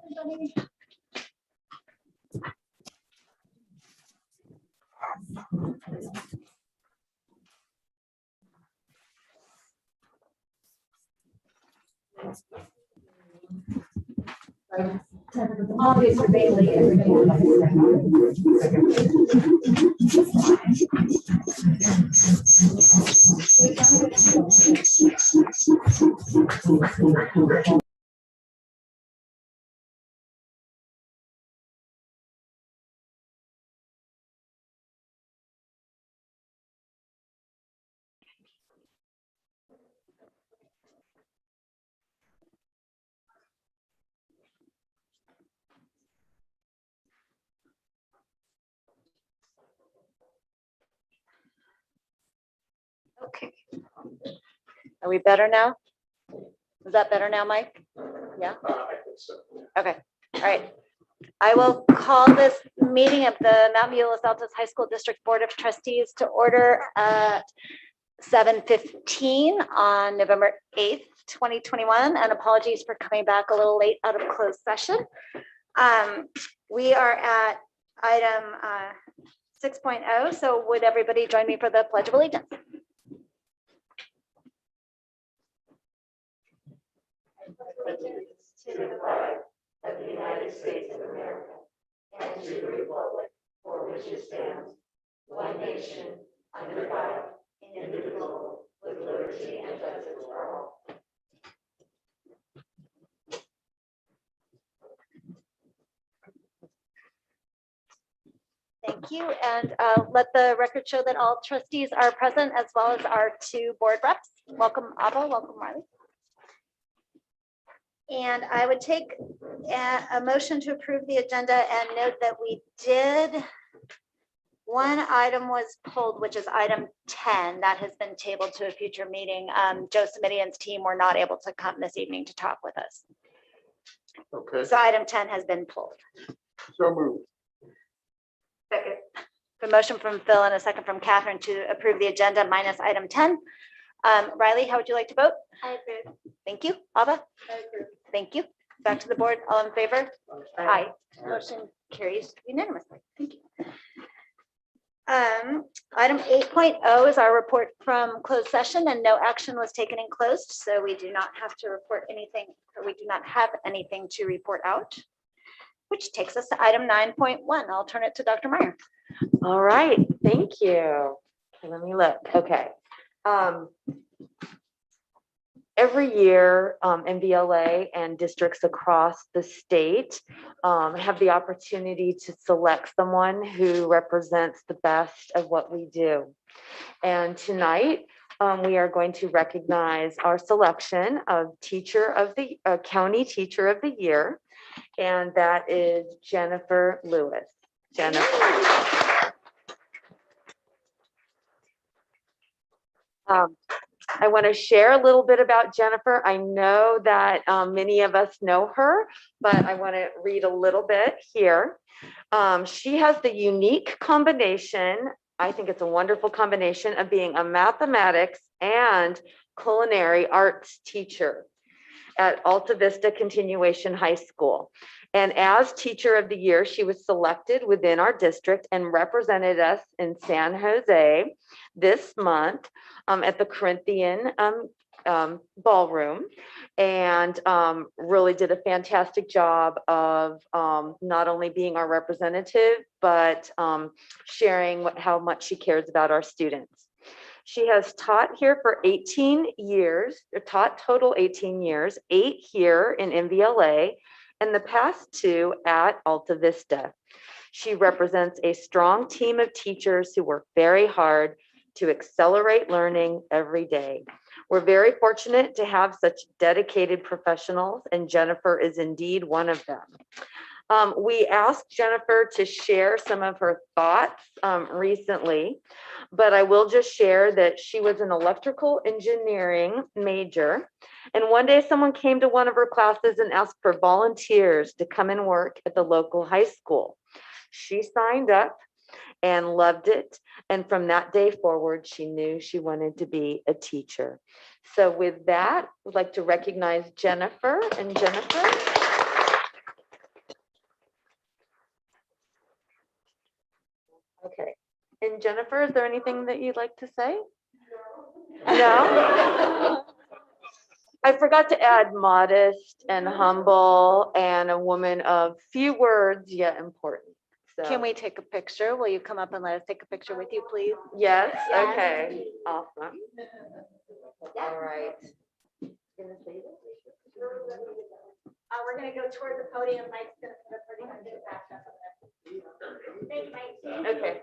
everybody. Obviously, Bailey, Okay. Are we better now? Is that better now, Mike? Yeah? I think so. Okay. All right. I will call this meeting of the Mount View Los Altos High School District Board of Trustees to order at 7:15 on November 8th, 2021. And apologies for coming back a little late out of closed session. We are at item 6.0. So would everybody join me for the Pledge of Allegiance? Allegiance to the flag of the United States of America and to the republic for which it stands, one nation, under God, indivisible, with liberty and justice for all. Thank you. And let the record show that all trustees are present, as well as our two board reps. Welcome, Abba. Welcome, Marley. And I would take a motion to approve the agenda and note that we did, one item was pulled, which is item 10. That has been tabled to a future meeting. Joe Simidian's team were not able to come this evening to talk with us. Okay, So item 10 has been pulled. so moved. Second. The motion from Phil and a second from Catherine to approve the agenda minus item 10. Riley, how would you like to vote? I agree. Thank you. Abba? I agree. Thank you. Back to the board. All in favor? Aye. Motion carries unanimously. Thank you. Item 8.0 is our report from closed session, and no action was taken in closed, so we do not have to report anything, or we do not have anything to report out, which takes us to item 9.1. I'll turn it to Dr. Meyer. All right, thank you. Okay, let me look. Okay. Every year, MVLA and districts across the state have the opportunity to select someone who represents the best of what we do. And tonight, we are going to recognize our selection of County Teacher of the Year, and that is Jennifer Lewis. Jennifer. I want to share a little bit about Jennifer. I know that many of us know her, but I want to read a little bit here. She has the unique combination, I think it's a wonderful combination, of being a mathematics and culinary arts teacher at Alta Vista Continuation High School. And as Teacher of the Year, she was selected within our district and represented us in San Jose this month at the Corinthian Ballroom, and really did a fantastic job of not only being our representative, but sharing how much she cares about our students. She has taught here for 18 years, taught total 18 years, 8 here in MVLA, and the past 2 at Alta Vista. She represents a strong team of teachers who work very hard to accelerate learning every day. We're very fortunate to have such dedicated professionals, and Jennifer is indeed one of them. We asked Jennifer to share some of her thoughts recently, but I will just share that she was an electrical engineering major. And one day someone came to one of her classes and asked for volunteers to come and work at the local high school. She signed up and loved it. And from that day forward, she knew she wanted to be a teacher. So with that, I'd like to recognize Jennifer. And Jennifer. Okay. And Jennifer, is there anything that you'd like to say? No? I forgot to add modest and humble and a woman of few words yet important. So, Can we take a picture? Will you come up and let us take a picture with you, please? Yes, Yes. okay, awesome. All right. We're gonna go toward the podium. Mike's gonna put a pretty good back up there. Thank you, Mike. Okay.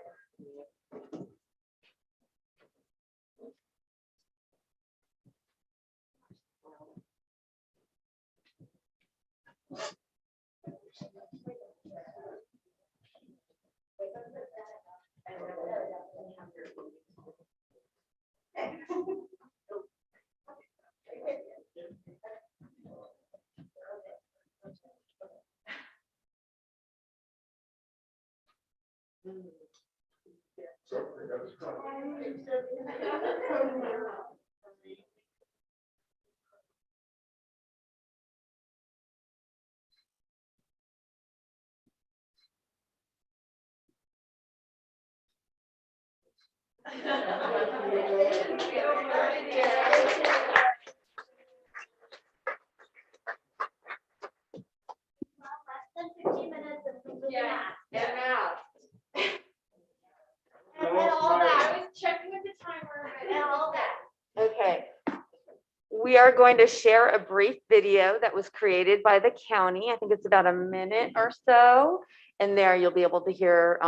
Yeah. And math. And all that. I was checking with the timer and all that. Okay. We are going to share a brief video that was created by the county. I think it's about a minute or so. And there you'll be able to hear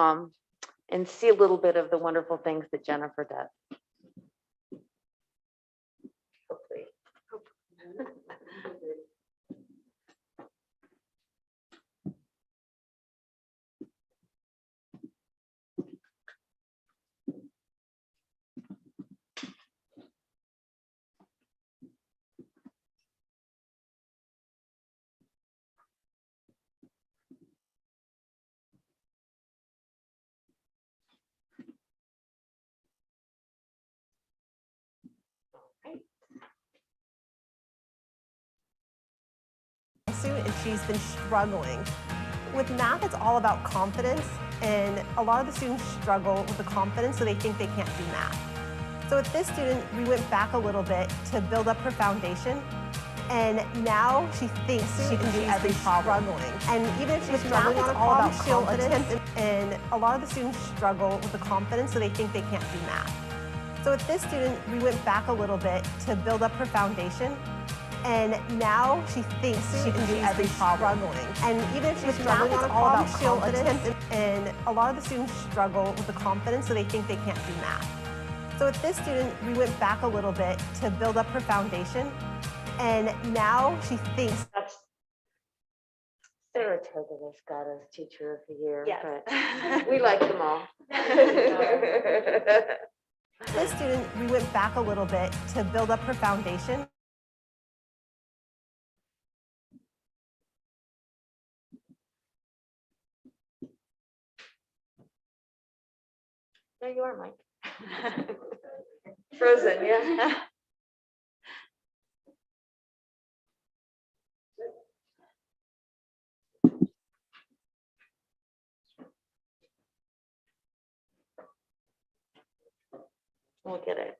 and see a little bit of the wonderful things that Jennifer does. Hopefully. And she's been struggling. With math, it's all about confidence, and a lot of the students struggle with the confidence, so they think they can't do math. So with this student, we went back a little bit to build up her foundation, and now she thinks she can do every problem. And even if she's struggling on a problem, she'll attempt it, and a lot of the students struggle with the confidence, so they think they can't do math. So with this student, we went back a little bit to build up her foundation, and now she thinks she can do every problem. And even if she's struggling on a problem, she'll attempt it. And a lot of the students struggle with the confidence, so they think they can't do math. So with this student, we went back a little bit to build up her foundation, and now she thinks. That's Sarah Togolas got us Teacher of the Year, Yes. but we like them all. This student, we went back a little bit to build up her foundation. There you are, Mike. Frozen, yeah. We'll get it.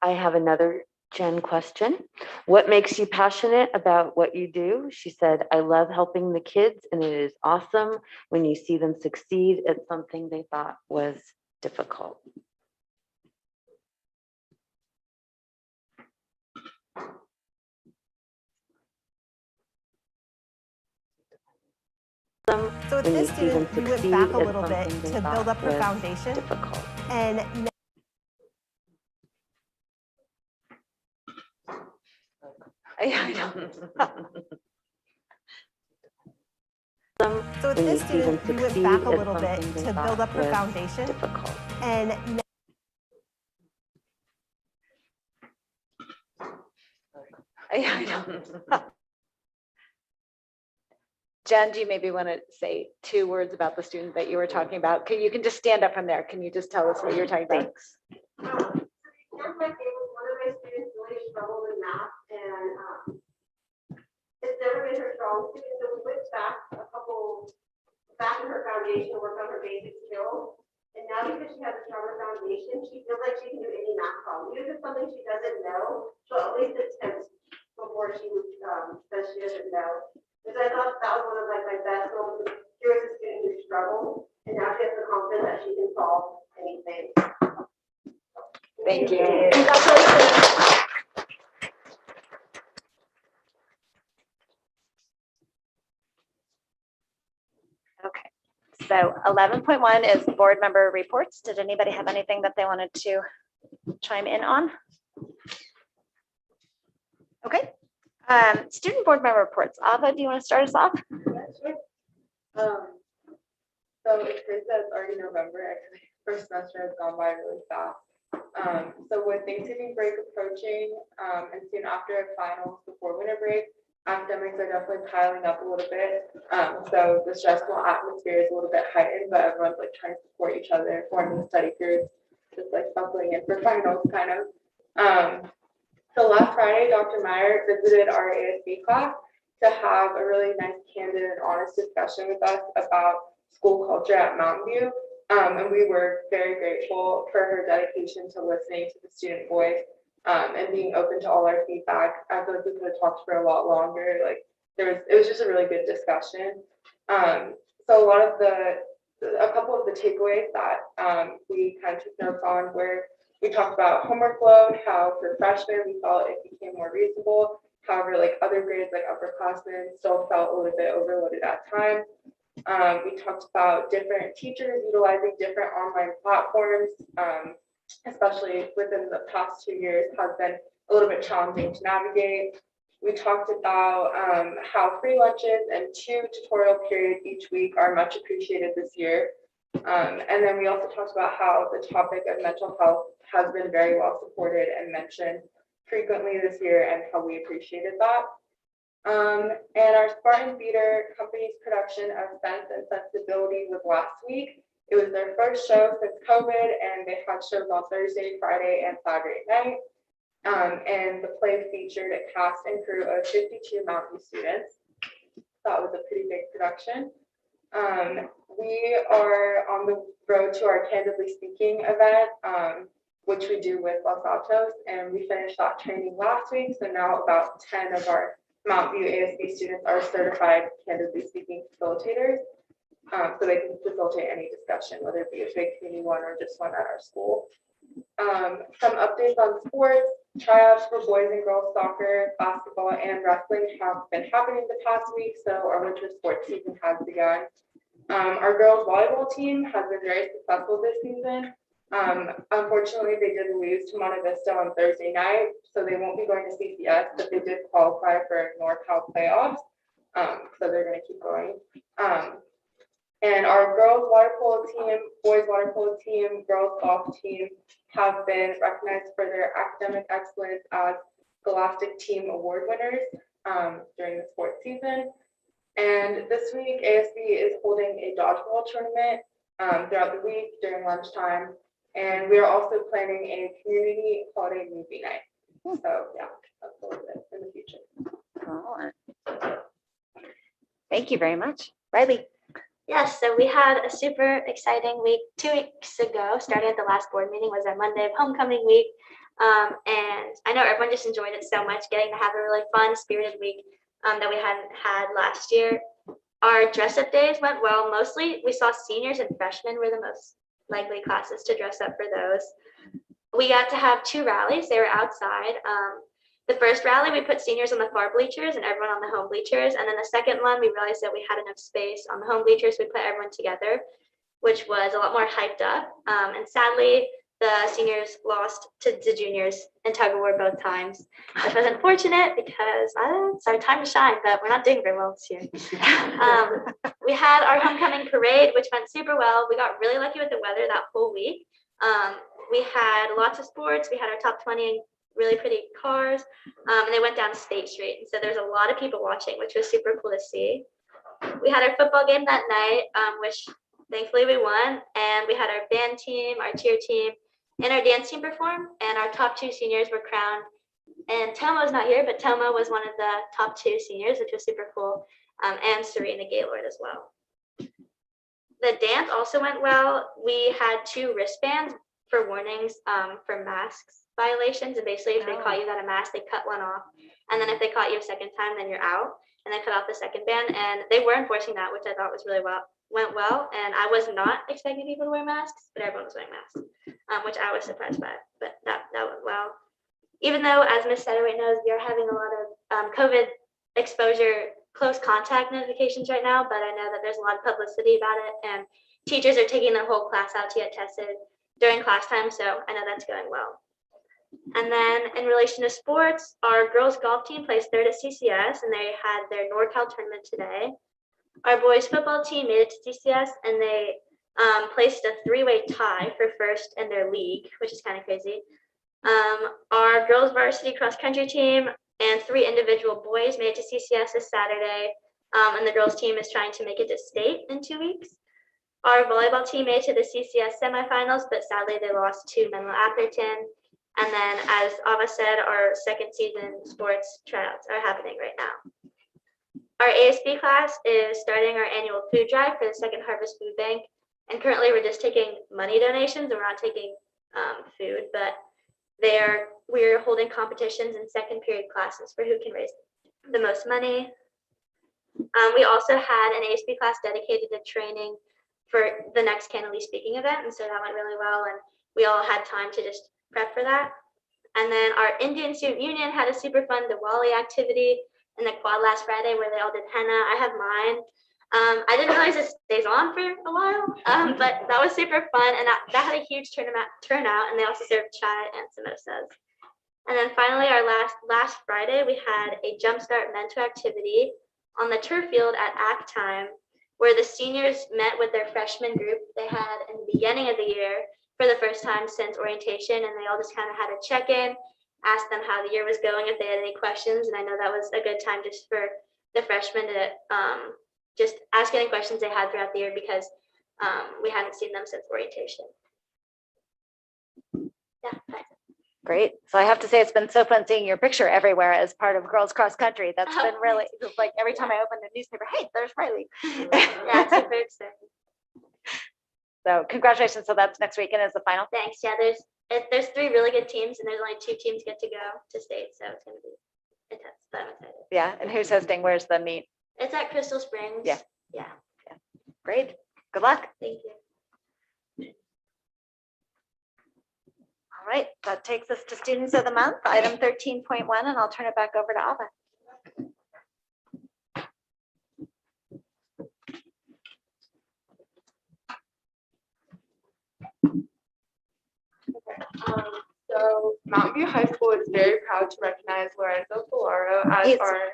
I have another Jen question. What makes you passionate about what you do? She said, I love helping the kids, and it is awesome when you see them succeed at something they thought was difficult. So with When you this see them student, we went succeed back a at little bit something they to build thought up her was foundation, difficult. and I know. so with When you this see them student, we went succeed back a at little bit something they to build thought up her was foundation, difficult. and I know. Jen, do you maybe want to say 2 words about the student that you were talking about? You can just stand up from there. Can you just tell us what you were talking about? One of my students really struggled in math, and it's never been her strong suit. So we went back in her foundation, work on her basic skills. And now because she has a stronger foundation, she feels like she can do any math problem. Even if it's something she doesn't know, she'll at least attempt before she says she doesn't know. Because I thought that was one of my best moments. Here was a student who struggled, and now she has the confidence that she can solve anything. Thank you. Congratulations. Okay, so 11.1 is board member reports. Did anybody have anything that they wanted to chime in on? Okay, student board member reports. Ava, do you want to start us off? So it's great that it's already November. Actually, first semester has gone by really fast. So with Thanksgiving break approaching, and soon after finals before winter break, academics are definitely piling up a little bit. So the stressful atmosphere is a little bit heightened, but everyone's like trying to support each other, forming study groups, just like buckling in for finals kind of. So last Friday, Dr. Meyer visited our ASB class to have a really nice, candid, and honest discussion with us about school culture at Mountain View. And we were very grateful for her dedication to listening to the student voice and being open to all our feedback. I feel like we could have talked for a lot longer. Like it was just a really good discussion. So a couple of the takeaways that we kind of took notes on were we talked about homework load, how for freshmen we felt it became more reasonable. However, like other grades like upperclassmen still felt a little bit overloaded at times. We talked about different teachers utilizing different online platforms, especially within the past 2 years has been a little bit challenging to navigate. We talked about how free lunches and 2 tutorial periods each week are much appreciated this year. And then we also talked about how the topic of mental health has been very well supported and mentioned frequently this year and how we appreciated that. And our Spartan Theater company's production of Sense and Sensibility was last week. It was their first show since COVID, and they had shows on Thursday, Friday, and Saturday night. And the play featured a cast and crew of 52 Mountain View students. That was a pretty big production. We are on the road to our Candidly Speaking event, which we do with Los Altos, and we finished that training last week. So now about 10 of our Mountain View ASB students are certified Candidly Speaking facilitators. So they can facilitate any discussion, whether it be a big community one or just one at our school. Some updates on sports. Tryouts for boys and girls soccer, basketball, and wrestling have been happening the past week, so our winter sports season has begun. Our girls volleyball team has been very successful this season. Unfortunately, they did lose to Monte Vista on Thursday night, so they won't be going to CCS, but they did qualify for NorCal playoffs, so they're going to keep going. And our girls water polo team, boys water polo team, girls golf team have been recognized for their academic excellence as Scholastic Team Award winners during the sports season. And this week, ASB is holding a dodgeball tournament throughout the week during lunchtime. And we are also planning a community holiday movie night. So yeah, that's a little bit in the future. Oh. Thank you very much. Riley. Yes, so we had a super exciting week 2 weeks ago. Starting at the last board meeting was our Monday of homecoming week. And I know everyone just enjoyed it so much, getting to have a really fun, spirited week that we hadn't had last year. Our dress up days went well. Mostly we saw seniors and freshmen were the most likely classes to dress up for those. We got to have 2 rallies. They were outside. The first rally, we put seniors on the far bleachers and everyone on the home bleachers. And then the second one, we realized that we had enough space on the home bleachers. We put everyone together, which was a lot more hyped up. And sadly, the seniors lost to the juniors in tug of war both times, which was unfortunate because it's our time to shine, but we're not doing very well this year. We had our homecoming parade, which went super well. We got really lucky with the weather that whole week. We had lots of sports. We had our top 20 really pretty cars, and they went down State Street. And so there's a lot of people watching, which was super cool to see. We had our football game that night, which thankfully we won, and we had our band team, our cheer team, and our dance team perform, and our top 2 seniors were crowned. And Tomo's not here, but Tomo was one of the top 2 seniors, which was super cool, and Serena Gaylord as well. The dance also went well. We had 2 wristbands for warnings for masks violations, and basically if they caught you without a mask, they cut one off, and then if they caught you a second time, then you're out, and they cut off the second band, and they were enforcing that, which I thought was really went well, and I was not expecting people to wear masks, but everyone was wearing masks, which I was surprised by, but that went well. Even though, as Ms. Satterwhite knows, we are having a lot of COVID exposure close contact notifications right now, but I know that there's a lot of publicity about it, and teachers are taking their whole class out to get tested during class time, so I know that's going well. And then in relation to sports, our girls golf team placed 3rd at CCS, and they had their NorCal tournament today. Our boys football team made it to CCS, and they placed a 3-way tie for 1st in their league, which is kind of crazy. Our girls varsity cross country team and 3 individual boys made it to CCS this Saturday, and the girls team is trying to make it to state in 2 weeks. Our volleyball team made it to the CCS semifinals, but sadly they lost to Menlo Atherton. And then, as Ava said, our 2nd season sports tryouts are happening right now. Our ASB class is starting our annual food drive for the 2nd Harvest Food Bank. And currently we're just taking money donations, and we're not taking food, but we're holding competitions in 2nd period classes for who can raise the most money. We also had an ASB class dedicated to training for the next Candidly Speaking event, and so that went really well, and we all had time to just prep for that. And then our Indian Student Union had a super fun Diwali activity in the quad last Friday where they all did henna. I have mine. I didn't realize it stays on for a while, but that was super fun, and that had a huge turnout, and they also served chai and samosas. And then finally, our last Friday, we had a Jumpstart Mentor activity on the turf field at ACT time, where the seniors met with their freshman group they had in the beginning of the year for the first time since orientation, and they all just kind of had a check-in, asked them how the year was going, if they had any questions, and I know that was a good time just for the freshmen to just ask any questions they had throughout the year, because we hadn't seen them since orientation. Yeah. Great. So I have to say, it's been so fun seeing your picture everywhere as part of Girls Cross Country. That's been really, it's like every time I open the newspaper, hey, there's Riley. Yeah, super exciting. So congratulations. So that's next weekend is the final. Thanks. Yeah, there's 3 really good teams, and there's only 2 teams get to go to state, so it's going to be intense, but I'm excited. Yeah. And who's hosting? Where's the meet? It's at Crystal Springs. Yeah. Yeah. Great. Good luck. Thank you. All right. That takes us to Students of the Month, item 13.1, and I'll turn it back over to Ava. So Mountain View High School is very proud to recognize Lorenzo Polaro as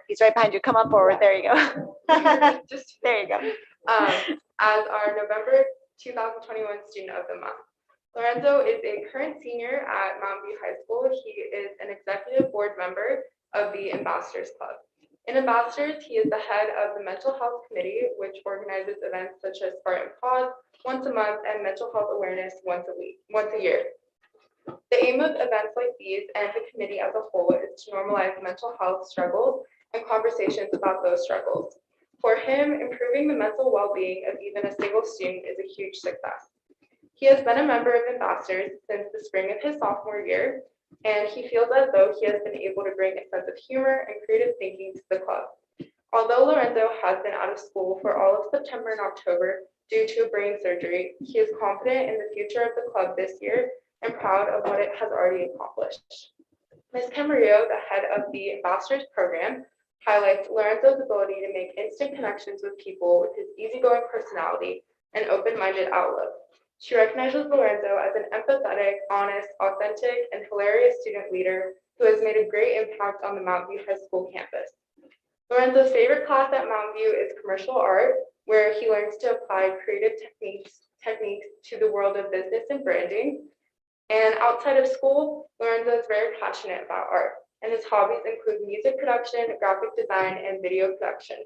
He's right behind you. Come on forward. There you go. just There you go. as our November 2021 Student of the Month. Lorenzo is a current senior at Mountain View High School. He is an executive board member of the Ambassadors Club. In Ambassadors, he is the head of the Mental Health Committee, which organizes events such as Spartan Pause once a month and Mental Health Awareness once a year. The aim of events like these and the committee as a whole is to normalize mental health struggles and conversations about those struggles. For him, improving the mental well-being of even a single student is a huge success. He has been a member of Ambassadors since the spring of his sophomore year, and he feels as though he has been able to bring a sense of humor and creative thinking to the club. Although Lorenzo has been out of school for all of September and October due to a brain surgery, he is confident in the future of the club this year and proud of what it has already accomplished. Ms. Camarillo, the head of the Ambassadors program, highlights Lorenzo's ability to make instant connections with people with his easygoing personality and open-minded outlook. She recognizes Lorenzo as an empathetic, honest, authentic, and hilarious student leader who has made a great impact on the Mountain View High School campus. Lorenzo's favorite class at Mountain View is commercial art, where he learns to apply creative techniques to the world of business and branding. And outside of school, Lorenzo is very passionate about art, and his hobbies include music production, graphic design, and video production.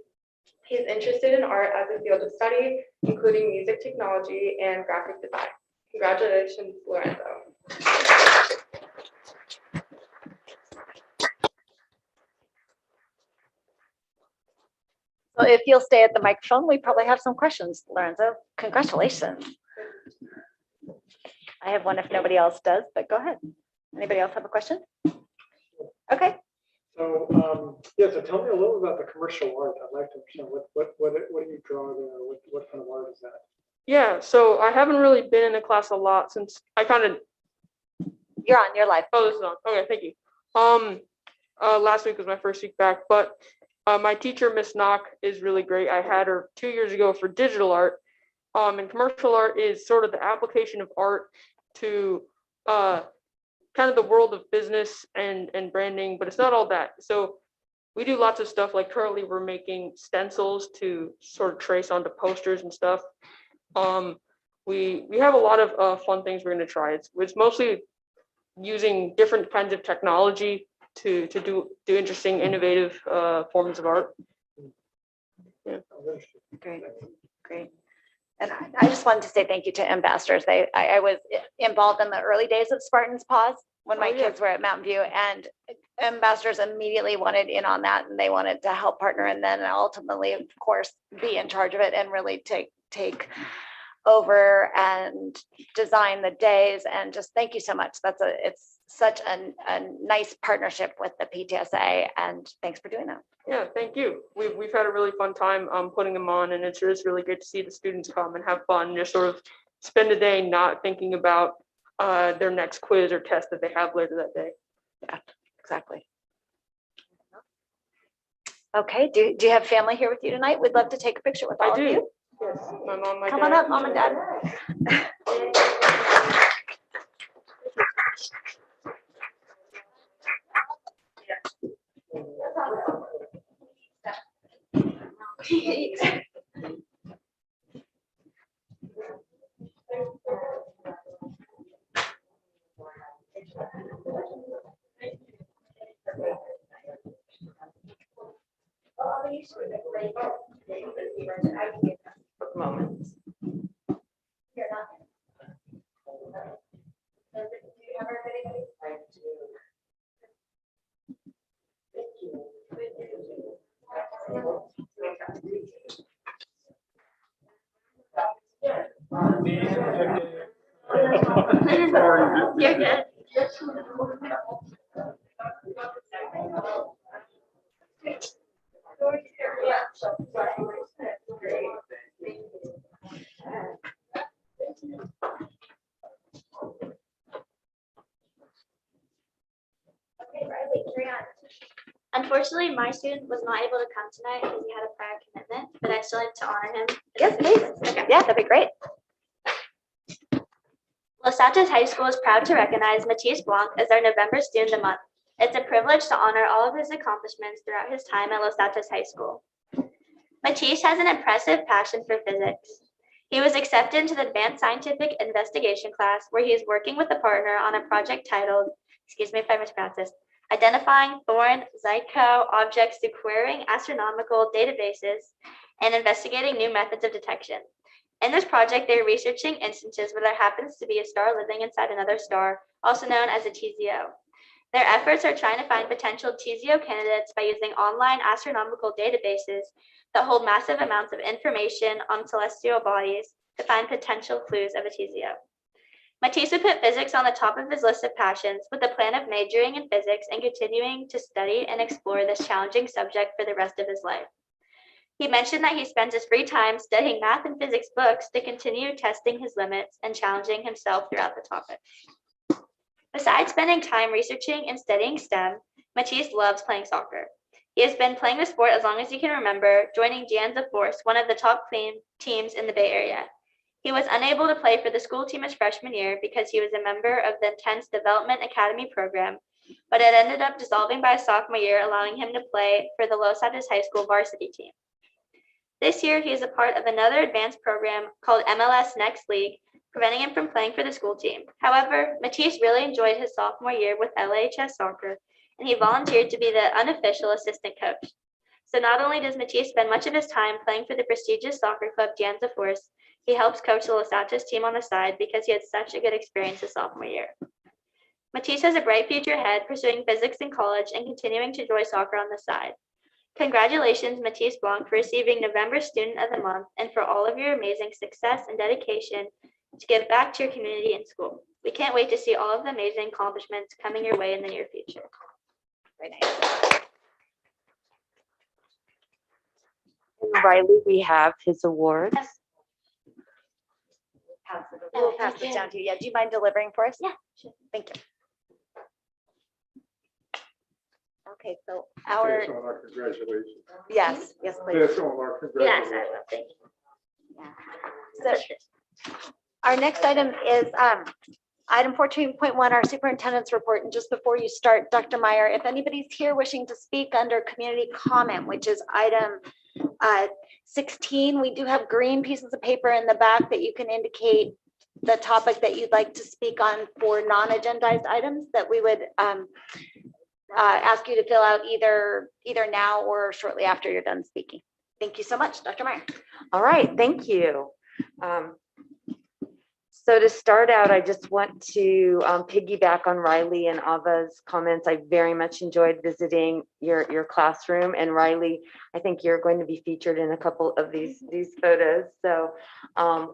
He is interested in art as a field of study, including music technology and graphic design. Congratulations, Lorenzo. So if you'll stay at the microphone, we probably have some questions, Lorenzo. Congratulations. I have one if nobody else does, but go ahead. Anybody else have a question? Okay. So, yeah, so tell me a little about the commercial art. I'd like to understand what do you draw there? What kind of art is that? Yeah, so I haven't really been in the class a lot since I kind of. You're on your live. Oh, this is on. Okay, thank you. Last week was my first week back, but my teacher, Miss Knock, is really great. I had her 2 years ago for digital art. And commercial art is sort of the application of art to kind of the world of business and branding, but it's not all that. So we do lots of stuff. Like currently we're making stencils to sort of trace onto posters and stuff. We have a lot of fun things we're going to try. It's mostly using different kinds of technology to do interesting, innovative forms of art. Yeah. Great. And I just wanted to say thank you to ambassadors. I was involved in the early days of Spartan's Paws when my kids were at Mountain View, and ambassadors immediately wanted in on that, and they wanted to help partner, and then ultimately, of course, be in charge of it and really take over and design the days. And just thank you so much. It's such a nice partnership with the PTSA, and thanks for doing that. Yeah, thank you. We've had a really fun time putting them on, and it's just really great to see the students come and have fun and just sort of spend a day not thinking about their next quiz or test that they have later that day. Yeah, exactly. Okay, do you have family here with you tonight? We'd love to take a picture with all of you. Yes, my mom, my Come dad. on up, Mom and Dad. Moment. You're good. Unfortunately, my student was not able to come tonight because he had a prior commitment, but I still like to honor him. Yes, please. Okay. Yeah, that'd be great. Los Altos High School is proud to recognize Matisse Blanc as our November Student of the Month. It's a privilege to honor all of his accomplishments throughout his time at Los Altos High School. Matisse has an impressive passion for physics. He was accepted into the Advanced Scientific Investigation class, where he is working with a partner on a project titled, excuse me if I mispronounce this, Identifying Foreign Zyko Objects through Querying Astronomical Databases and Investigating New Methods of Detection. In this project, they are researching instances where there happens to be a star living inside another star, also known as a TZO. Their efforts are trying to find potential TZO candidates by using online astronomical databases that hold massive amounts of information on celestial bodies to find potential clues of a TZO. Matisse would put physics on the top of his list of passions, with the plan of majoring in physics and continuing to study and explore this challenging subject for the rest of his life. He mentioned that he spends his free time studying math and physics books to continue testing his limits and challenging himself throughout the topic. Besides spending time researching and studying STEM, Matisse loves playing soccer. He has been playing the sport as long as he can remember, joining Janza Force, one of the top teams in the Bay Area. He was unable to play for the school team his freshman year because he was a member of the Intense Development Academy program, but it ended up dissolving by his sophomore year, allowing him to play for the Los Altos High School varsity team. This year, he is a part of another advanced program called MLS Next League, preventing him from playing for the school team. However, Matisse really enjoyed his sophomore year with LHS soccer, and he volunteered to be the unofficial assistant coach. So not only does Matisse spend much of his time playing for the prestigious soccer club Janza Force, he helps coach the Los Altos team on the side because he had such a good experience his sophomore year. Matisse has a bright future ahead, pursuing physics in college and continuing to enjoy soccer on the side. Congratulations, Matisse Blanc, for receiving November Student of the Month and for all of your amazing success and dedication to give back to your community and school. We can't wait to see all of the amazing accomplishments coming your way in the near future. Very nice. And Riley, we have his awards. We'll pass this down to you. Yeah, do you mind delivering for us? Yeah, sure. Thank you. Okay, so Pass our, on our congratulations. yes, please. Pass on our Yes, congratulations. I will. Thank you. So our next item is item 14.1, our superintendent's report. And just before you start, Dr. Meyer, if anybody's here wishing to speak under community comment, which is item 16, we do have green pieces of paper in the back that you can indicate the topic that you'd like to speak on for non-agendized items that we would ask you to fill out either now or shortly after you're done speaking. Thank you so much, Dr. Meyer. All right, thank you. So to start out, I just want to piggyback on Riley and Ava's comments. I very much enjoyed visiting your classroom, and Riley, I think you're going to be featured in a couple of these photos. So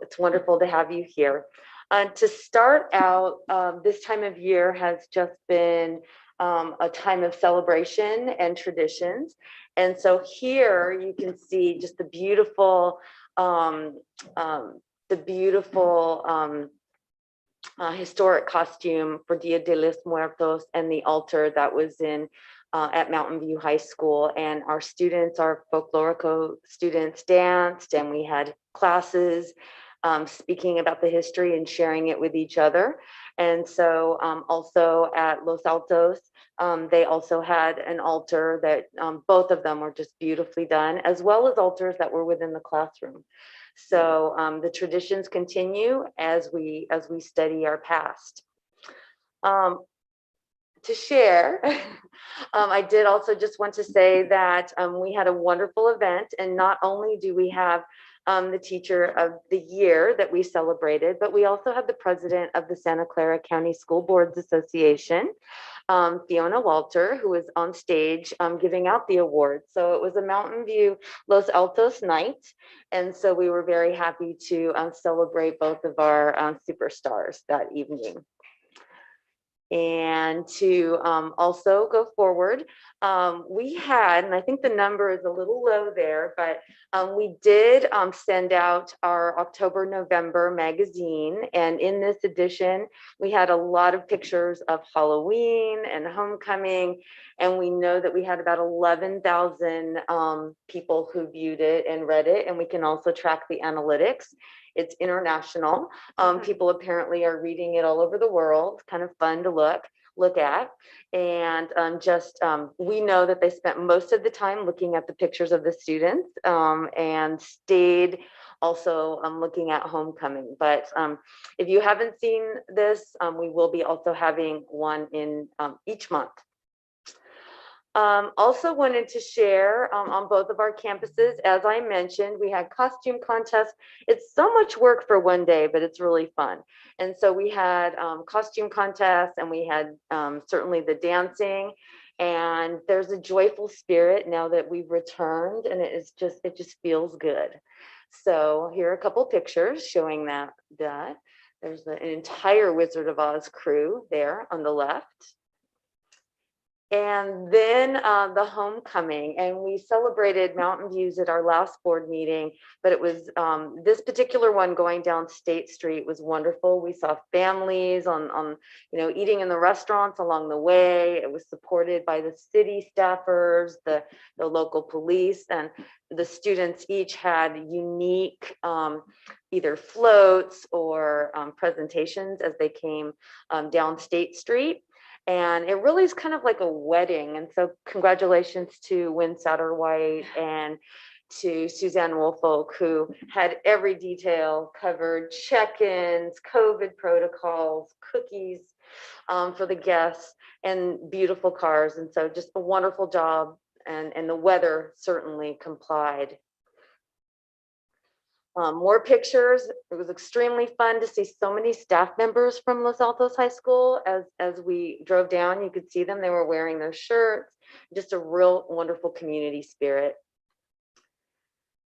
it's wonderful to have you here. To start out, this time of year has just been a time of celebration and traditions. And so here you can see just the beautiful historic costume for Dia de los Muertos and the altar that was in at Mountain View High School. And our students, our folklorico students, danced, and we had classes speaking about the history and sharing it with each other. And so also at Los Altos, they also had an altar that both of them were just beautifully done, as well as altars that were within the classroom. So the traditions continue as we study our past. To share, I did also just want to say that we had a wonderful event, and not only do we have the Teacher of the Year that we celebrated, but we also had the president of the Santa Clara County School Boards Association, Fiona Walter, who was on stage giving out the awards. So it was a Mountain View Los Altos night. And so we were very happy to celebrate both of our superstars that evening. And to also go forward, we had, and I think the number is a little low there, but we did send out our October-November magazine. And in this edition, we had a lot of pictures of Halloween and homecoming. And we know that we had about 11,000 people who viewed it and read it. And we can also track the analytics. It's international. People apparently are reading it all over the world. Kind of fun to look at. And we know that they spent most of the time looking at the pictures of the students and stayed also looking at homecoming. But if you haven't seen this, we will be also having one in each month. Also wanted to share on both of our campuses, as I mentioned, we had costume contests. It's so much work for one day, but it's really fun. And so we had costume contests, and we had certainly the dancing, and there's a joyful spirit now that we've returned, and it just feels good. So here are a couple pictures showing that. There's an entire Wizard of Oz crew there on the left. And then the homecoming, and we celebrated Mountain Views at our last board meeting, but it was this particular one going down State Street was wonderful. We saw families on eating in the restaurants along the way. It was supported by the city staffers, the local police, and the students each had unique either floats or presentations as they came down State Street. And it really is kind of like a wedding. And so congratulations to Wynn Satterwhite and to Suzanne Woolfolk, who had every detail covered: check-ins, COVID protocols, cookies for the guests, and beautiful cars. And so just a wonderful job, and the weather certainly complied. More pictures. It was extremely fun to see so many staff members from Los Altos High School. As we drove down, you could see them. They were wearing their shirts. Just a real wonderful community spirit.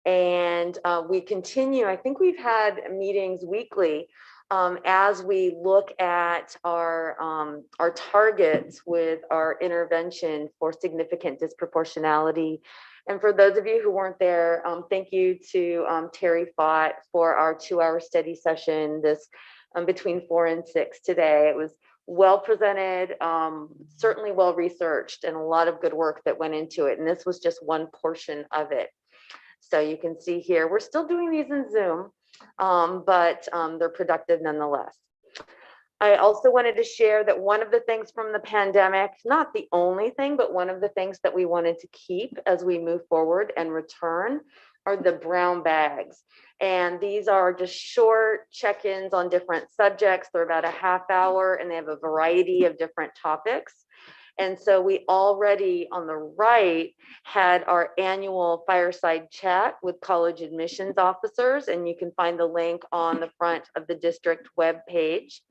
And we continue. I think we've had meetings weekly as we look at our targets with our intervention for significant disproportionality. And for those of you who weren't there, thank you to Terry Fott for our 2-hour study session this between 4 and 6 today. It was well presented, certainly well researched, and a lot of good work that went into it. And this was just one portion of it. So you can see here, we're still doing these in Zoom, but they're productive nonetheless. I also wanted to share that one of the things from the pandemic, not the only thing, but one of the things that we wanted to keep as we move forward and return are the brown bags. And these are just short check-ins on different subjects. They're about a half hour and they have a variety of different topics. And so we already on the right had our annual fireside chat with college admissions officers, and you can find the link on the front of the district webpage.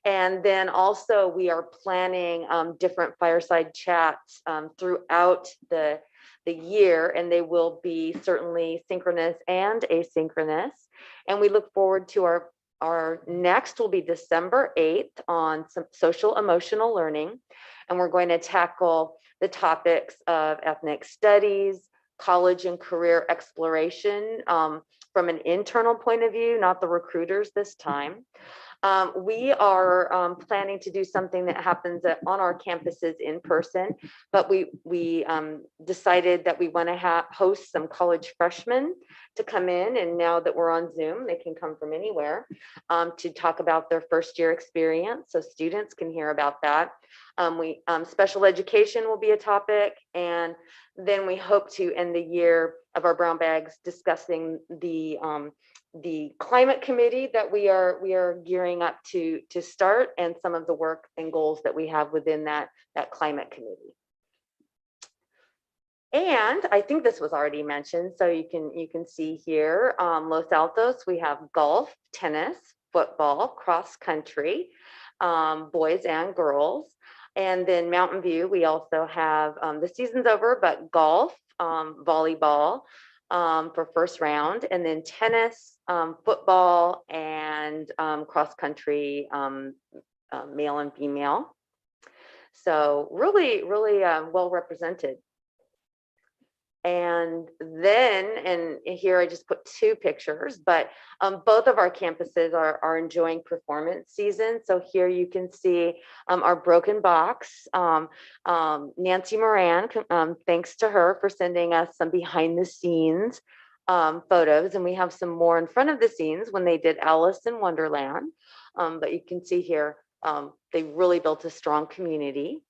And then also we are planning different fireside chats throughout the year, and they will be certainly synchronous and asynchronous. And we look forward to our next will be December 8th on some social emotional learning. And we're going to tackle the topics of ethnic studies, college and career exploration from an internal point of view, not the recruiters this time. We are planning to do something that happens on our campuses in person, but we decided that we want to host some college freshmen to come in, and now that we're on Zoom, they can come from anywhere to talk about their first year experience, so students can hear about that. Special education will be a topic, and then we hope to end the year of our brown bags discussing the climate committee that we are gearing up to start, and some of the work and goals that we have within that climate committee. And I think this was already mentioned, so you can see here, Los Altos, we have golf, tennis, football, cross country, boys and girls. And then Mountain View, we also have, the season's over, but golf, volleyball, for first round, and then tennis, football, and cross country, male and female. So really well represented. And then, and here I just put 2 pictures, but both of our campuses are enjoying performance season. So here you can see our broken box. Nancy Moran, thanks to her for sending us some behind the scenes photos, and we have some more in front of the scenes when they did Alice in Wonderland. But you can see here, they really built a strong community.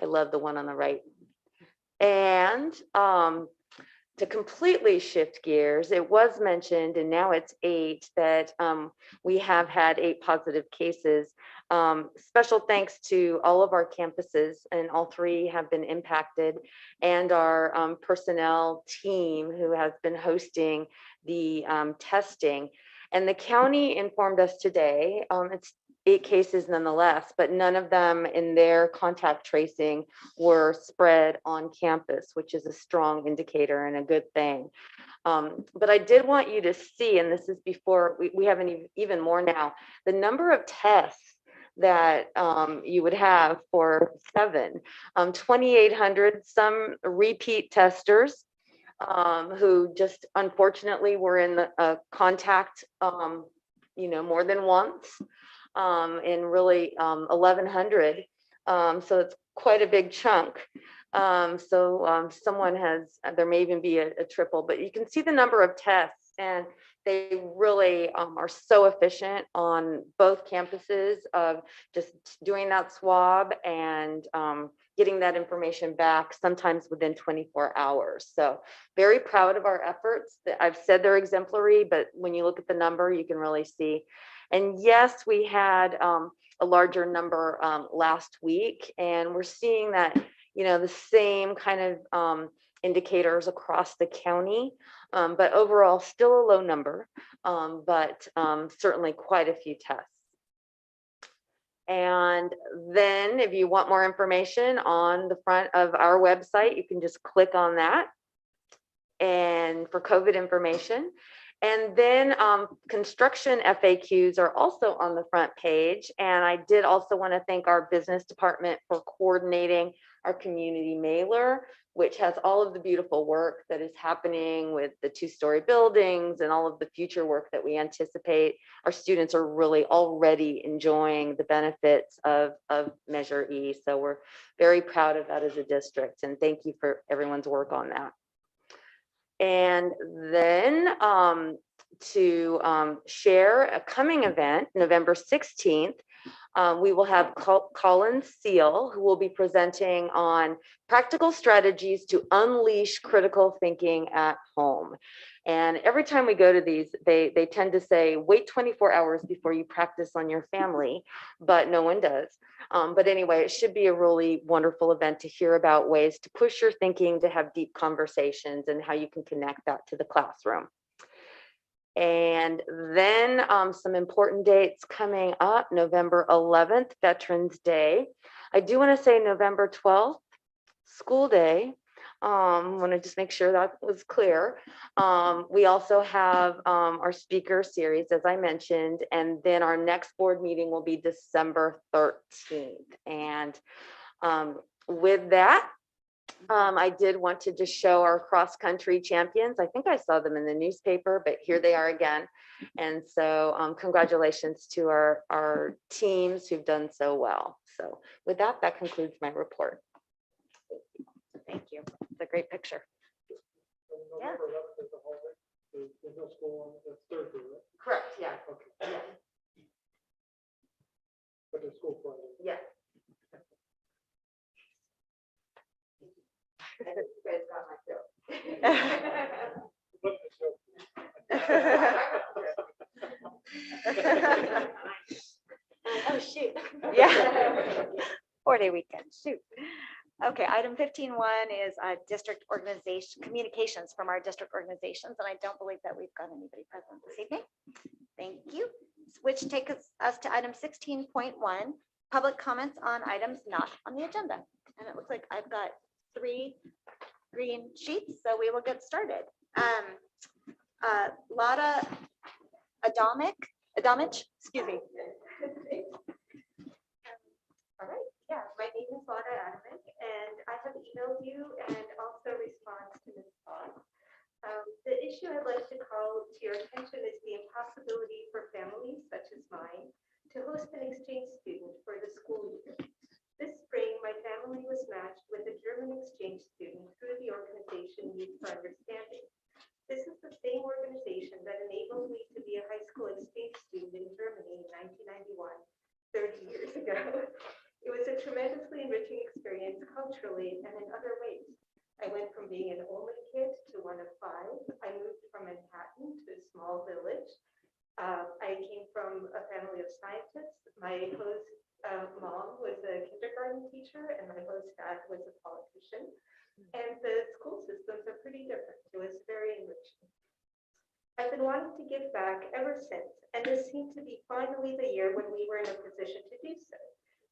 I love the one on the right. And to completely shift gears, it was mentioned, and now it's 8, that we have had 8 positive cases. Special thanks to all of our campuses, and all 3 have been impacted, and our personnel team who has been hosting the testing. And the county informed us today, it's 8 cases nonetheless, but none of them in their contact tracing were spread on campus, which is a strong indicator and a good thing. But I did want you to see, and this is before, we have even more now, the number of tests that you would have for 7, 2,800, some repeat testers who just unfortunately were in the contact, more than once. And really 1,100, so it's quite a big chunk. Someone has, there may even be a triple, but you can see the number of tests, and they really are so efficient on both campuses of just doing that swab and getting that information back sometimes within 24 hours. So very proud of our efforts. I've said they're exemplary, but when you look at the number, you can really see. And yes, we had a larger number last week, and we're seeing that, the same kind of indicators across the county, but overall still a low number, but certainly quite a few tests. And then if you want more information on the front of our website, you can just click on that and for COVID information. And then construction FAQs are also on the front page. And I did also want to thank our business department for coordinating our community mailer, which has all of the beautiful work that is happening with the 2-story buildings and all of the future work that we anticipate. Our students are really already enjoying the benefits of Measure E. So we're very proud of that as a district. And thank you for everyone's work on that. And then to share a coming event, November 16th, we will have Colin Seal, who will be presenting on practical strategies to unleash critical thinking at home. And every time we go to these, they tend to say, wait 24 hours before you practice on your family, but no one does. But anyway, it should be a really wonderful event to hear about ways to push your thinking, to have deep conversations, and how you can connect that to the classroom. And then some important dates coming up: November 11th, Veterans Day. I do want to say November 12th, School Day. I want to just make sure that was clear. We also have our speaker series, as I mentioned, and then our next board meeting will be December 13th. And with that, I did want to just show our cross-country champions. I think I saw them in the newspaper, but here they are again. And so congratulations to our teams who've done so well. So with that, that concludes my report. Thank you. It's a great picture. Yeah. November 11th is the holiday. There's no school on the Thursday, right? Correct, yeah. Okay. Yeah. But there's school Friday. Yeah. I think you guys got my joke. Oh, shoot. Yeah. 4-day weekend, shoot. Okay, item 15.1 is district organization communications from our district organizations, and I don't believe that we've got anybody present this evening. Thank you. Which takes us to item 16.1, public comments on items not on the agenda. And it looks like I've got 3 green sheets, so we will get started. Lada Adamich, excuse me. All right, yeah, my name is Clara, and I have emailed you and also response to Ms. Fox. The issue I'd like to call to your attention is the impossibility for families such as mine to host an exchange student for the school year. This spring, my family was matched with a German exchange student through the organization Youth for Understanding. This is the same organization that enabled me to be a high school exchange student in Germany in 1991, 30 years ago. It was a tremendously enriching experience culturally and in other ways. I went from being an only kid to one of 5. I moved from Manhattan to a small village. I came from a family of scientists. My host mom was a kindergarten teacher and my host dad was a politician. And the school systems are pretty different. It was very enriching. I've been wanting to give back ever since, and this seemed to be finally the year when we were in a position to do so.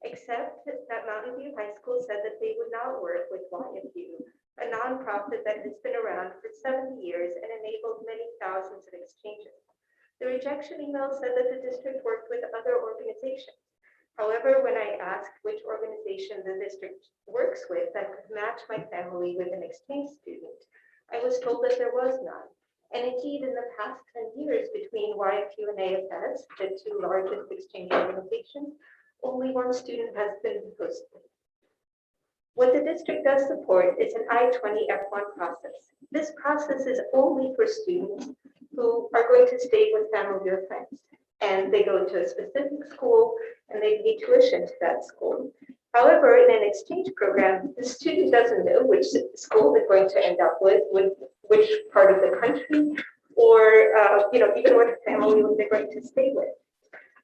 Except that Mountain View High School said that they would not work with YFU, a nonprofit that has been around for 70 years and enabled many thousands of exchanges. The rejection email said that the district worked with other organizations. However, when I asked which organization the district works with that could match my family with an exchange student, I was told that there was none. And indeed, in the past 10 years between YFU and AFS, the 2 largest exchange organizations, only 1 student has been hosted. What the district does support is an I-20 F1 process. This process is only for students who are going to stay with family or friends, and they go to a specific school and they pay tuition to that school. However, in an exchange program, the student doesn't know which school they're going to end up with which part of the country, or even what family they're going to stay with.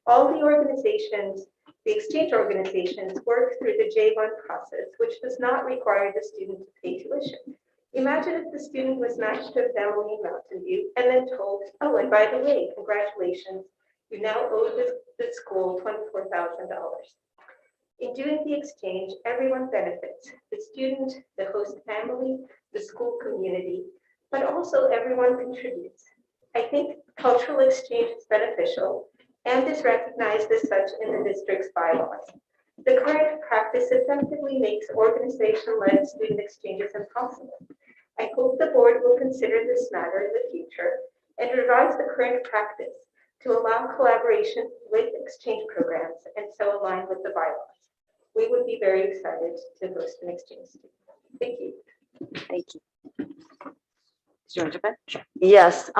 All the organizations, the exchange organizations, work through the J1 process, which does not require the student to pay tuition. Imagine if the student was matched to a family in Mountain View and then told, oh, and by the way, congratulations, you now owe the school $24,000. In doing the exchange, everyone benefits, the student, the host family, the school community, but also everyone contributes. I think cultural exchange is beneficial and is recognized as such in the district's bylaws. The current practice effectively makes organization-led student exchanges impossible. I hope the board will consider this matter in the future and revise the current practice to allow collaboration with exchange programs and so align with the bylaws. We would be very excited to host an exchange student. Thank you. Thank you. Do you want to jump in? Yes,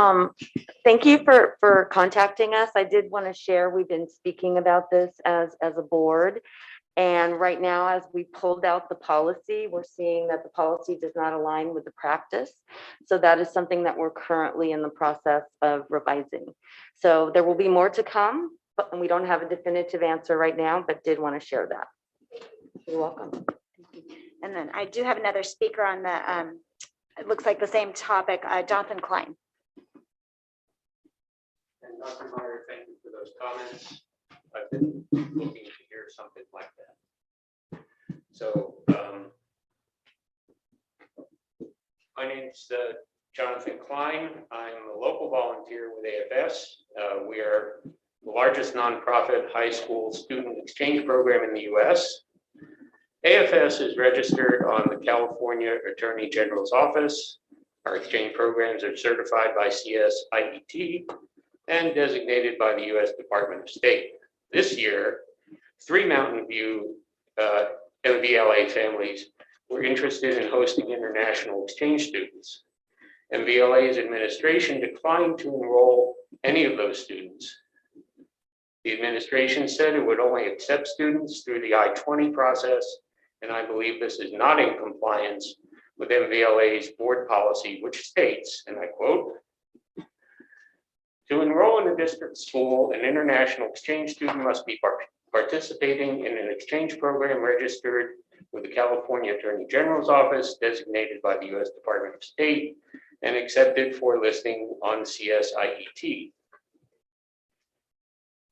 thank you for contacting us. I did want to share, we've been speaking about this as a board. And right now, as we pulled out the policy, we're seeing that the policy does not align with the practice. So that is something that we're currently in the process of revising. So there will be more to come, but we don't have a definitive answer right now, but did want to share that. You're welcome. And then I do have another speaker on the, it looks like the same topic, Jonathan Klein. And Dr. Meyer, thank you for those comments. I've been looking to hear something like that. So my name's Jonathan Klein. I'm a local volunteer with AFS. We are the largest nonprofit high school student exchange program in the US. AFS is registered on the California Attorney General's Office. Our exchange programs are certified by CSIET and designated by the US Department of State. This year, 3 Mountain View MVLA families were interested in hosting international exchange students. MVLA's administration declined to enroll any of those students. The administration said it would only accept students through the I-20 process, and I believe this is not in compliance with MVLA's board policy, which states, and I quote, "To enroll in a district school, an international exchange student must be participating in an exchange program registered with the California Attorney General's Office, designated by the US Department of State, and accepted for listing on CSIET."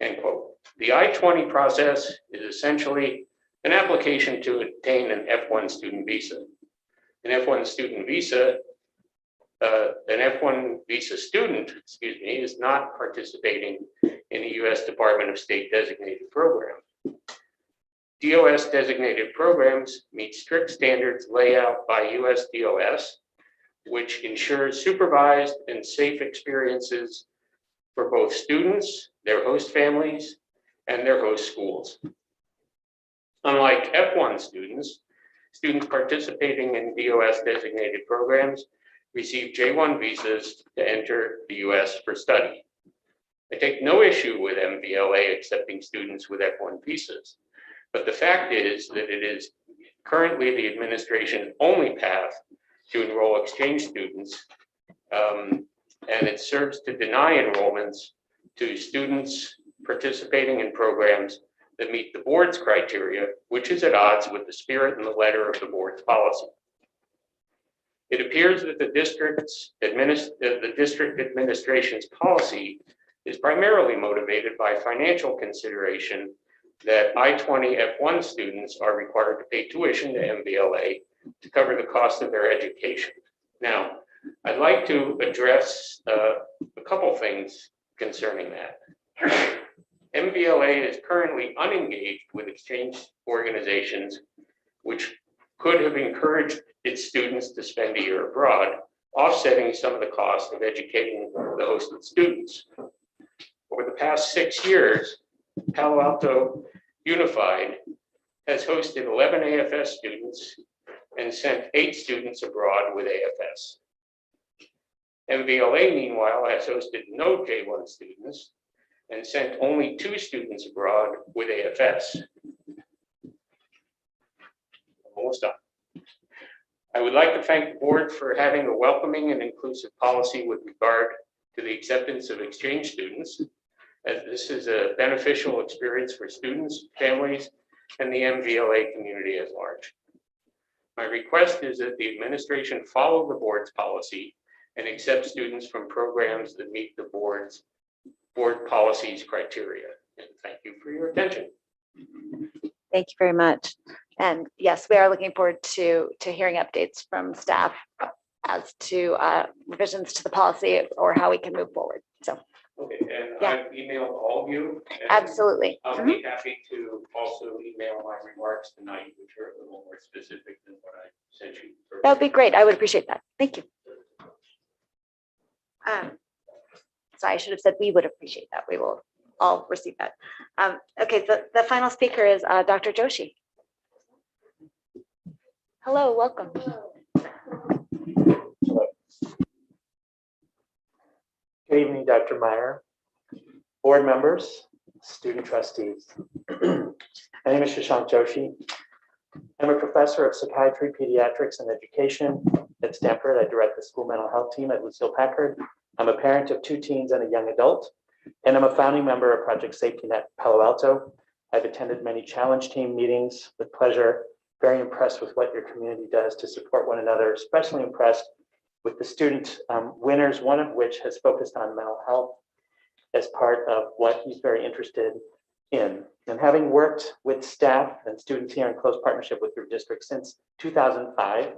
End quote. The I-20 process is essentially an application to obtain an F1 student visa. An F1 student visa student, is not participating in a US Department of State designated program. DOS designated programs meet strict standards laid out by US DOS, which ensures supervised and safe experiences for both students, their host families, and their host schools. Unlike F1 students participating in DOS designated programs receive J1 visas to enter the US for study. I take no issue with MVLA accepting students with F1 visas, but the fact is that it is currently the administration's only path to enroll exchange students, and it serves to deny enrollments to students participating in programs that meet the board's criteria, which is at odds with the spirit and the letter of the board's policy. It appears that the district administration's policy is primarily motivated by financial consideration that I-20 F1 students are required to pay tuition to MVLA to cover the cost of their education. Now, I'd like to address a couple things concerning that. MVLA is currently unengaged with exchange organizations, which could have encouraged its students to spend a year abroad, offsetting some of the cost of educating the hosted students. Over the past 6 years, Palo Alto Unified has hosted 11 AFS students and sent 8 students abroad with AFS. MVLA, meanwhile, has hosted no J1 students and sent only 2 students abroad with AFS. almost done. I would like to thank the board for having a welcoming and inclusive policy with regard to the acceptance of exchange students, as this is a beneficial experience for students, families, and the MVLA community at large. My request is that the administration follow the board's policy and accept students from programs that meet the board policies criteria. And thank you for your attention. Thank you very much. And yes, we are looking forward to hearing updates from staff as to revisions to the policy or how we can move forward. So Okay, and Yeah. I've emailed all of you. and absolutely. I'll be happy to also email my remarks tonight, which are a little more specific than what I sent you. That would be great. I would appreciate that. Thank you. So I should have said we would appreciate that. We will all receive that. Okay, so the final speaker is Dr. Joshi. Hello, welcome. Good evening, Dr. Meyer, board members, student trustees. My name is Shashank Joshi. I'm a professor of psychiatry, pediatrics, and education at Stanford. I direct the school mental health team at Lucille Packard. I'm a parent of 2 teens and a young adult, and I'm a founding member of Project Safety Net Palo Alto. I've attended many challenge team meetings with pleasure, very impressed with what your community does to support one another, especially impressed with the student winners, one of which has focused on mental health as part of what he's very interested in. And having worked with staff and students here in close partnership with your district since 2005,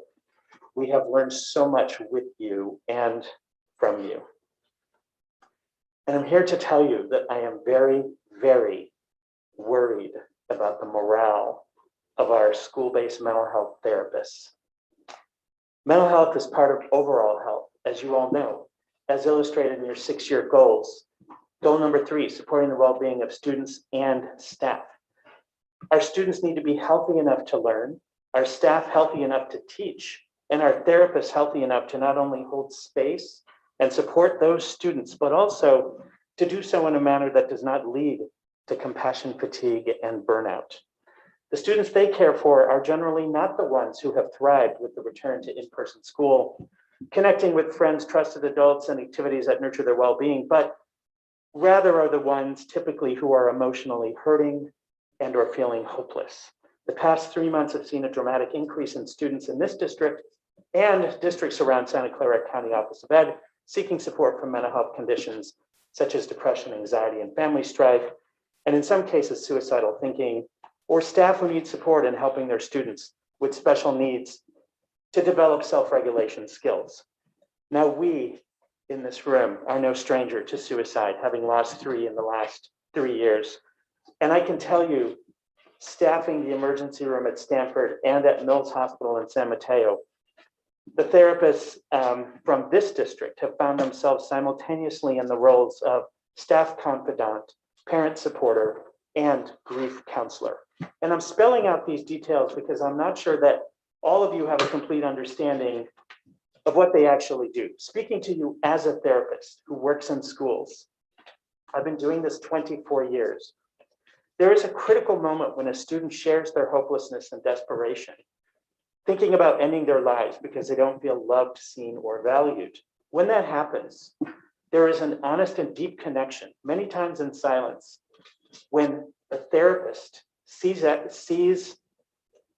we have learned so much with you and from you. And I'm here to tell you that I am very, very worried about the morale of our school-based mental health therapists. Mental health is part of overall health, as you all know, as illustrated in your 6-year goals. Goal number 3, supporting the well-being of students and staff. Our students need to be healthy enough to learn, our staff healthy enough to teach, and our therapists healthy enough to not only hold space and support those students, but also to do so in a manner that does not lead to compassion fatigue and burnout. The students they care for are generally not the ones who have thrived with the return to in-person school, connecting with friends, trusted adults, and activities that nurture their well-being, but rather are the ones typically who are emotionally hurting and or feeling hopeless. The past 3 months have seen a dramatic increase in students in this district and districts around Santa Clara County Office of Ed seeking support for mental health conditions such as depression, anxiety, and family strife, and in some cases, suicidal thinking, or staff who need support in helping their students with special needs to develop self-regulation skills. Now, we in this room are no stranger to suicide, having lost 3 in the last 3 years. And I can tell you, staffing the emergency room at Stanford and at Mills Hospital in San Mateo, the therapists from this district have found themselves simultaneously in the roles of staff confidant, parent supporter, and grief counselor. And I'm spelling out these details because I'm not sure that all of you have a complete understanding of what they actually do. Speaking to you as a therapist who works in schools, I've been doing this 24 years. There is a critical moment when a student shares their hopelessness and desperation, thinking about ending their lives because they don't feel loved, seen, or valued. When that happens, there is an honest and deep connection, many times in silence, when a therapist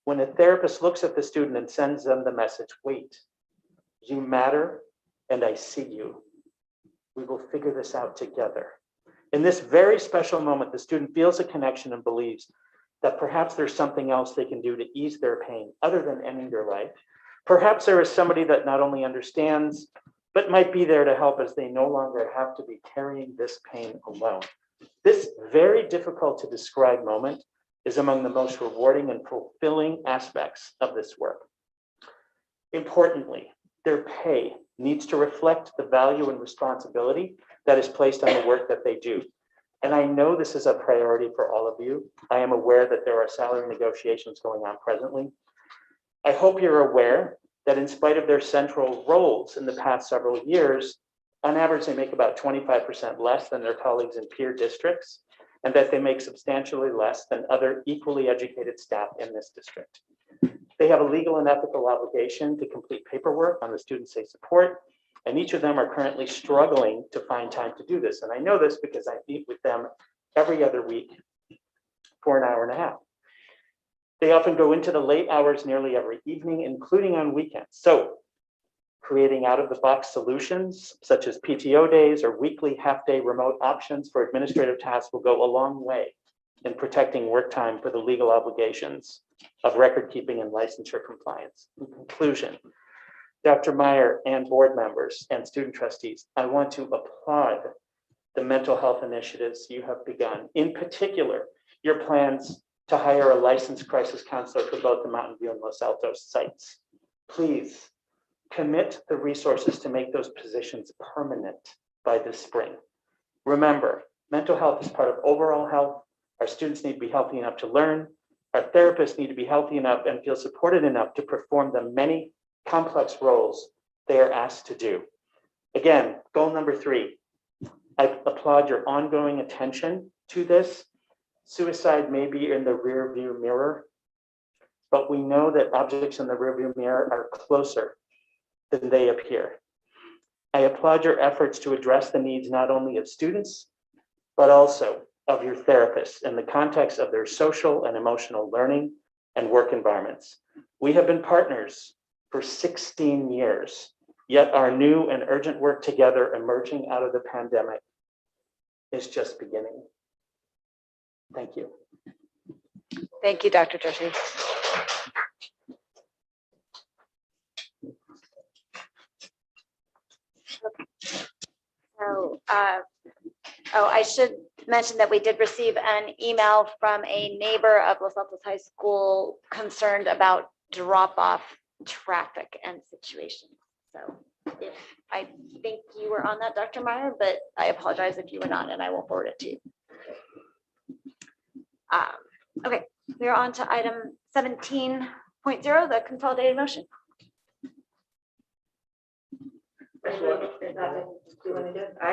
when a therapist looks at the student and sends them the message, wait, you matter and I see you. We will figure this out together. In this very special moment, the student feels a connection and believes that perhaps there's something else they can do to ease their pain other than ending their life. Perhaps there is somebody that not only understands, but might be there to help as they no longer have to be carrying this pain alone. This very difficult to describe moment is among the most rewarding and fulfilling aspects of this work. Importantly, their pay needs to reflect the value and responsibility that is placed on the work that they do. And I know this is a priority for all of you. I am aware that there are salary negotiations going on presently. I hope you're aware that in spite of their central roles in the past several years, on average, they make about 25% less than their colleagues in peer districts, and that they make substantially less than other equally educated staff in this district. They have a legal and ethical obligation to complete paperwork on the students they support, and each of them are currently struggling to find time to do this. And I know this because I meet with them every other week for an hour and a half. They often go into the late hours nearly every evening, including on weekends. So creating out-of-the-box solutions such as PTO days or weekly half-day remote options for administrative tasks will go a long way in protecting work time for the legal obligations of record keeping and licensure compliance. In conclusion, Dr. Meyer and board members and student trustees, I want to applaud the mental health initiatives you have begun. In particular, your plans to hire a licensed crisis counselor for both the Mountain View and Los Altos sites. Please commit the resources to make those positions permanent by this spring. Remember, mental health is part of overall health. Our students need to be healthy enough to learn. Our therapists need to be healthy enough and feel supported enough to perform the many complex roles they are asked to do. Again, goal number 3, I applaud your ongoing attention to this. Suicide may be in the rear view mirror, but we know that objects in the rear view mirror are closer than they appear. I applaud your efforts to address the needs not only of students, but also of your therapists in the context of their social and emotional learning and work environments. We have been partners for 16 years, yet our new and urgent work together emerging out of the pandemic is just beginning. Thank you. Thank you, Dr. Joshi. So, I should mention that we did receive an email from a neighbor of Los Altos High School concerned about drop-off traffic and situations. So if I think you were on that, Dr. Meyer, but I apologize if you were not, and I will forward it to you. Okay, we're on to item 17.0, the consolidated motion. I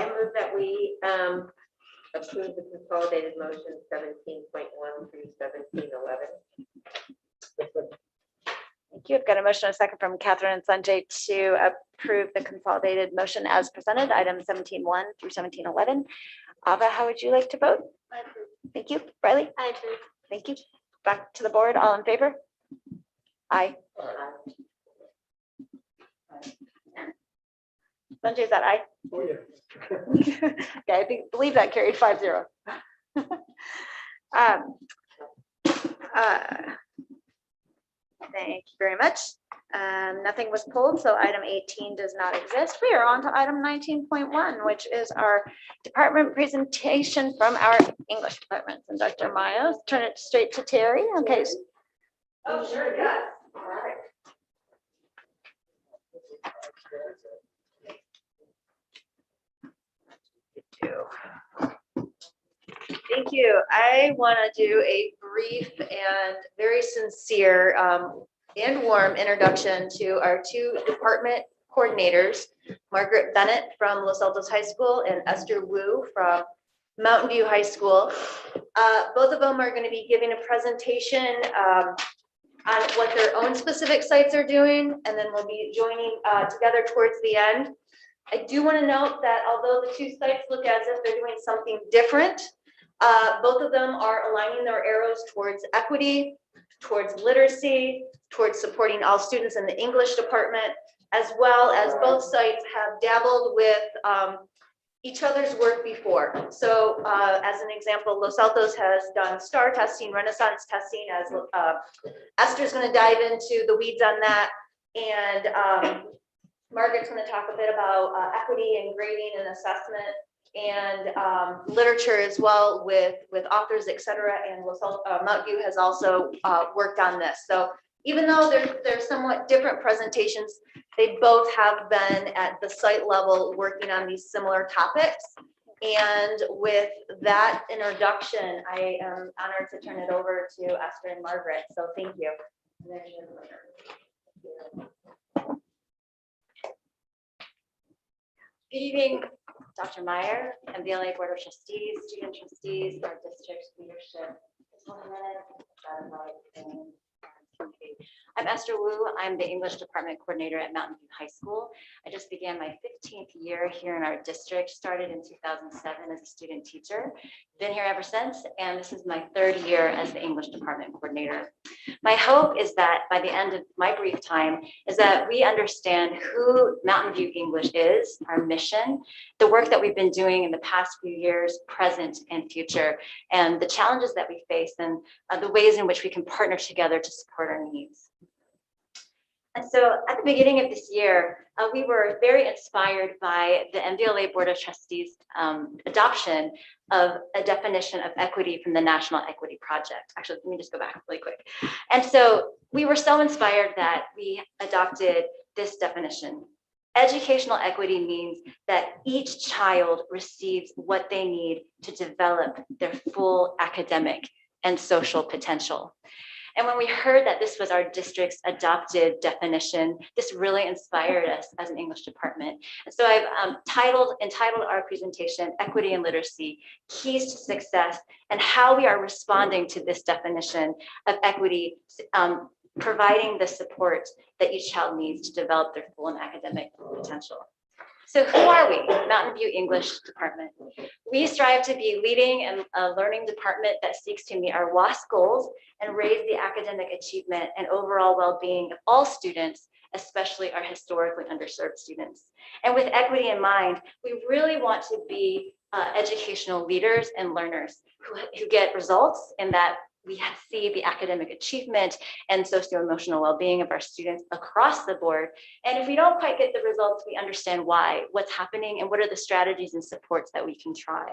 move that we approve the consolidated motion 17.1 through 1711. Thank you. I've got a motion and a second from Catherine and Sanjay to approve the consolidated motion as presented, items 17.1 through 17.11. Ava, how would you like to vote? I approve. Thank you. Riley? I approve. Thank you. Back to the board. All in favor? Aye. Sanjay, is that aye? Oh, yeah. Okay, believe that carried 5-0. Thank you very much. Nothing was pulled, so item 18 does not exist. We are on to item 19.1, which is our department presentation from our English departments. And Dr. Maya, turn it straight to Terry. Okay. Oh, sure, yes. All right. Thank you. I want to do a brief and very sincere and warm introduction to our two department coordinators, Margaret Bennett from Los Altos High School and Esther Wu from Mountain View High School. Both of them are going to be giving a presentation on what their own specific sites are doing, and then we'll be joining together towards the end. I do want to note that although the two sites look as if they're doing something different, both of them are aligning their arrows towards equity, towards literacy, towards supporting all students in the English department, as well as both sites have dabbled with each other's work before. So as an example, Los Altos has done STAR testing, Renaissance testing, as Esther's going to dive into the weeds on that. And Margaret's going to talk a bit about equity and grading and assessment, and literature as well with authors, et cetera. And Mountain View has also worked on this. So even though they're somewhat different presentations, they both have been at the site level working on these similar topics. And with that introduction, I am honored to turn it over to Esther and Margaret. So thank you. Good evening, Dr. Meyer, MVLA Board of Trustees, student trustees, our district leadership. Just 1 minute. community. I'm Esther Wu. I'm the English Department Coordinator at Mountain View High School. I just began my 15th year here in our district, started in 2007 as a student teacher. Been here ever since, and this is my 3rd year as the English Department Coordinator. My hope is that by the end of my brief time is that we understand who Mountain View English is, our mission, the work that we've been doing in the past few years, present and future, and the challenges that we face and the ways in which we can partner together to support our needs. And so at the beginning of this year, we were very inspired by the MVLA Board of Trustees adoption of a definition of equity from the National Equity Project. Actually, let me just go back really quick. And so we were so inspired that we adopted this definition. Educational equity means that each child receives what they need to develop their full academic and social potential. And when we heard that this was our district's adopted definition, this really inspired us as an English department. And so I've entitled our presentation, Equity and Literacy, Keys to Success, and how we are responding to this definition of equity, providing the support that each child needs to develop their full and academic potential. So who are we? Mountain View English Department. We strive to be leading and a learning department that seeks to meet our WASC goals and raise the academic achievement and overall well-being of all students, especially our historically underserved students. And with equity in mind, we really want to be educational leaders and learners who get results in that we see the academic achievement and socio-emotional well-being of our students across the board. And if we don't quite get the results, we understand why, what's happening, and what are the strategies and supports that we can try.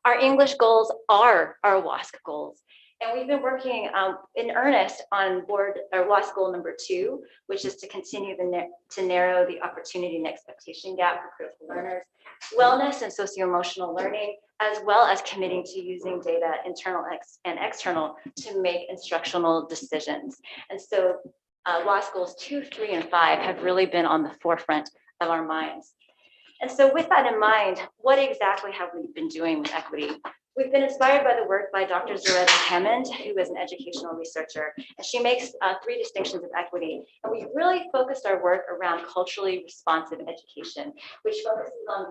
Our English goals are our WASC goals. And we've been working in earnest on WASC goal number 2, which is to continue to narrow the opportunity and expectation gap for critical learners, wellness and socio-emotional learning, as well as committing to using data, internal and external, to make instructional decisions. And so WASC goals 2, 3, and 5 have really been on the forefront of our minds. And so with that in mind, what exactly have we been doing with equity? We've been inspired by the work by Dr. Zaretta Hammond, who is an educational researcher, and she makes 3 distinctions of equity. And we really focused our work around culturally responsive education, which focuses on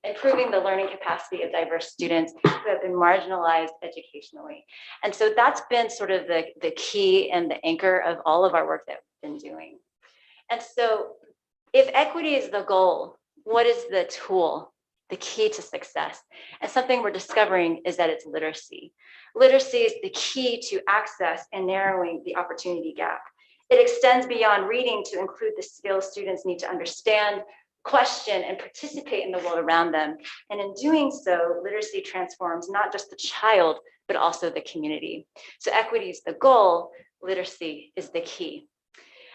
improving the learning capacity of diverse students who have been marginalized educationally. And so that's been sort of the key and the anchor of all of our work that we've been doing. And so if equity is the goal, what is the tool? The key to success? And something we're discovering is that it's literacy. Literacy is the key to access and narrowing the opportunity gap. It extends beyond reading to include the skills students need to understand, question, and participate in the world around them. And in doing so, literacy transforms not just the child, but also the community. So equity is the goal, literacy is the key.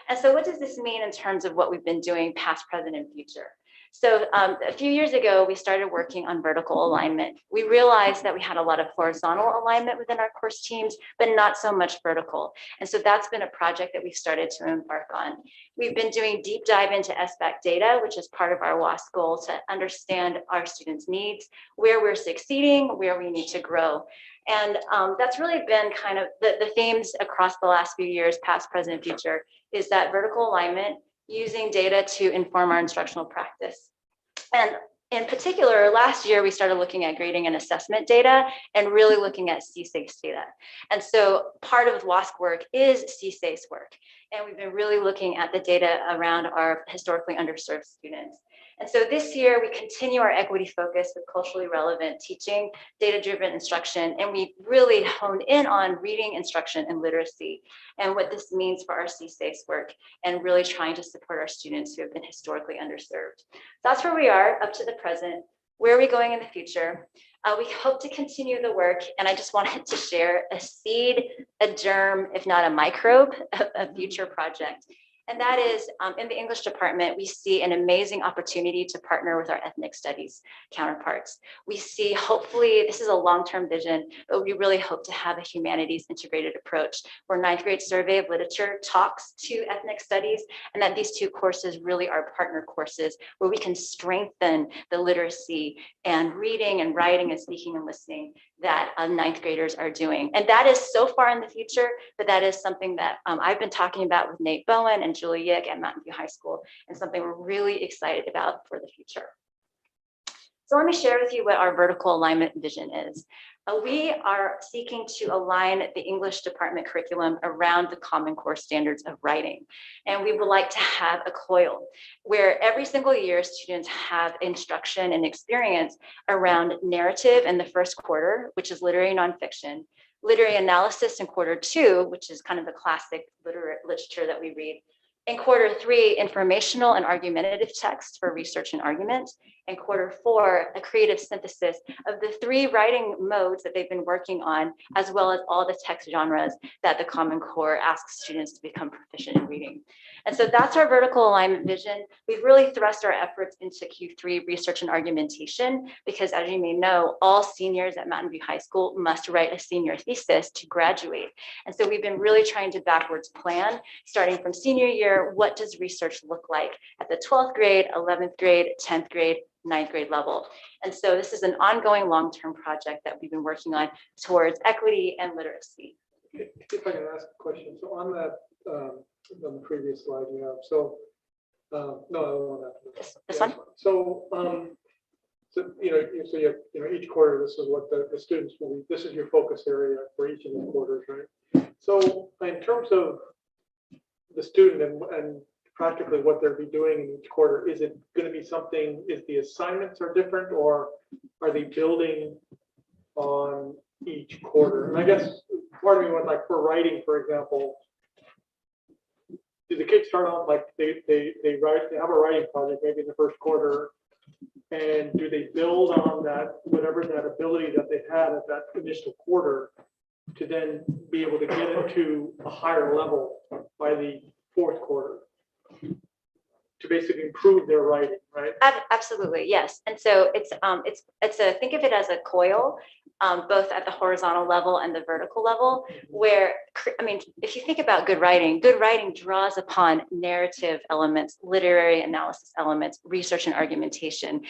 And so what does this mean in terms of what we've been doing past, present, and future? So a few years ago, we started working on vertical alignment. We realized that we had a lot of horizontal alignment within our course teams, but not so much vertical. And so that's been a project that we started to embark on. We've been doing deep dive into SBAC data, which is part of our WASC goal, to understand our students' needs, where we're succeeding, where we need to grow. And that's really been kind of the themes across the last few years, past, present, future, is that vertical alignment, using data to inform our instructional practice. And in particular, last year, we started looking at grading and assessment data and really looking at CSACE data. And so part of WASC work is CSACE work. And we've been really looking at the data around our historically underserved students. And so this year, we continue our equity focus with culturally relevant teaching, data-driven instruction, and we really honed in on reading, instruction, and literacy, and what this means for our CSACE work, and really trying to support our students who have been historically underserved. That's where we are up to the present. Where are we going in the future? We hope to continue the work, and I just wanted to share a seed, a germ, if not a microbe, of a future project. And that is, in the English department, we see an amazing opportunity to partner with our ethnic studies counterparts. We see, hopefully, this is a long-term vision, but we really hope to have a humanities integrated approach where 9th grade survey of literature talks to ethnic studies, and that these 2 courses really are partner courses where we can strengthen the literacy and reading and writing and speaking and listening that ninth graders are doing. And that is so far in the future, but that is something that I've been talking about with Nate Bowen and Julie Yick at Mountain View High School, and something we're really excited about for the future. So let me share with you what our vertical alignment vision is. We are seeking to align the English department curriculum around the Common Core standards of writing. And we would like to have a COIL where every single year students have instruction and experience around narrative in the first quarter, which is literary nonfiction, literary analysis in quarter 2, which is kind of the classic literature that we read. In quarter 3, informational and argumentative text for research and argument. And quarter 4, a creative synthesis of the 3 writing modes that they've been working on, as well as all the text genres that the Common Core asks students to become proficient in reading. And so that's our vertical alignment vision. We've really thrust our efforts into Q3 research and argumentation, because as you may know, all seniors at Mountain View High School must write a senior thesis to graduate. And so we've been really trying to backwards plan, starting from senior year, what does research look like at the 12th grade, 11th grade, 10th grade, 9th grade level. And so this is an ongoing long-term project that we've been working on towards equity and literacy. If I can ask a question, so on that, on the previous slide you have, so, no, I don't want that. This one? So, so you have, each quarter, this is what the students will be, this is your focus area for each of the quarters, right? So in terms of the student and practically what they'll be doing in each quarter, is it going to be something, is the assignments are different, or are they building on each quarter? And I guess part of me went like, for writing, for example, do the kids start off like they have a writing project maybe in the first quarter, and do they build on that, whatever that ability that they had at that initial quarter, to then be able to get into a higher level by the fourth quarter, to basically improve their writing, right? Absolutely, yes. And so it's a, think of it as a coil, both at the horizontal level and the vertical level, where, I mean, if you think about good writing draws upon narrative elements, literary analysis elements, research and argumentation.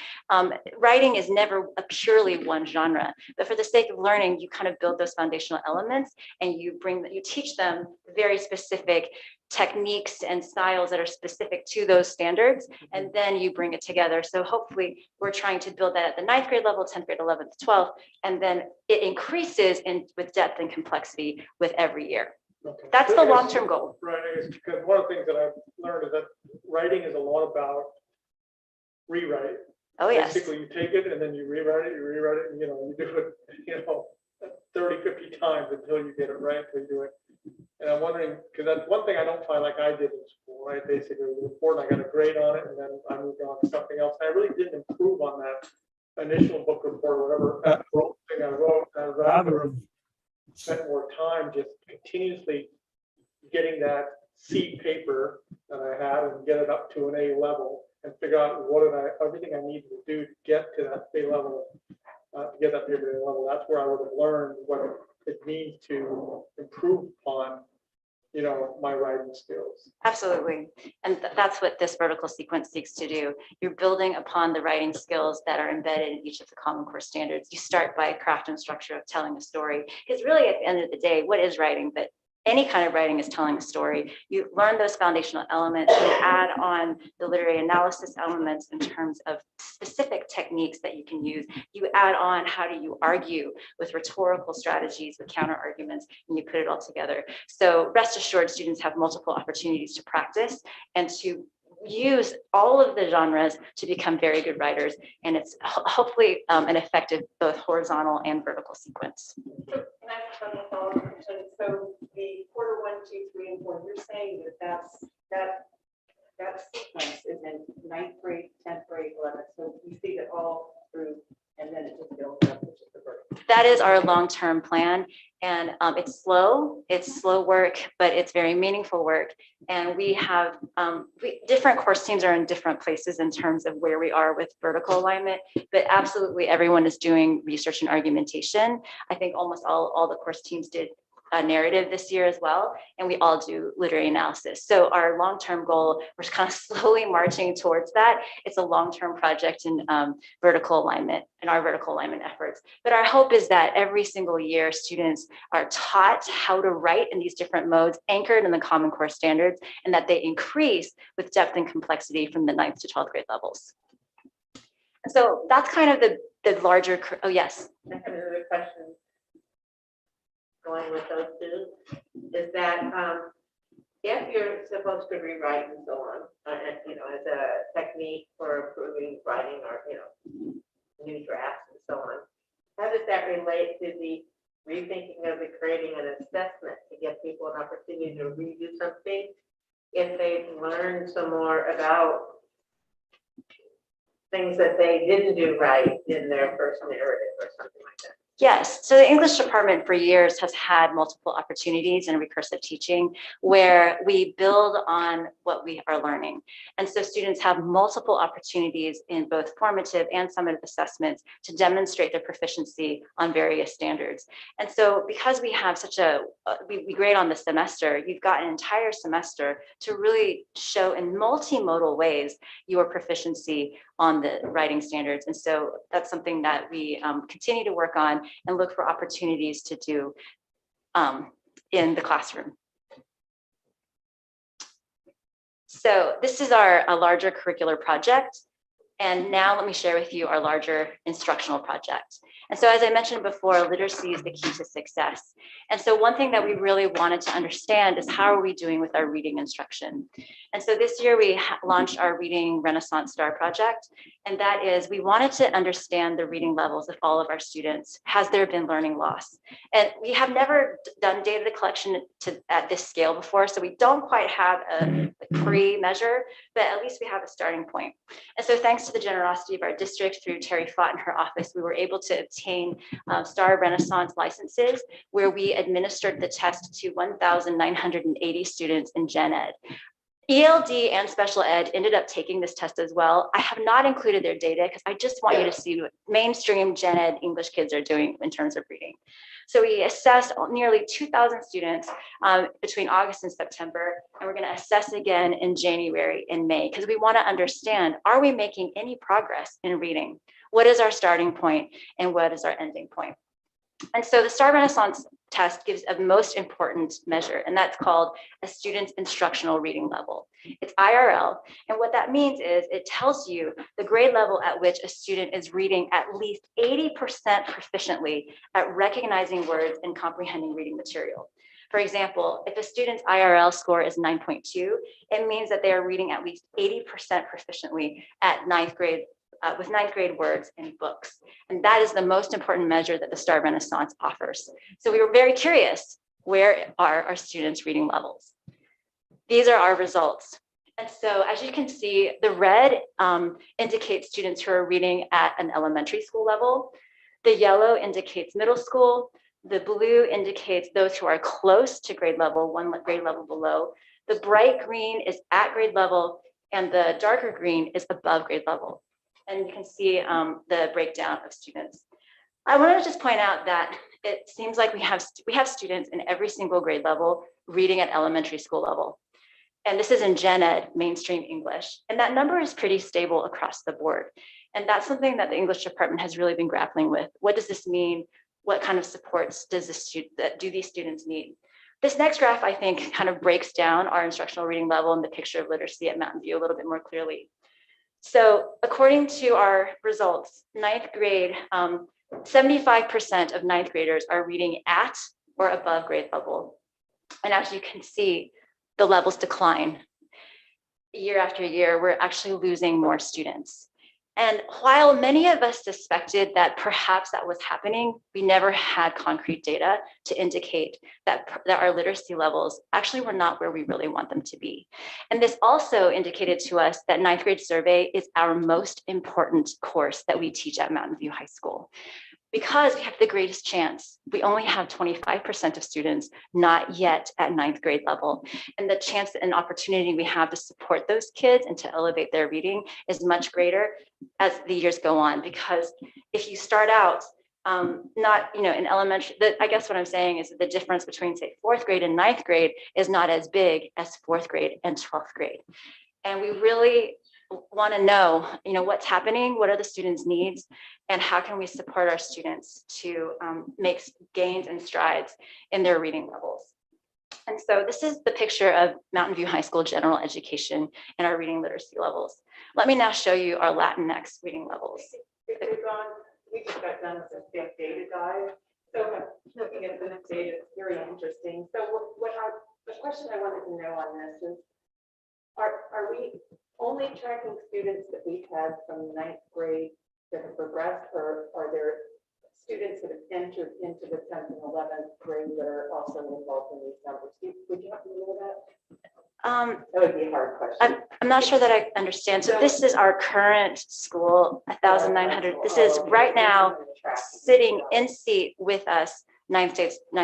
Writing is never a purely one genre, but for the sake of learning, you kind of build those foundational elements, and you teach them very specific techniques and styles that are specific to those standards, and then you bring it together. So hopefully we're trying to build that at the 9th grade level, 10th grade, 11th, 12th, and then it increases with depth and complexity with every year. Okay. That's the long-term goal. Right, I guess, because one of the things that I've learned is that writing is a lot about rewrite. Oh, yes. Basically, you take it and then you rewrite it, and, you do it, 30, 50 times until you get it right, until you do it. And I'm wondering, because that's one thing I don't find like I did in school, right? Basically, the report, I got a grade on it, and then I moved on to something else. I really didn't improve on that initial book report or whatever thing I wrote. I rather spent more time just continuously getting that seed paper that I had and get it up to an A level, and figure out everything I needed to do to get to that A level, to get that paper to A level. That's where I would have learned what it means to improve upon, my writing skills. Absolutely. And that's what this vertical sequence seeks to do. You're building upon the writing skills that are embedded in each of the Common Core standards. You start by craft and structure of telling a story, because really at the end of the day, what is writing? But any kind of writing is telling a story. You learn those foundational elements, you add on the literary analysis elements in terms of specific techniques that you can use. You add on how do you argue with rhetorical strategies, with counter arguments, and you put it all together. So rest assured, students have multiple opportunities to practice and to use all of the genres to become very good writers. And it's hopefully an effective both horizontal and vertical sequence. Can I have a follow-up question? So the quarter 1, 2, 3, and 4, you're saying that sequence is in 9th grade, 10th grade, 11th. So you see it all through, and then it just builds up, which is the vertical. That is our long-term plan, and it's slow work, but it's very meaningful work. And we have different course teams are in different places in terms of where we are with vertical alignment, but absolutely everyone is doing research and argumentation. I think almost all the course teams did narrative this year as well, and we all do literary analysis. So our long-term goal, we're kind of slowly marching towards that. It's a long-term project in vertical alignment, in our vertical alignment efforts. But our hope is that every single year, students are taught how to write in these different modes, anchored in the Common Core standards, and that they increase with depth and complexity from the 9th to 12th grade levels. So that's kind of the larger, oh yes. I have another question going with those two, is that if you're supposed to rewrite and so on, you know, as a technique for improving writing or, you know, new drafts and so on, how does that relate to the rethinking of the creating an assessment to give people an opportunity to redo something if they've learned some more about things that they didn't do right in their first narrative or something like that? Yes, so the English department for years has had multiple opportunities in recursive teaching where we build on what we are learning. And so students have multiple opportunities in both formative and summative assessments to demonstrate their proficiency on various standards. And so because we have such a, we grade on the semester, you've got an entire semester to really show in multimodal ways your proficiency on the writing standards. And so that's something that we continue to work on and look for opportunities to do in the classroom. So this is a larger curricular project. And now let me share with you our larger instructional project. And so as I mentioned before, literacy is the key to success. And so one thing that we really wanted to understand is how are we doing with our reading instruction? And so this year we launched our Reading Renaissance Star project. And that is, we wanted to understand the reading levels of all of our students. Has there been learning loss? And we have never done data collection at this scale before, so we don't quite have a pre-measure, but at least we have a starting point. And so thanks to the generosity of our district through Terry Fott and her office, we were able to obtain Star Renaissance licenses where we administered the test to 1,980 students in Gen Ed. ELD and special ed ended up taking this test as well. I have not included their data because I just want you to see what mainstream Gen Ed English kids are doing in terms of reading. So we assessed nearly 2,000 students between August and September, and we're going to assess again in January and May because we want to understand, are we making any progress in reading? What is our starting point and what is our ending point? And so the Star Renaissance test gives a most important measure, and that's called a student's instructional reading level. It's IRL, and what that means is it tells you the grade level at which a student is reading at least 80% proficiently at recognizing words and comprehending reading material. For example, if a student's IRL score is 9.2, it means that they are reading at least 80% proficiently at ninth grade with ninth grade words in books. And that is the most important measure that the Star Renaissance offers. So we were very curious, where are our students' reading levels? These are our results. And so as you can see, the red indicates students who are reading at an elementary school level. The yellow indicates middle school. The blue indicates those who are close to grade level, one grade level below. The bright green is at grade level, and the darker green is above grade level. And you can see the breakdown of students. I want to just point out that it seems like we have students in every single grade level reading at elementary school level. And this is in Gen Ed, mainstream English. And that number is pretty stable across the board. And that's something that the English department has really been grappling with. What does this mean? What kind of supports do these students need? This next graph, I think, kind of breaks down our instructional reading level and the picture of literacy at Mountain View a little bit more clearly. So according to our results, ninth grade, 75% of ninth graders are reading at or above grade level. And as you can see, the levels decline. Year after year, we're actually losing more students. And while many of us suspected that perhaps that was happening, we never had concrete data to indicate that our literacy levels actually were not where we really want them to be. And this also indicated to us that ninth grade survey is our most important course that we teach at Mountain View High School. Because we have the greatest chance, we only have 25% of students not yet at ninth grade level. And the chance and opportunity we have to support those kids and to elevate their reading is much greater as the years go on. Because if you start out not, in elementary, I guess what I'm saying is that the difference between, say, 4th grade and 9th grade is not as big as 4th grade and 12th grade. And we really want to know, what's happening, what are the students' needs, and how can we support our students to make gains and strides in their reading levels. And so this is the picture of Mountain View High School general education and our reading literacy levels. Let me now show you our Latinx reading levels. We just got done with a big data dive. So looking at the data, it's very interesting. So the question I wanted to know on this is, are we only tracking students that we've had from 9th grade that have progressed, or are there students that have entered into the 10th and 11th grade that are also involved in these numbers? Would you have to know that? That would be a hard question. I'm not sure that I understand. So this is our current school, 1,900. This is right now sitting in seat with us, 9th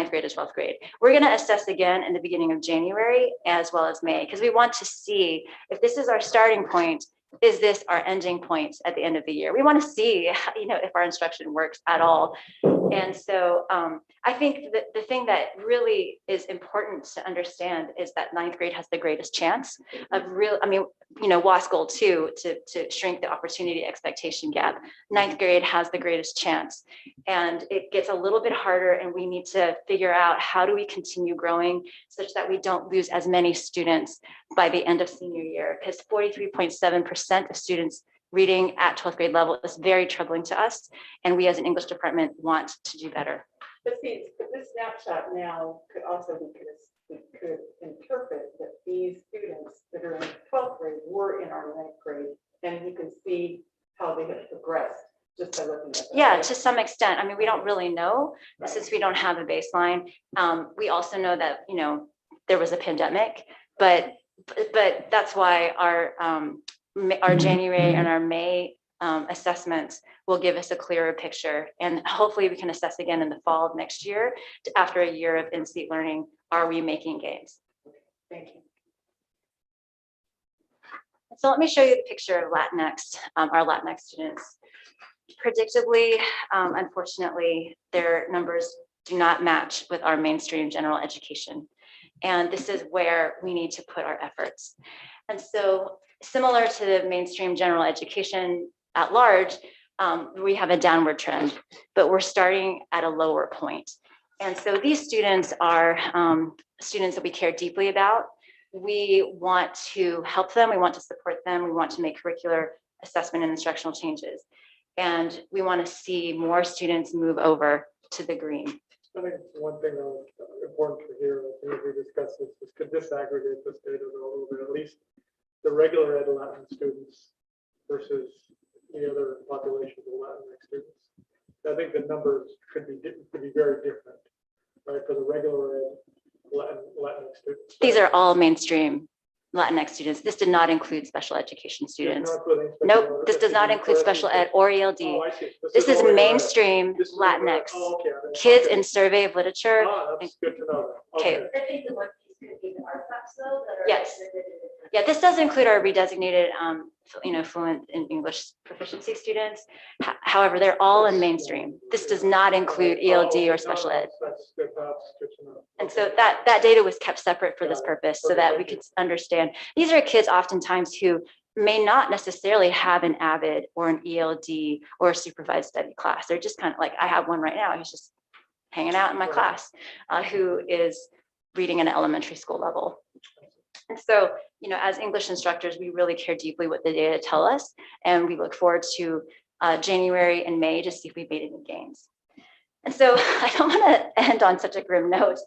grade to 12th grade. We're going to assess again in the beginning of January as well as May, because we want to see if this is our starting point, is this our ending point at the end of the year? We want to see, if our instruction works at all. And so I think that the thing that really is important to understand is that 9th grade has the greatest chance of WASC goal 2 to shrink the opportunity expectation gap. 9th grade has the greatest chance, and it gets a little bit harder, and we need to figure out how do we continue growing such that we don't lose as many students by the end of senior year, because 43.7% of students reading at 12th grade level is very troubling to us, and we as an English department want to do better. But see, this snapshot now could also be, we could interpret that these students that are in 12th grade were in our 9th grade, and you can see how they have progressed just by looking at them. Yeah, to some extent. We don't really know since we don't have a baseline. We also know that, there was a pandemic, but that's why our January and our May assessments will give us a clearer picture, and hopefully we can assess again in the fall of next year after a year of in-seat learning. Are we making gains? Thank you. So let me show you the picture of Latinx, our Latinx students. Predictably, unfortunately, their numbers do not match with our mainstream general education. And this is where we need to put our efforts. And so similar to the mainstream general education at large, we have a downward trend, but we're starting at a lower point. And so these students are students that we care deeply about. We want to help them, we want to support them, we want to make curricular assessment and instructional changes. And we want to see more students move over to the green. I think one thing that was important to hear, as we discussed this, is to disaggregate this data a little bit, at least the regular ed Latin students versus the other populations of Latinx students. I think the numbers could be very different, right, for the regular ed Latinx students. These are all mainstream Latinx students. This did not include special education students. Nope, this does not include special ed or ELD. Oh, I see. This is mainstream Latinx. Oh, okay. Kids in survey of literature. That's good to know. Okay. I think the one piece could be the artifacts though, that are. Yes. Yeah, this does include our redesignated, fluent in English proficiency students. However, they're all in mainstream. This does not include ELD or special ed. That's good to know. And so that data was kept separate for this purpose so that we could understand. These are kids oftentimes who may not necessarily have an AVID or an ELD or a supervised study class. They're just kind of like, I have one right now. He's just hanging out in my class, who is reading at an elementary school level. And so, as English instructors, we really care deeply what the data tell us, and we look forward to January and May to see if we've made any gains. And so I don't want to end on such a grim note.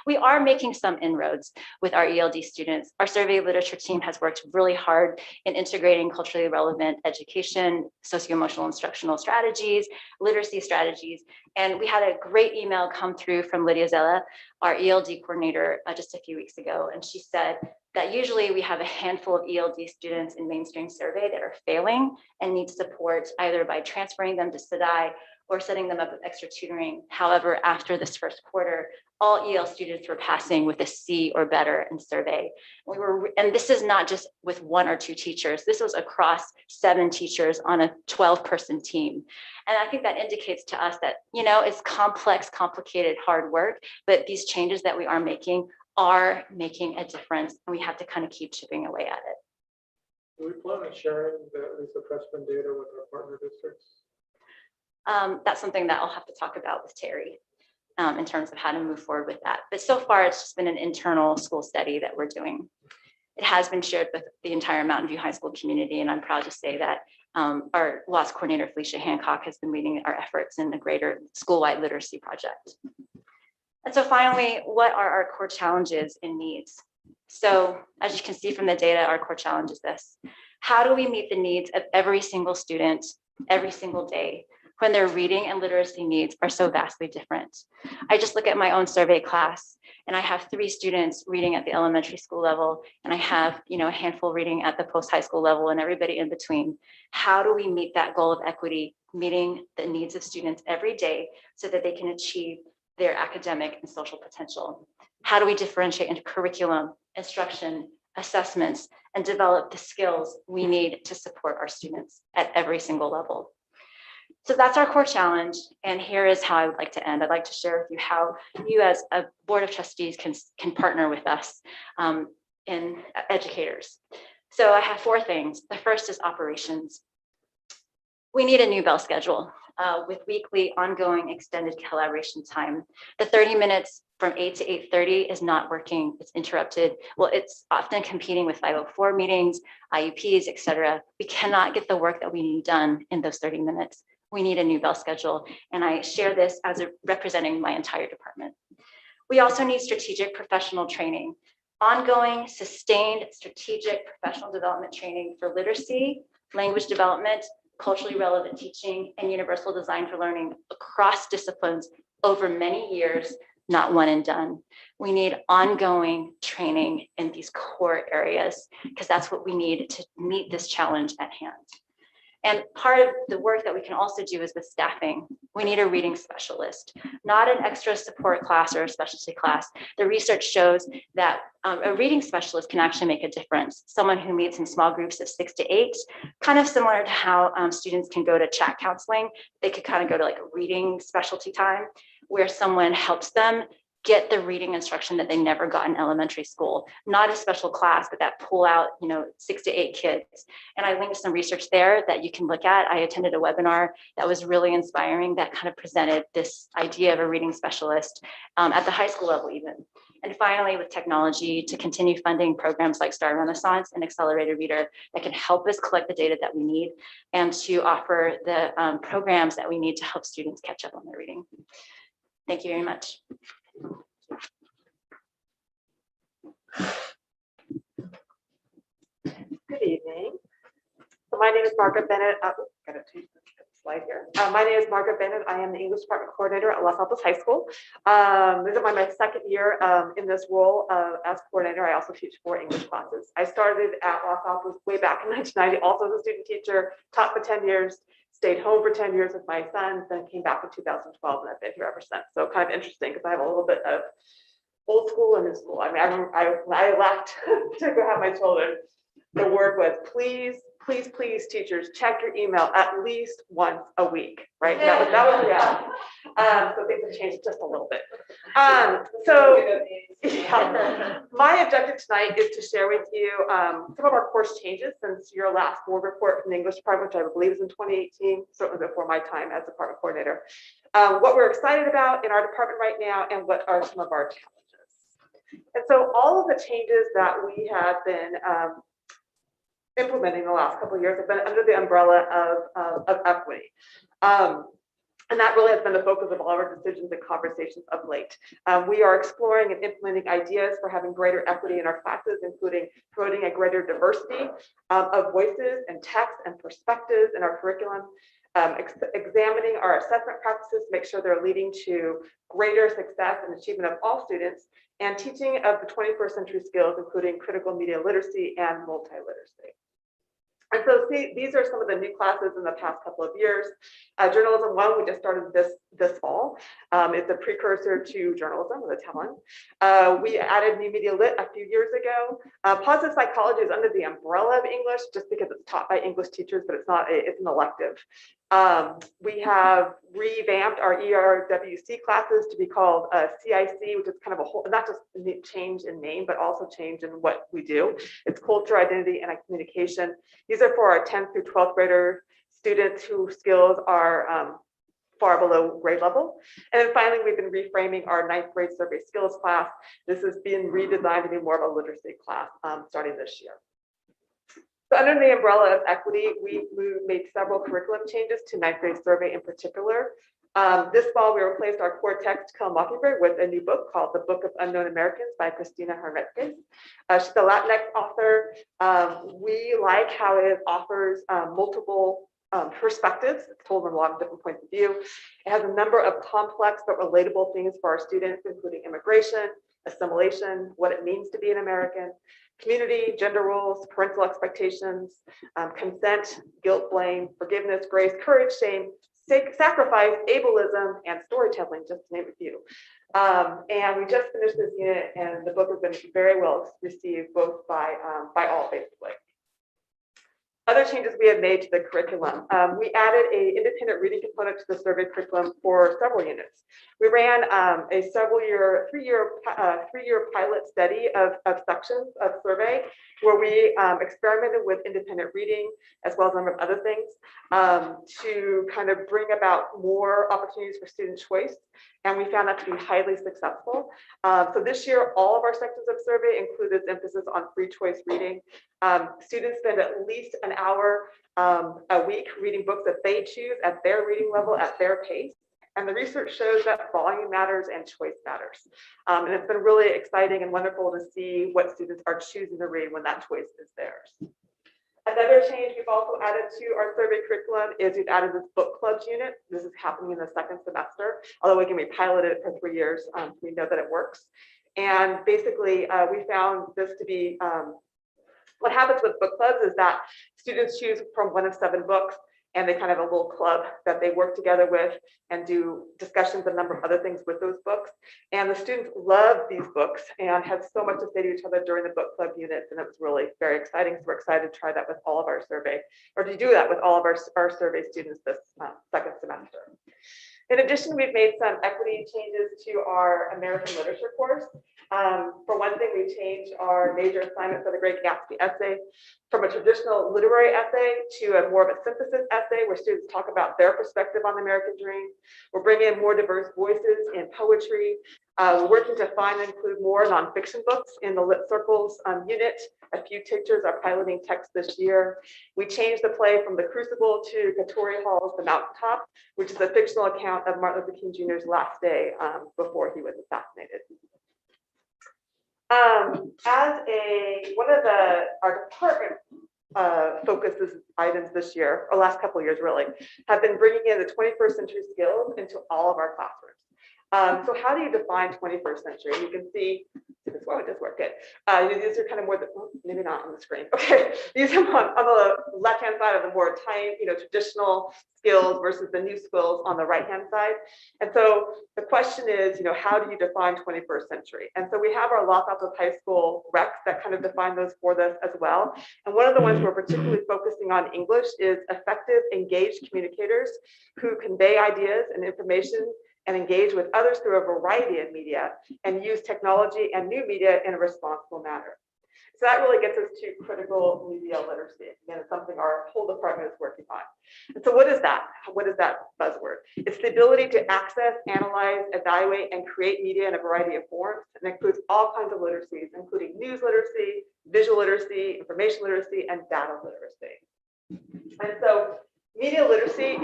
We are making some inroads with our ELD students. Our survey literature team has worked really hard in integrating culturally relevant education, socio-emotional instructional strategies, literacy strategies. And we had a great email come through from Lydia Zella, our ELD coordinator, just a few weeks ago. And she said, that usually we have a handful of ELD students in mainstream survey that are failing and need support either by transferring them to SEDI or setting them up with extra tutoring. However, after this first quarter, all EL students were passing with a C or better in survey. And this is not just with 1 or 2 teachers. This was across 7 teachers on a 12-person team. And I think that indicates to us that, you know, it's complex, complicated, hard work, but these changes that we are making a difference, and we have to kind of keep chipping away at it. Do we plan on sharing at least the freshman data with our partner districts? That's something that I'll have to talk about with Terry in terms of how to move forward with that. But so far, it's just been an internal school study that we're doing. It has been shared with the entire Mountain View High School community, and I'm proud to say that our loss coordinator, Felicia Hancock, has been leading our efforts in the greater school-wide literacy project. And so finally, what are our core challenges and needs? So as you can see from the data, our core challenge is this: how do we meet the needs of every single student every single day when their reading and literacy needs are so vastly different? I just look at my own survey class, and I have 3 students reading at the elementary school level, and I have, you know, a handful reading at the post-high school level, and everybody in between. How do we meet that goal of equity, meeting the needs of students every day so that they can achieve their academic and social potential? How do we differentiate into curriculum, instruction, assessments, and develop the skills we need to support our students at every single level? So that's our core challenge. And here is how I would like to end. I'd like to share with you how you as a board of trustees can partner with us in educators. So I have 4 things. The first is operations. We need a new bell schedule with weekly ongoing extended collaboration time. The 30 minutes from 8 to 8:30 is not working. It's interrupted. Well, it's often competing with 504 meetings, IUPs, et cetera. We cannot get the work that we need done in those 30 minutes. We need a new bell schedule. And I share this as representing my entire department. We also need strategic professional training, ongoing, sustained strategic professional development training for literacy, language development, culturally relevant teaching, and universal design for learning across disciplines over many years, not one and done. We need ongoing training in these core areas because that's what we need to meet this challenge at hand. And part of the work that we can also do is with staffing. We need a reading specialist, not an extra support class or a specialty class. The research shows that a reading specialist can actually make a difference. Someone who meets in small groups of 6 to 8, kind of similar to how students can go to chat counseling. They could kind of go to like a reading specialty time where someone helps them get the reading instruction that they never got in elementary school, not a special class, but that pull out, 6 to 8 kids. And I linked some research there that you can look at. I attended a webinar that was really inspiring that kind of presented this idea of a reading specialist at the high school level even. And finally, with technology, to continue funding programs like Star Renaissance and Accelerated Reader that can help us collect the data that we need and to offer the programs that we need to help students catch up on their reading. Thank you very much. Good evening. So my name is Margaret Bennett. Got to change the slide here. My name is Margaret Bennett. I am the English department coordinator at Los Alamos High School. This is my second year in this role as coordinator. I also teach 4 English classes. I started at Los Alamos way back in 1990, also as a student teacher, taught for 10 years, stayed home for 10 years with my son, then came back in 2012, and I've been here ever since. So kind of interesting because I have a little bit of old school and new school. I mean, when I left to go have my children, the word was please, please, please, teachers, check your email at least once a week, right? That was reality. So things have changed just a little bit. My objective tonight is to share with you some of our course changes since your last board report from the English department, which I believe is in 2018, certainly before my time as department coordinator. What we're excited about in our department right now and what are some of our challenges. And so all of the changes that we have been implementing the last couple of years have been under the umbrella of equity. And that really has been the focus of all of our decisions and conversations of late. We are exploring and implementing ideas for having greater equity in our classes, including promoting a greater diversity of voices and texts and perspectives in our curriculum. examining our assessment practices to make sure they're leading to greater success and achievement of all students, and teaching of the 21st century skills, including critical media literacy and multiliteracy. And so these are some of the new classes in the past couple of years. Journalism 1, we just started this fall. It's a precursor to journalism with a talent. We added new media lit a few years ago. Positive psychology is under the umbrella of English just because it's taught by English teachers, but it's an elective. We have revamped our ERWC classes to be called CIC, which is kind of a whole, not just change in name, but also change in what we do. It's culture, identity, and communication. These are for our 10th through 12th grader students whose skills are far below grade level. And then finally, we've been reframing our 9th grade survey skills class. This has been redesigned to be more of a literacy class starting this year. So under the umbrella of equity, we made several curriculum changes to 9th grade survey in particular. This fall, we replaced our core text, Kill a Mockingbird, with a new book called The Book of Unknown Americans by Cristina Hernández. She's a Latinx author. We like how it offers multiple perspectives. It's told from a lot of different points of view. It has a number of complex but relatable things for our students, including immigration, assimilation, what it means to be an American, community, gender roles, parental expectations, consent, guilt, blame, forgiveness, grace, courage, shame, sacrifice, ableism, and storytelling, just to name a few. And we just finished this unit, and the book has been very well received, both by all, basically. Other changes we have made to the curriculum. We added an independent reading component to the survey curriculum for several units. We ran a three-year pilot study of sections of survey where we experimented with independent reading as well as a number of other things to kind of bring about more opportunities for student choice. And we found that to be highly successful. So this year, all of our sections of survey include this emphasis on free choice reading. Students spend at least an hour a week reading books that they choose at their reading level, at their pace. And the research shows that volume matters and choice matters. And it's been really exciting and wonderful to see what students are choosing to read when that choice is theirs. Another change we've also added to our survey curriculum is we've added this book clubs unit. This is happening in the second semester, although we can be piloted for 3 years. We know that it works. And basically, we found this to be, what happens with book clubs is that students choose from one of 7 books, and they kind of have a little club that they work together with and do discussions, a number of other things with those books. And the students love these books and have so much to say to each other during the book club units. And it was really very exciting. So we're excited to try that with all of our survey, or to do that with all of our survey students this second semester. In addition, we've made some equity changes to our American literature course. For one thing, we changed our major assignment for the Great Gatsby essay from a traditional literary essay to a more of a synthesis essay where students talk about their perspective on the American dream. We're bringing in more diverse voices in poetry. We're working to find and include more nonfiction books in the Lit Circles unit. A few teachers are piloting text this year. We changed the play from The Crucible to Katori Hall's The Mountaintop, which is a fictional account of Martin Luther King Jr.'s last day before he was assassinated. One of our department focuses items this year, or last couple of years really, have been bringing in the 21st century skills into all of our classrooms. So how do you define 21st century? You can see, why would this work? Good. These are kind of more, maybe not on the screen. Okay, these are on the left-hand side of the more traditional skills versus the new skills on the right-hand side. And so the question is, how do you define 21st century? And so we have our Los Altos High School recs that kind of define those for us as well. And one of the ones we're particularly focusing on English is effective, engaged communicators who convey ideas and information and engage with others through a variety of media and use technology and new media in a responsible manner. So that really gets us to critical media literacy. Again, it's something our whole department is working on. And so what is that? What is that buzzword? It's the ability to access, analyze, evaluate, and create media in a variety of forms, and includes all kinds of literacies, including news literacy, visual literacy, information literacy, and data literacy. And so media literacy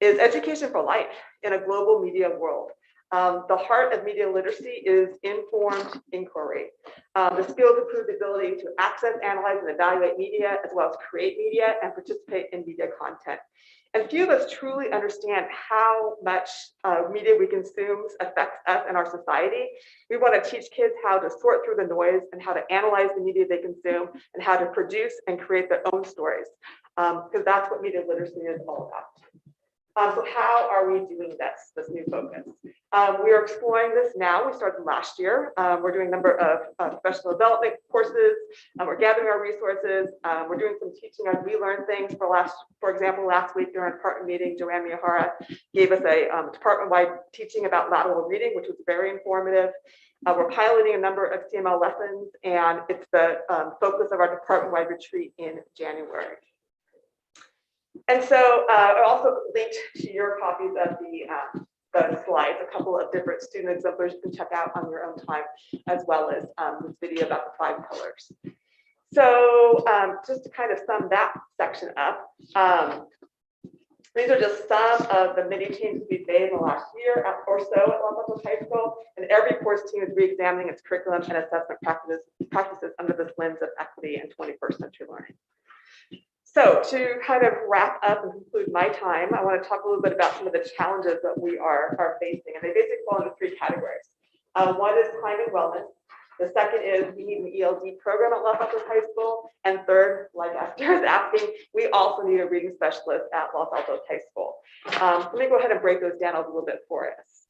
is education for life in a global media world. The heart of media literacy is informed inquiry. The skills include the ability to access, analyze, and evaluate media, as well as create media and participate in media content. And few of us truly understand how much media we consume affects us and our society. We want to teach kids how to sort through the noise and how to analyze the media they consume and how to produce and create their own stories, because that's what media literacy is all about. So how are we doing this new focus? We are exploring this now. We started last year. We're doing a number of professional development courses. We're gathering our resources. We're doing some teaching as we learn things. For example, last week during a department meeting, Joanne Miyahara gave us a department-wide teaching about lateral reading, which was very informative. We're piloting a number of CML lessons, and it's the focus of our department-wide retreat in January. And so I also linked to your copies of the slides, a couple of different student exemplars you can check out on your own time, as well as this video about the 5 pillars. So just to kind of sum that section up, these are just some of the many changes we've made in the last year or so at Los Alamos High School, and every course team is re-examining its curriculum and assessment practices under this lens of equity and 21st century learning. So to kind of wrap up and conclude my time, I want to talk a little bit about some of the challenges that we are facing. And they basically fall into 3 categories. One is time and wellness. The second is we need an ELD program at Los Altos High School. And third, like Esther is asking, we also need a reading specialist at Los Altos High School. Let me go ahead and break those down a little bit for us.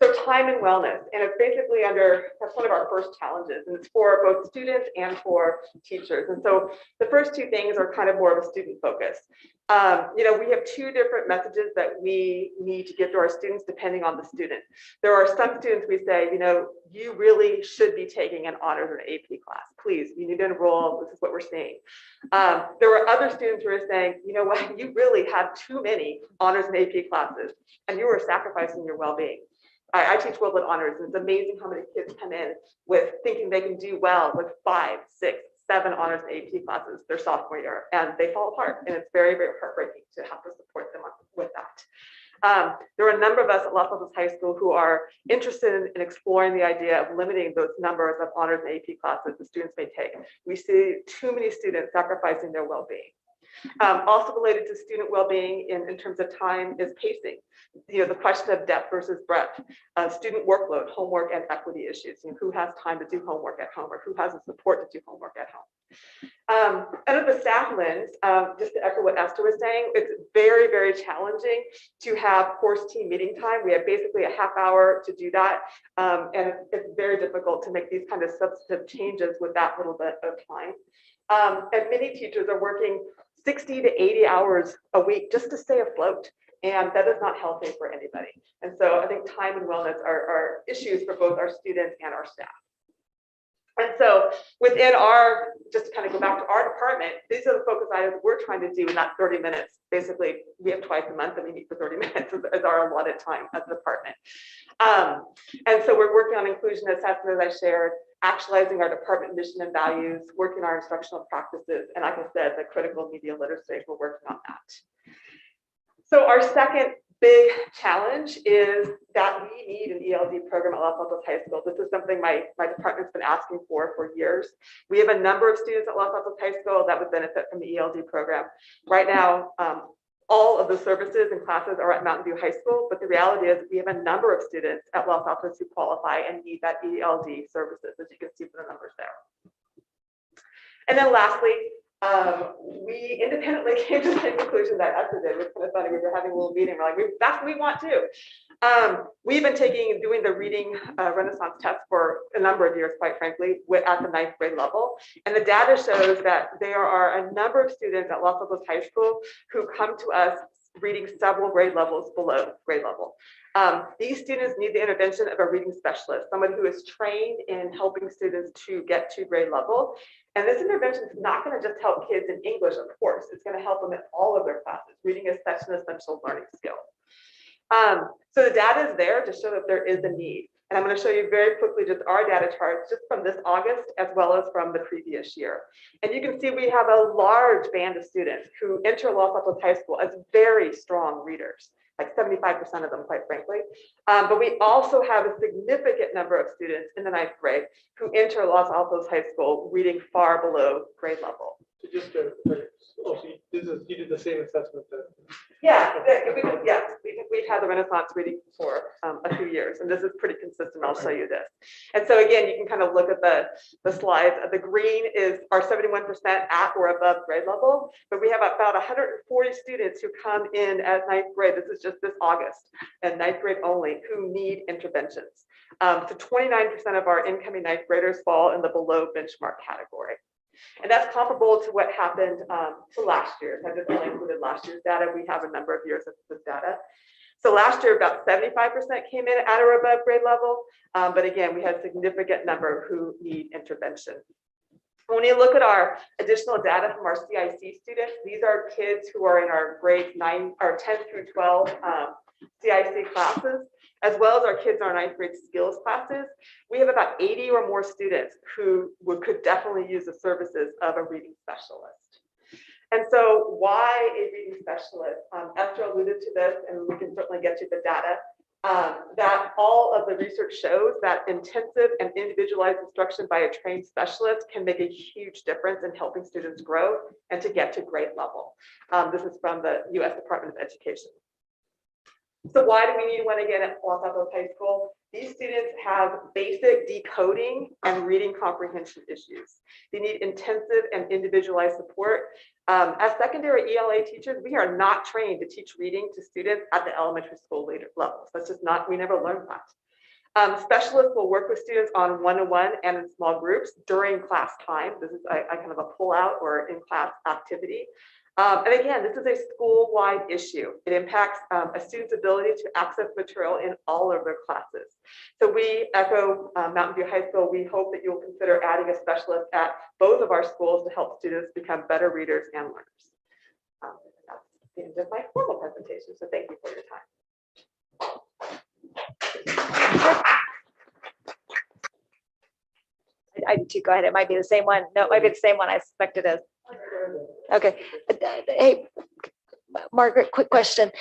So time and wellness, and it's basically that's one of our first challenges, and it's for both students and for teachers. And so the first 2 things are kind of more of a student focus. We have 2 different messages that we need to give to our students depending on the student. There are some students we say, you really should be taking an honors or an AP class. Please, you need to enroll. This is what we're seeing. There were other students who were saying, you know what, you really have too many honors and AP classes, and you are sacrificing your well-being. I teach World Lit Honors, and it's amazing how many kids come in with thinking they can do well with 5, 6, 7 honors and AP classes their sophomore year, and they fall apart, and it's very, very heartbreaking to have to support them with that. There are a number of us at Los Altos High School who are interested in exploring the idea of limiting those numbers of honors and AP classes the students may take. We see too many students sacrificing their well-being. Also related to student well-being in terms of time is pacing. The question of depth versus breadth, student workload, homework, and equity issues. Who has time to do homework at home, or who has the support to do homework at home? Under the staff lens, just to echo what Esther was saying, it's very, very challenging to have course team meeting time. We have basically a half hour to do that, and it's very difficult to make these kind of substantive changes with that little bit of time. And many teachers are working 60 to 80 hours a week just to stay afloat. And that is not healthy for anybody. And so I think time and wellness are issues for both our students and our staff. And so within just to kind of go back to our department, these are the focus items we're trying to do in that 30 minutes. Basically, we have twice a month and we meet for 30 minutes as our allotted time as a department. And so we're working on inclusion assessment, as I shared, actualizing our department mission and values, working on our instructional practices, and like I said, the critical media literacy, we're working on that. So our second big challenge is that we need an ELD program at Los Altos High School. This is something my department's been asking for years. We have a number of students at Los Altos High School that would benefit from the ELD program. Right now, all of the services and classes are at Mountain View High School, but the reality is we have a number of students at Los Altos who qualify and need that ELD services, as you can see from the numbers there. And then lastly, we independently came to the same conclusion that Esther did. It was kind of funny. We were having a little meeting. We're like, that's what we want too. We've been doing the reading Renaissance test for a number of years, quite frankly, at the 9th grade level. And the data shows that there are a number of students at Los Altos High School who come to us reading several grade levels below grade level. These students need the intervention of a reading specialist, someone who is trained in helping students to get to grade level. And this intervention is not going to just help kids in English, of course. It's going to help them in all of their classes. Reading is such an essential learning skill. So the data is there to show that there is a need. And I'm going to show you very quickly just our data charts just from this August as well as from the previous year. And you can see we have a large band of students who enter Los Altos High School as very strong readers, like 75% of them, quite frankly. But we also have a significant number of students in the 9th grade who enter Los Altos High School reading far below grade level. So just to, you did the same assessment that. We've had the Renaissance reading for a few years, and this is pretty consistent. I'll show you this. And so again, you can kind of look at the slides. The green is our 71% at or above grade level, but we have about 140 students who come in at 9th grade. This is just this August, and 9th grade only, who need interventions. So 29% of our incoming 9th graders fall in the below benchmark category. And that's comparable to what happened to last year. I just only included last year's data. We have a number of years of this data. So last year, about 75% came in at or above grade level. But again, we had a significant number who need intervention. When you look at our additional data from our CIC students, these are kids who are in our grades 10 through 12 CIC classes, as well as our kids in our 9th grade skills classes. We have about 80 or more students who could definitely use the services of a reading specialist. And so why a reading specialist? Esther alluded to this, and we can certainly get you the data, that all of the research shows that intensive and individualized instruction by a trained specialist can make a huge difference in helping students grow and to get to grade level. This is from the U.S. Department of Education. So why do we need one again at Los Altos High School? These students have basic decoding and reading comprehension issues. They need intensive and individualized support. As secondary ELA teachers, we are not trained to teach reading to students at the elementary school levels. That's just not, we never learned that. Specialists will work with students on one-on-one and in small groups during class time. This is a kind of a pull-out or in-class activity. And again, this is a school-wide issue. It impacts a student's ability to access material in all of their classes. So we echo Mountain View High School. We hope that you'll consider adding a specialist at both of our schools to help students become better readers and learners. That's the end of my formal presentation. So thank you for your time. I do too. Go ahead. It might be the same one. No, it might be the same one I suspect it is. Okay. Hey, Margaret, quick question.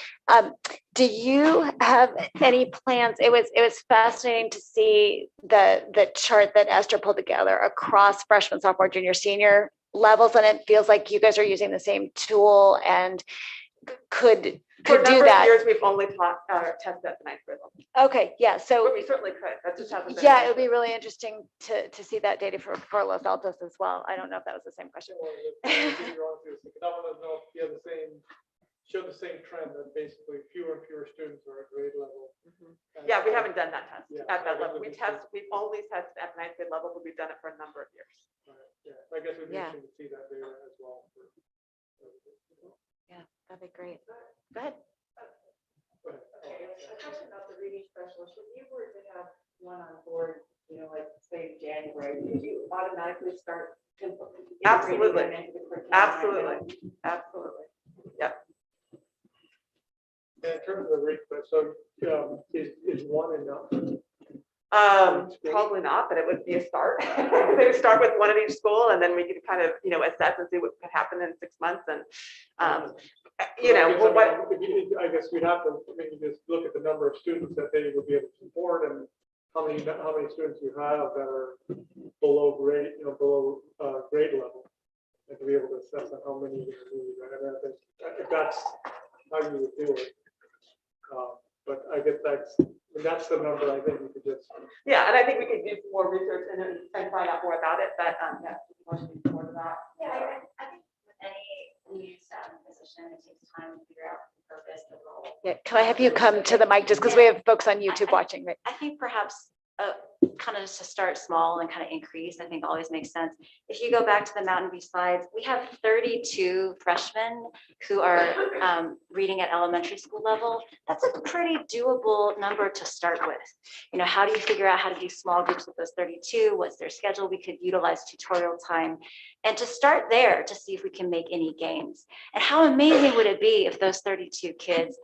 Do you have any plans? It was fascinating to see the chart that Esther pulled together across freshman, sophomore, junior, senior levels, and it feels like you guys are using the same tool and could do that. Years we've only taught tested at the 9th grade level. Okay, yeah. So but we certainly could. That just hasn't been. Yeah, it would be really interesting to see that data for Los Altos as well. I don't know if that was the same question. Show the same trend that basically fewer and fewer students are at grade level. Yeah, we haven't done that test at that level. We've only tested at 9th grade level, but we've done it for a number of years. Yeah, I guess it'd be interesting to see that data as well. Yeah, that'd be great. Go ahead. Okay, a question about the reading specialist. If you were to have one on board, like say January, did you automatically start? Absolutely. Absolutely. Absolutely. Yeah. In terms of the request, so is one enough? Probably not, but it would be a start. They would start with one at each school, and then we could kind of assess and see what could happen in 6 months. And I guess we'd have to maybe just look at the number of students that they would be able to support, and how many students you have that are below grade, below grade level, and to be able to assess on how many you need. Right? If that's how you would do it. But I guess that's the number I think we could just. Yeah, and I think we could do some more research and find out more about it. But yeah, more to that. Yeah, I think with any new position, it takes time to figure out the purpose, the role. Yeah, can I have you come to the mic just because we have folks on YouTube watching? Right? I think perhaps kind of just to start small and kind of increase, I think always makes sense. If you go back to the Mountain View slides, we have 32 freshmen who are reading at elementary school level. That's a pretty doable number to start with. How do you figure out how to do small groups with those 32? What's their schedule? We could utilize tutorial time and to start there to see if we can make any gains. And how amazing would it be if those 32 kids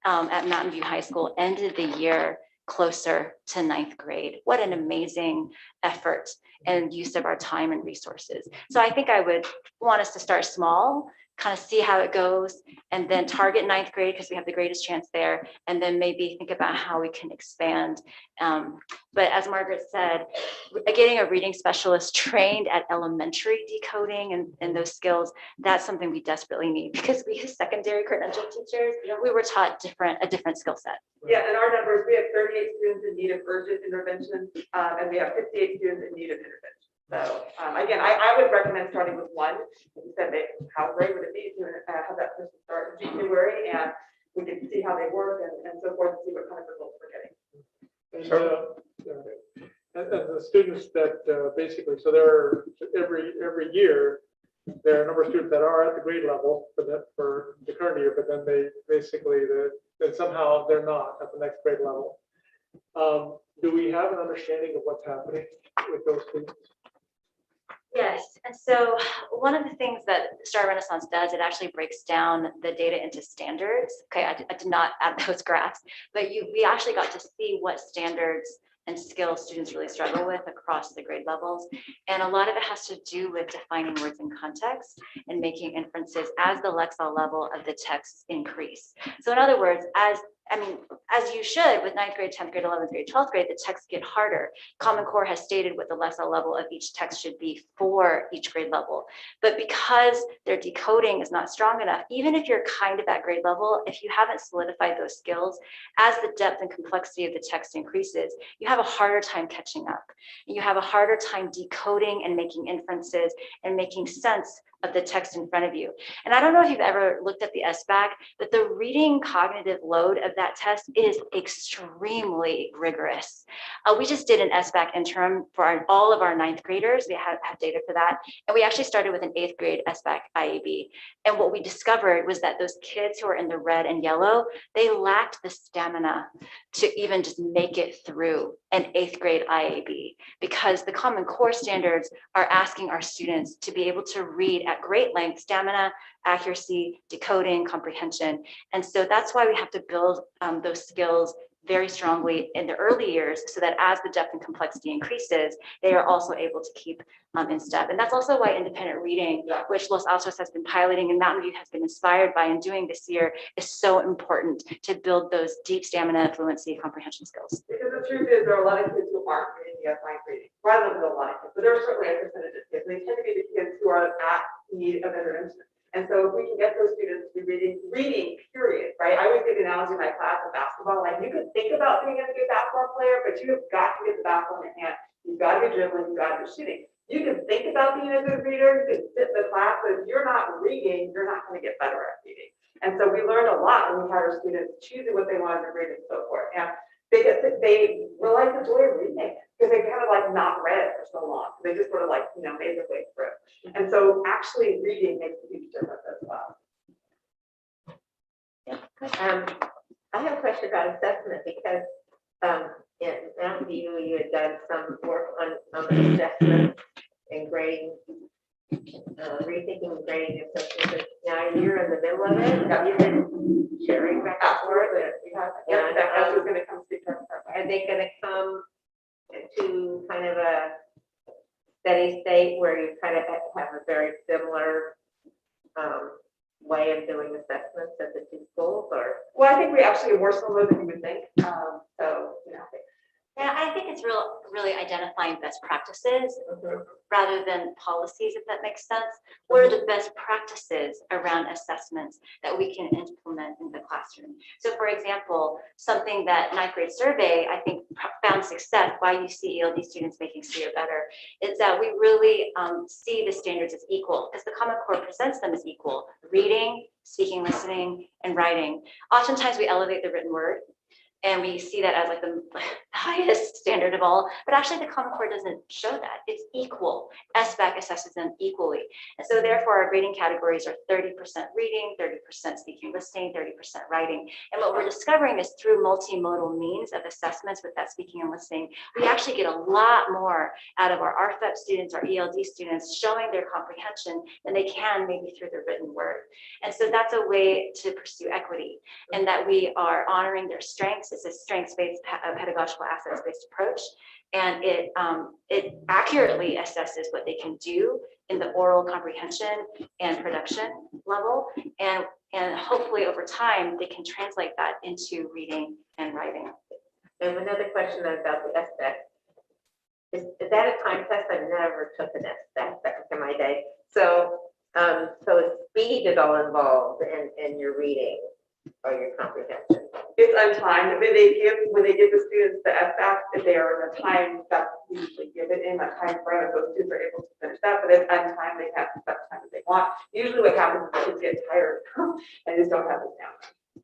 at Mountain View High School ended the year closer to ninth grade. What an amazing effort and use of our time and resources. So I think I would want us to start small, kind of see how it goes, and then target ninth grade because we have the greatest chance there, and then maybe think about how we can expand. But as Margaret said, getting a reading specialist trained at elementary decoding and those skills, that's something we desperately need because we as secondary credential teachers, we were taught a different skill set. Yeah, in our numbers, we have 38 students in need of urgent intervention, and we have 58 students in need of intervention. So again, I would recommend starting with one. You said that how great would it be to have that person start in January, and we can see how they work and so forth, and see what kind of results we're getting. And the students that basically, so there are every year, there are a number of students that are at the grade level for the current year, but then they basically, then somehow they're not at the next grade level. Do we have an understanding of what's happening with those students? Yes, and so one of the things that Star Renaissance does, it actually breaks down the data into standards. Okay, I did not add those graphs, but we actually got to see what standards and skills students really struggle with across the grade levels. And a lot of it has to do with defining words in context and making inferences as the Lexile level of the text increase. So in other words, as you should with 9th grade, 10th grade, 11th grade, 12th grade, the texts get harder. Common Core has stated what the Lexile level of each text should be for each grade level. But because their decoding is not strong enough, even if you're kind of at grade level, if you haven't solidified those skills, as the depth and complexity of the text increases, you have a harder time catching up. And you have a harder time decoding and making inferences and making sense of the text in front of you. And I don't know if you've ever looked at the SBAC, but the reading cognitive load of that test is extremely rigorous. We just did an SBAC interim for all of our 9th graders. We have data for that. And we actually started with an 8th grade SBAC IAB. And what we discovered was that those kids who are in the red and yellow, they lacked the stamina to even just make it through an 8th grade IAB, because the Common Core standards are asking our students to be able to read at great length, stamina, accuracy, decoding, comprehension. And so that's why we have to build those skills very strongly in the early years, so that as the depth and complexity increases, they are also able to keep in step. And that's also why independent reading, which Los Altos has been piloting and Mountain View has been inspired by and doing this year, is so important to build those deep stamina, fluency, comprehension skills. Because the truth is, there are a lot of kids who aren't reading the S9 reading. Rather than a lot of kids, but there are certainly a percentage of kids. They tend to be the kids who are at need of intervention. And so if we can get those students to be reading, period, right? I always give the analogy in my class of basketball, like you could think about being a good basketball player, but you have got to get the basketball in your hand. You've got to be dribbling, you've got to be shooting. You can think about being a good reader, you can sit in the class, but if you're not reading, you're not going to get better at reading. And so we learned a lot when we had our students choosing what they wanted to read and so forth. And they realized the joy of reading because they kind of like not read it for so long. They just sort of like, made their way through. And so actually reading makes a huge difference as well. I have a question about assessment because in Mountain View, you had done some work on assessment and grading, rethinking grading assessment. Now you're in the middle of it. You've been sharing back and forth. Are they going to come to kind of a steady state where you kind of have a very similar way of doing assessments at the two schools, or? Well, I think we actually are more similar than you would think. Yeah, I think it's really identifying best practices rather than policies, if that makes sense. What are the best practices around assessments that we can implement in the classroom? So for example, something that 9th grade survey, I think found success, why you see ELD students making C or better, is that we really see the standards as equal, because the Common Core presents them as equal: reading, speaking, listening, and writing. Oftentimes we elevate the written word, and we see that as like the highest standard of all, but actually the Common Core doesn't show that. It's equal. SBAC assesses them equally. And so therefore our grading categories are 30% reading, 30% speaking, listening, 30% writing. And what we're discovering is through multimodal means of assessments with that speaking and listening, we actually get a lot more out of our RFEP students, our ELD students, showing their comprehension than they can maybe through the written word. And so that's a way to pursue equity, and that we are honoring their strengths SAPAS. It's a strengths-based pedagogical assets-based approach. And it accurately assesses what they can do in the oral comprehension and production level. And hopefully over time, they can translate that into reading and writing. And another question about the SBAC. Is that a time test? I never took an SBAC back in my day. So, so is speed at all involved in your reading or your comprehension? It's untimed. When they give the students the FBAC, if they are in the time that we usually give it in a time frame, if those students are able to finish that, but it's untimed, they have the time that they want. Usually what happens is kids get tired and just don't have the down.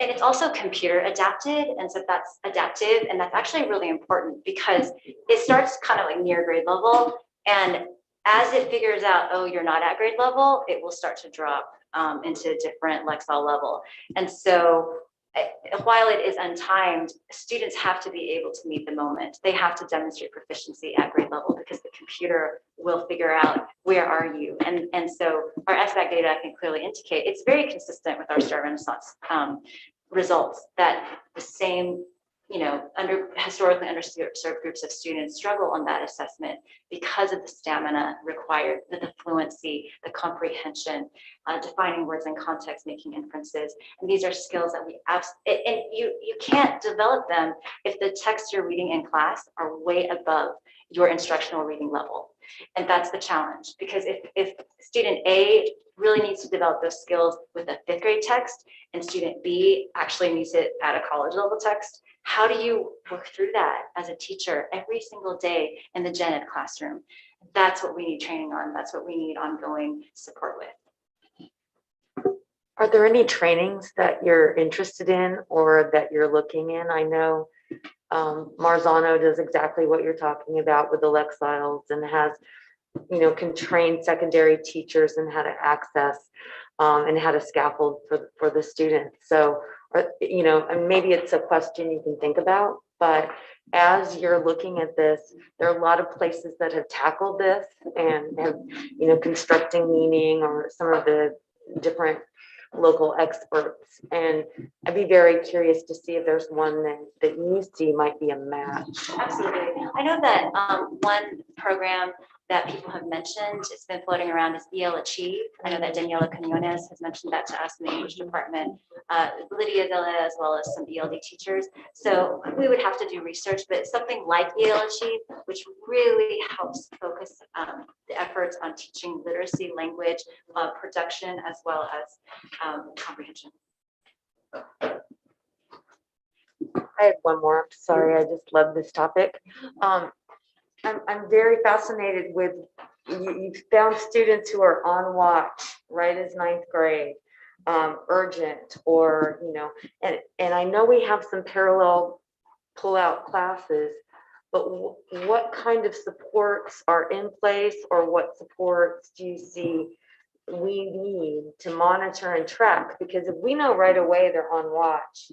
And it's also computer adapted. And so that's adaptive. And that's actually really important because it starts kind of like near grade level. And as it figures out, oh, you're not at grade level, it will start to drop into a different Lexile level. And so while it is untimed, students have to be able to meet the moment. They have to demonstrate proficiency at grade level because the computer will figure out where are you. And so our SBAC data, I can clearly indicate it's very consistent with our Star Renaissance results that the same, historically underserved groups of students struggle on that assessment because of the stamina required, the fluency, the comprehension, defining words in context, making inferences. And these are skills that and you can't develop them if the texts you're reading in class are way above your instructional reading level. And that's the challenge, because if student A really needs to develop those skills with a 5th grade text and student B actually needs it at a college level text, how do you work through that as a teacher every single day in the gen ed classroom? That's what we need training on. That's what we need ongoing support with. Are there any trainings that you're interested in or that you're looking in? I know Marzano does exactly what you're talking about with the Lexiles and has, can train secondary teachers in how to access and how to scaffold for the students. So, and maybe it's a question you can think about, but as you're looking at this, there are a lot of places that have tackled this and have, constructing meaning or some of the different local experts. And I'd be very curious to see if there's one that you see might be a match. Absolutely. I know that one program that people have mentioned, it's been floating around, is EL Achieve. I know that Daniela Quinones has mentioned that to us in the English department, Lydia Villa, as well as some ELD teachers. So we would have to do research, but something like EL Achieve, which really helps focus the efforts on teaching literacy, language, production, as well as comprehension. I had one more. I'm sorry, I just love this topic. I'm very fascinated with you found students who are on watch right as 9th grade, urgent, or and I know we have some parallel pull-out classes, but what kind of supports are in place, or what supports do you see we need to monitor and track? Because if we know right away they're on watch,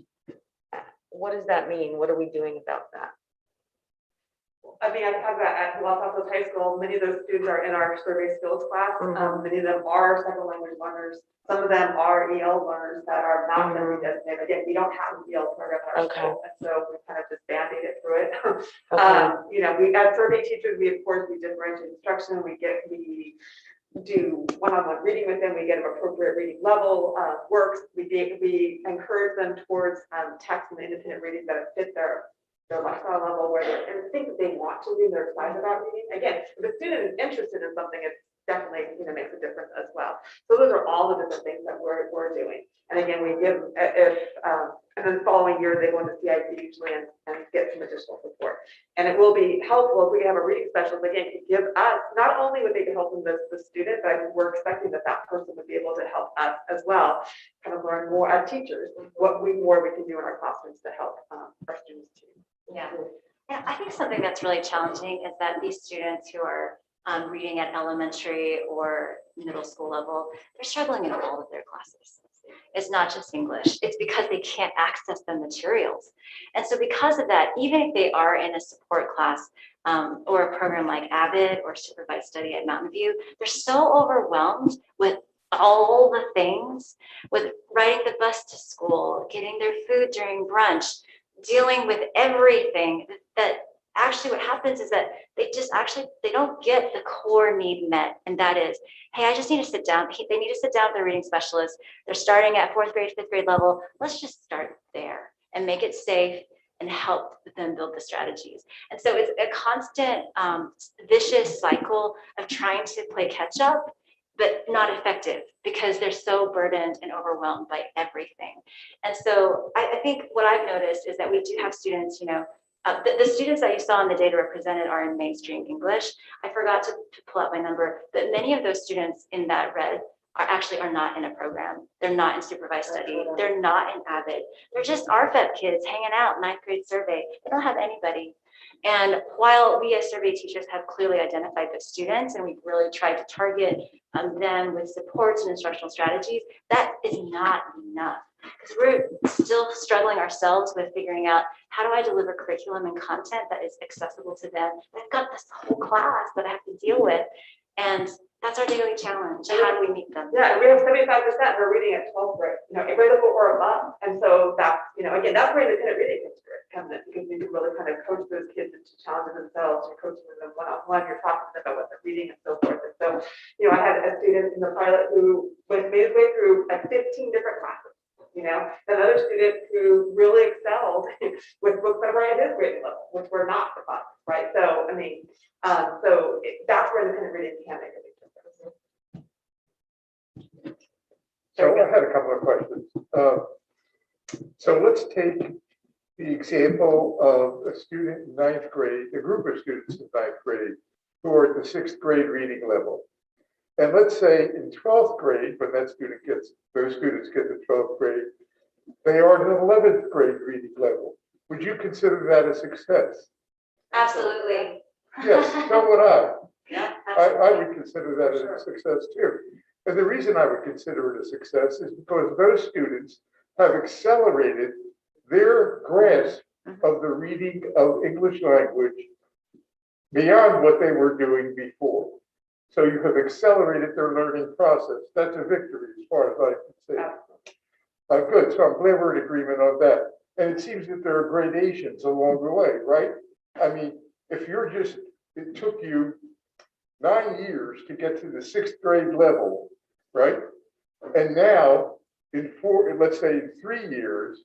what does that mean? What are we doing about that? I mean, I have that at Los Alamos High School. Many of those students are in our survey skills class. Many of them are second language learners. Some of them are EL learners that are not going to be designated. Again, we don't have an EL program at our school, and so we kind of just band-aid it through it. We as survey teachers, we differentiate instruction. We do one-on-one reading with them. We get an appropriate reading level works. We encourage them towards text and independent reading that fit their lifestyle level, where and things that they want to read, they're excited about reading. Again, if a student is interested in something, it definitely makes a difference as well. So those are all the different things that we're doing. And again, we give and then the following year they go into CIP usually and get some additional support. And it will be helpful if we have a reading specialist, again, to give us, not only would they be helping the student, but we're expecting that person would be able to help us as well, kind of learn more as teachers, what more we can do in our classrooms to help our students too. Yeah, I think something that's really challenging is that these students who are reading at elementary or middle school level, they're struggling in all of their classes. It's not just English. It's because they can't access the materials. And so because of that, even if they are in a support class or a program like AVID or supervised study at Mountain View, they're so overwhelmed with all the things, with riding the bus to school, getting their food during brunch, dealing with everything, that actually what happens is that they don't get the core need met. And that is, hey, I just need to sit down. They need to sit down with their reading specialist. They're starting at 4th grade, 5th grade level. Let's just start there and make it safe and help them build the strategies. And so it's a constant vicious cycle of trying to play catch up, but not effective because they're so burdened and overwhelmed by everything. And so I think what I've noticed is that we do have students, the students that you saw in the data represented are in mainstream English. I forgot to pull out my number, but many of those students in that red are not in a program. They're not in supervised study. They're not in AVID. They're just RFEP kids hanging out, 9th grade survey. They don't have anybody. And while we as survey teachers have clearly identified the students and we've really tried to target them with supports and instructional strategies, that is not enough. Because we're still struggling ourselves with figuring out, how do I deliver curriculum and content that is accessible to them? I've got this whole class that I have to deal with. And that's our daily challenge. How do we meet them? Yeah, we have 75% who are reading at 12th grade, grade level or above. And so that's, again, that's where independent reading comes in, because you can really kind of coach those kids into challenging themselves. You're coaching them one-on-one, you're talking to them about what they're reading and so forth. And so, I had a student in the pilot who made his way through like 15 different classes. Another student who really excelled with books that were at his grade level, which were not for fun, right? So, that's where independent reading can make a big difference. So I had a couple of questions. So let's take the example of a student in 9th grade, a group of students in 9th grade who are at the 6th grade reading level. And let's say in 12th grade, when those students get to 12th grade, they are at an 11th grade reading level. Would you consider that a success? Absolutely. Yes, so would I. Yeah, I would consider that a success too. And the reason I would consider it a success is because those students have accelerated their grasp of the reading of English language beyond what they were doing before. So you have accelerated their learning process. That's a victory as far as I can say. Good, so I'm glad we're in agreement on that. And it seems that there are gradations along the way, right? I mean, if it took you 9 years to get to the 6th grade level, right? And now let's say in 3 years,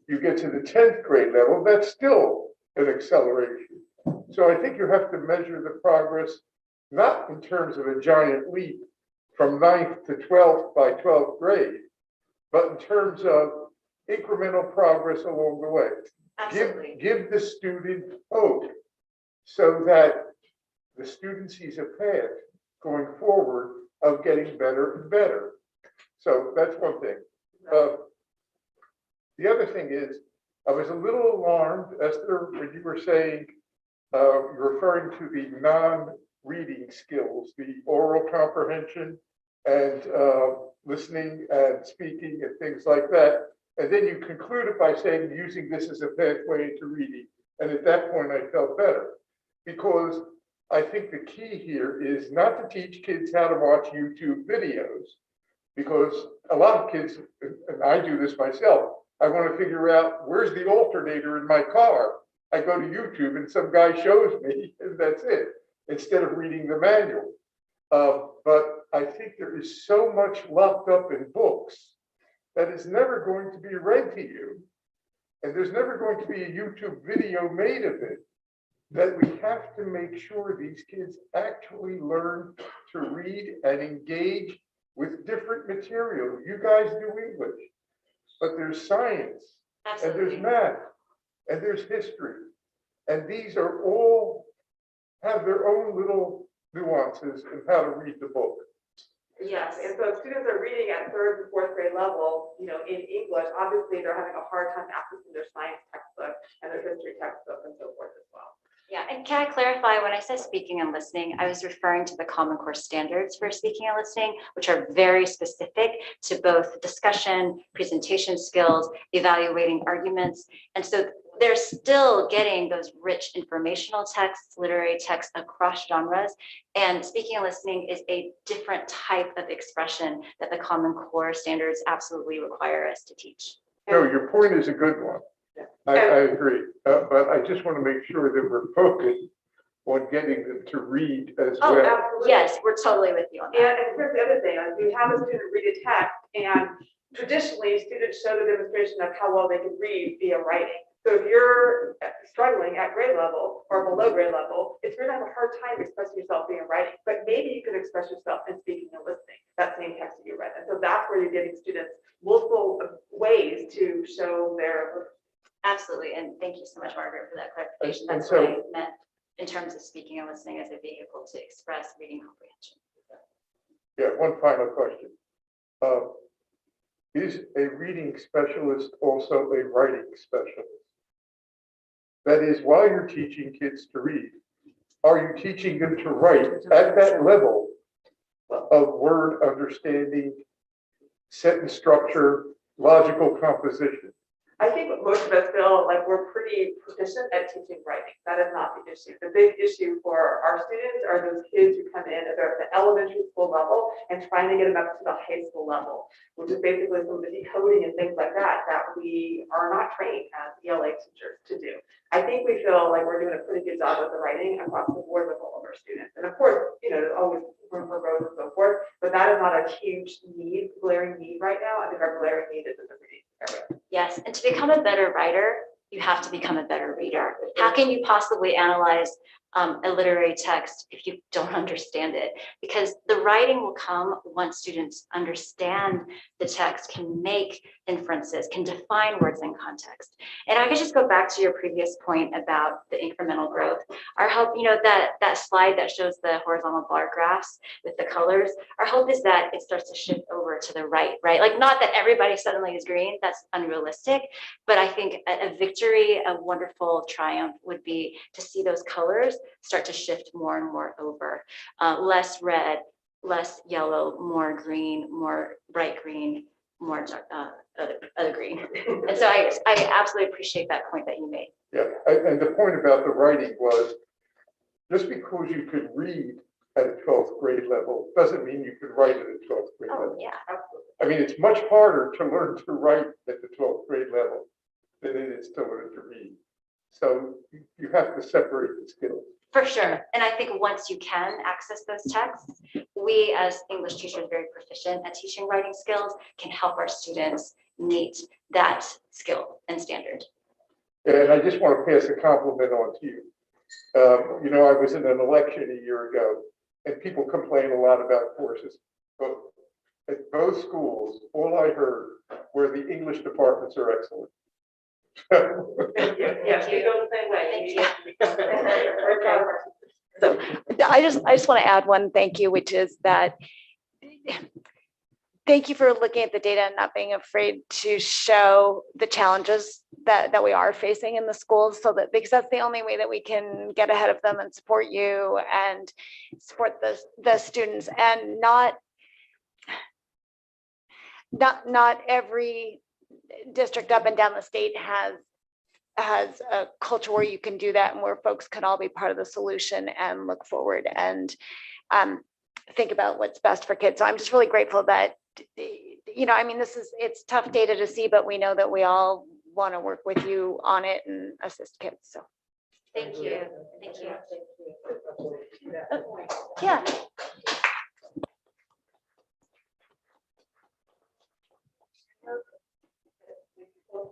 you get to the 10th grade level, that's still an acceleration. So I think you have to measure the progress, not in terms of a giant leap from 9th to 12th by 12th grade, but in terms of incremental progress along the way. absolutely. Give the student hope so that the student sees a path going forward of getting better and better. So that's one thing. The other thing is, I was a little alarmed, Esther, when you were saying, referring to the non-reading skills, the oral comprehension and listening and speaking and things like that. And then you concluded by saying using this as a pathway into reading. And at that point, I felt better, because I think the key here is not to teach kids how to watch YouTube videos, because a lot of kids, and I do this myself, I want to figure out where's the alternator in my car. I go to YouTube and some guy shows me, and that's it, instead of reading the manual. But I think there is so much locked up in books that is never going to be read to you, and there's never going to be a YouTube video made of it, that we have to make sure these kids actually learn to read and engage with different material. You guys do English, but there's science, and there's math, and there's history. And these are all have their own little nuances in how to read the book. Yes, and so if students are reading at 3rd and 4th grade level, in English, obviously they're having a hard time accessing their science textbook and their history textbook and so forth as well. Yeah, and can I clarify, when I said speaking and listening, I was referring to the Common Core standards for speaking and listening, which are very specific to both discussion, presentation skills, evaluating arguments. And so they're still getting those rich informational texts, literary texts across genres. And speaking and listening is a different type of expression that the Common Core standards absolutely require us to teach. No, your point is a good one. I agree, but I just want to make sure that we're focused on getting them to read as Oh, well. absolutely. Yes, we're totally with you on that. And here's the other thing, like we have a student read a text, and traditionally, students show the demonstration of how well they can read via writing. So if you're struggling at grade level or below grade level, it's going to have a hard time expressing yourself via writing, but maybe you could express yourself in speaking and listening, that same text that you read. And so that's where you're getting students multiple ways to show their. Absolutely, and thank you so much, Margaret, for that clarification. And That's so- what I meant in terms of speaking and listening as a vehicle to express reading comprehension. Yeah, one final question. Is a reading specialist also a writing specialist? That is, while you're teaching kids to read, are you teaching them to write at that level of word understanding, sentence structure, logical composition? I think most of us feel like we're pretty proficient at teaching writing. That is not the issue. The big issue for our students are those kids who come in, they're at the elementary school level and trying to get them up to the high school level, which is basically some of the decoding and things like that we are not trained as ELA teachers to do. I think we feel like we're doing a pretty good job with the writing across the board with all of our students. And of course, there's always room for growth and so forth, but that is not a huge need, glaring need right now. I think our glaring need is in the reading area. Yes, and to become a better writer, you have to become a better reader. How can you possibly analyze a literary text if you don't understand it? Because the writing will come once students understand the text, can make inferences, can define words in context. And I could just go back to your previous point about the incremental growth. Our hope, that slide that shows the horizontal bar graphs with the colors, our hope is that it starts to shift over to the right? Like, not that everybody suddenly is green, that's unrealistic, but I think a victory, a wonderful triumph would be to see those colors start to shift more and more over. Less red, less yellow, more green, more bright green, more other green. And so I absolutely appreciate that point that you made. Yeah, and the point about the writing was, just because you could read at a 12th grade level doesn't mean you can write at a 12th grade Oh, level. yeah. I mean, it's much harder to learn to write at the 12th grade level than it is to learn to read. So you have to separate the skills. For sure. And I think once you can access those texts, we as English teachers very proficient at teaching writing skills can help our students meet that skill and standard. And I just want to pass a compliment on to you. I was in an election a year ago, and people complain a lot about courses. But at both schools, all I heard were the English departments are excellent. Yes, we go the same way. So I just want to add one thank you, which is that thank you for looking at the data and not being afraid to show the challenges that we are facing in the schools, because that's the only way that we can get ahead of them and support you and support the students. And not every district up and down the state has a culture where you can do that and where folks can all be part of the solution and look forward and think about what's best for kids. So I'm just really grateful that, it's tough data to see, but we know that we all want to work with you on it and assist kids. So Thank you. Thank you. yeah.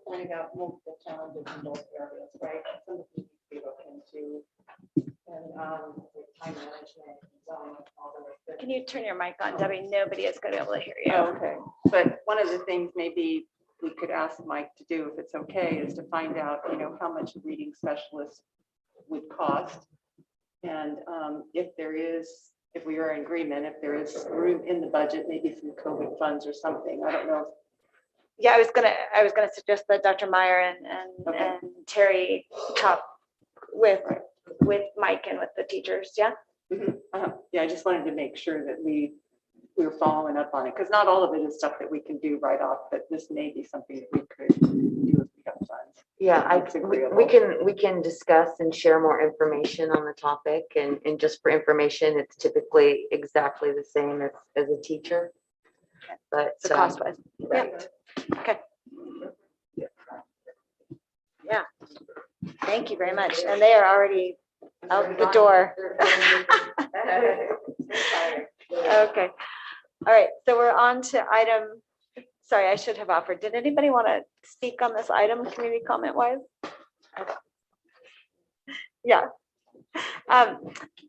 Pointing out multiple challenges in both areas, right? Some of these we look into, and time management, design, all those. Can you turn your mic on, Debbie? Nobody is going to be able to hear you. Oh, okay, but one of the things maybe we could ask Mike to do, if it's okay, is to find out, how much a reading specialist would cost. And if we are in agreement, if there is room in the budget, maybe some COVID funds or something, I don't know. Yeah, I was gonna suggest that Dr. Meyer and Terry talk with Mike and with the teachers. Yeah. Yeah, I just wanted to make sure that we were following up on it, because not all of it is stuff that we can do right off, but this may be something that we could do if we have funds. Yeah, we can discuss and share more information on the topic, and just for information, it's typically exactly the same as a teacher. But The cost was. right. Okay. Yeah. Thank you very much. And they are already out the door. Okay. All right. So we're on to item, sorry, I should have offered. Did anybody want to speak on this item, community comment wise? Okay. Yeah.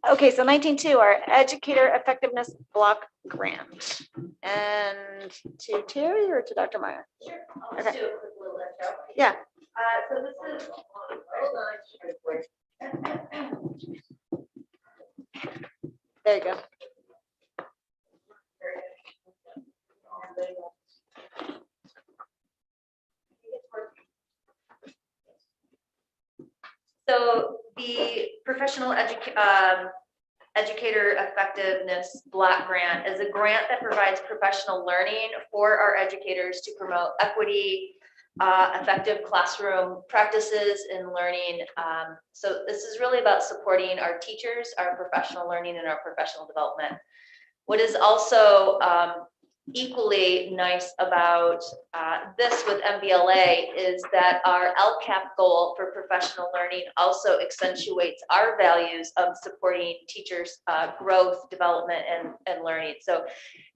Okay, so 19.2, our educator effectiveness block grant. And to Terry or to Dr. Meyer? Sure. Okay. Do a quick little intro. Yeah. So this is, hold on. There you go. So the professional educator effectiveness block grant is a grant that provides professional learning for our educators to promote equity, effective classroom practices and learning. So this is really about supporting our teachers, our professional learning and our professional development. What is also equally nice about this with MBLA is that our LCAP goal for professional learning also accentuates our values of supporting teachers' growth, development, and learning. So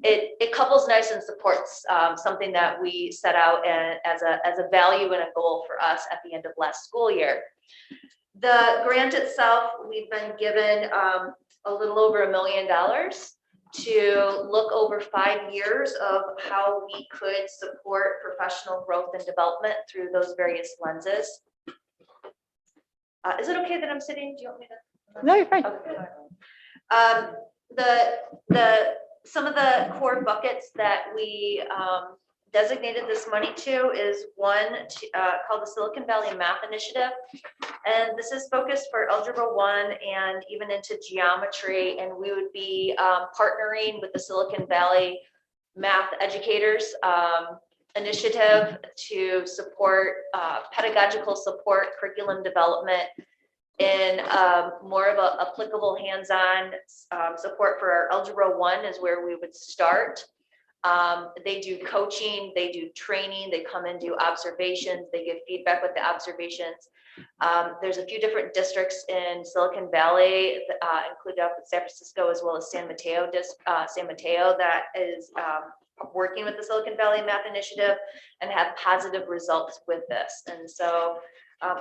it couples nice and supports something that we set out as a value and a goal for us at the end of last school year. The grant itself, we've been given a little over $1 million to look over 5 years of how we could support professional growth and development through those various lenses. Is it okay that I'm sitting? Do you want me to? No, you're fine. Okay. Some of the core buckets that we designated this money to is one called the Silicon Valley Math Initiative. And this is focused for Algebra 1 and even into geometry. And we would be partnering with the Silicon Valley Math Educators Initiative to support pedagogical support, curriculum development, in more of a applicable hands-on support for our Algebra 1 is where we would start. They do coaching, they do training, they come and do observations, they give feedback with the observations. There's a few different districts in Silicon Valley, included up in San Francisco as well as San Mateo, that is working with the Silicon Valley Math Initiative and have positive results with this. And so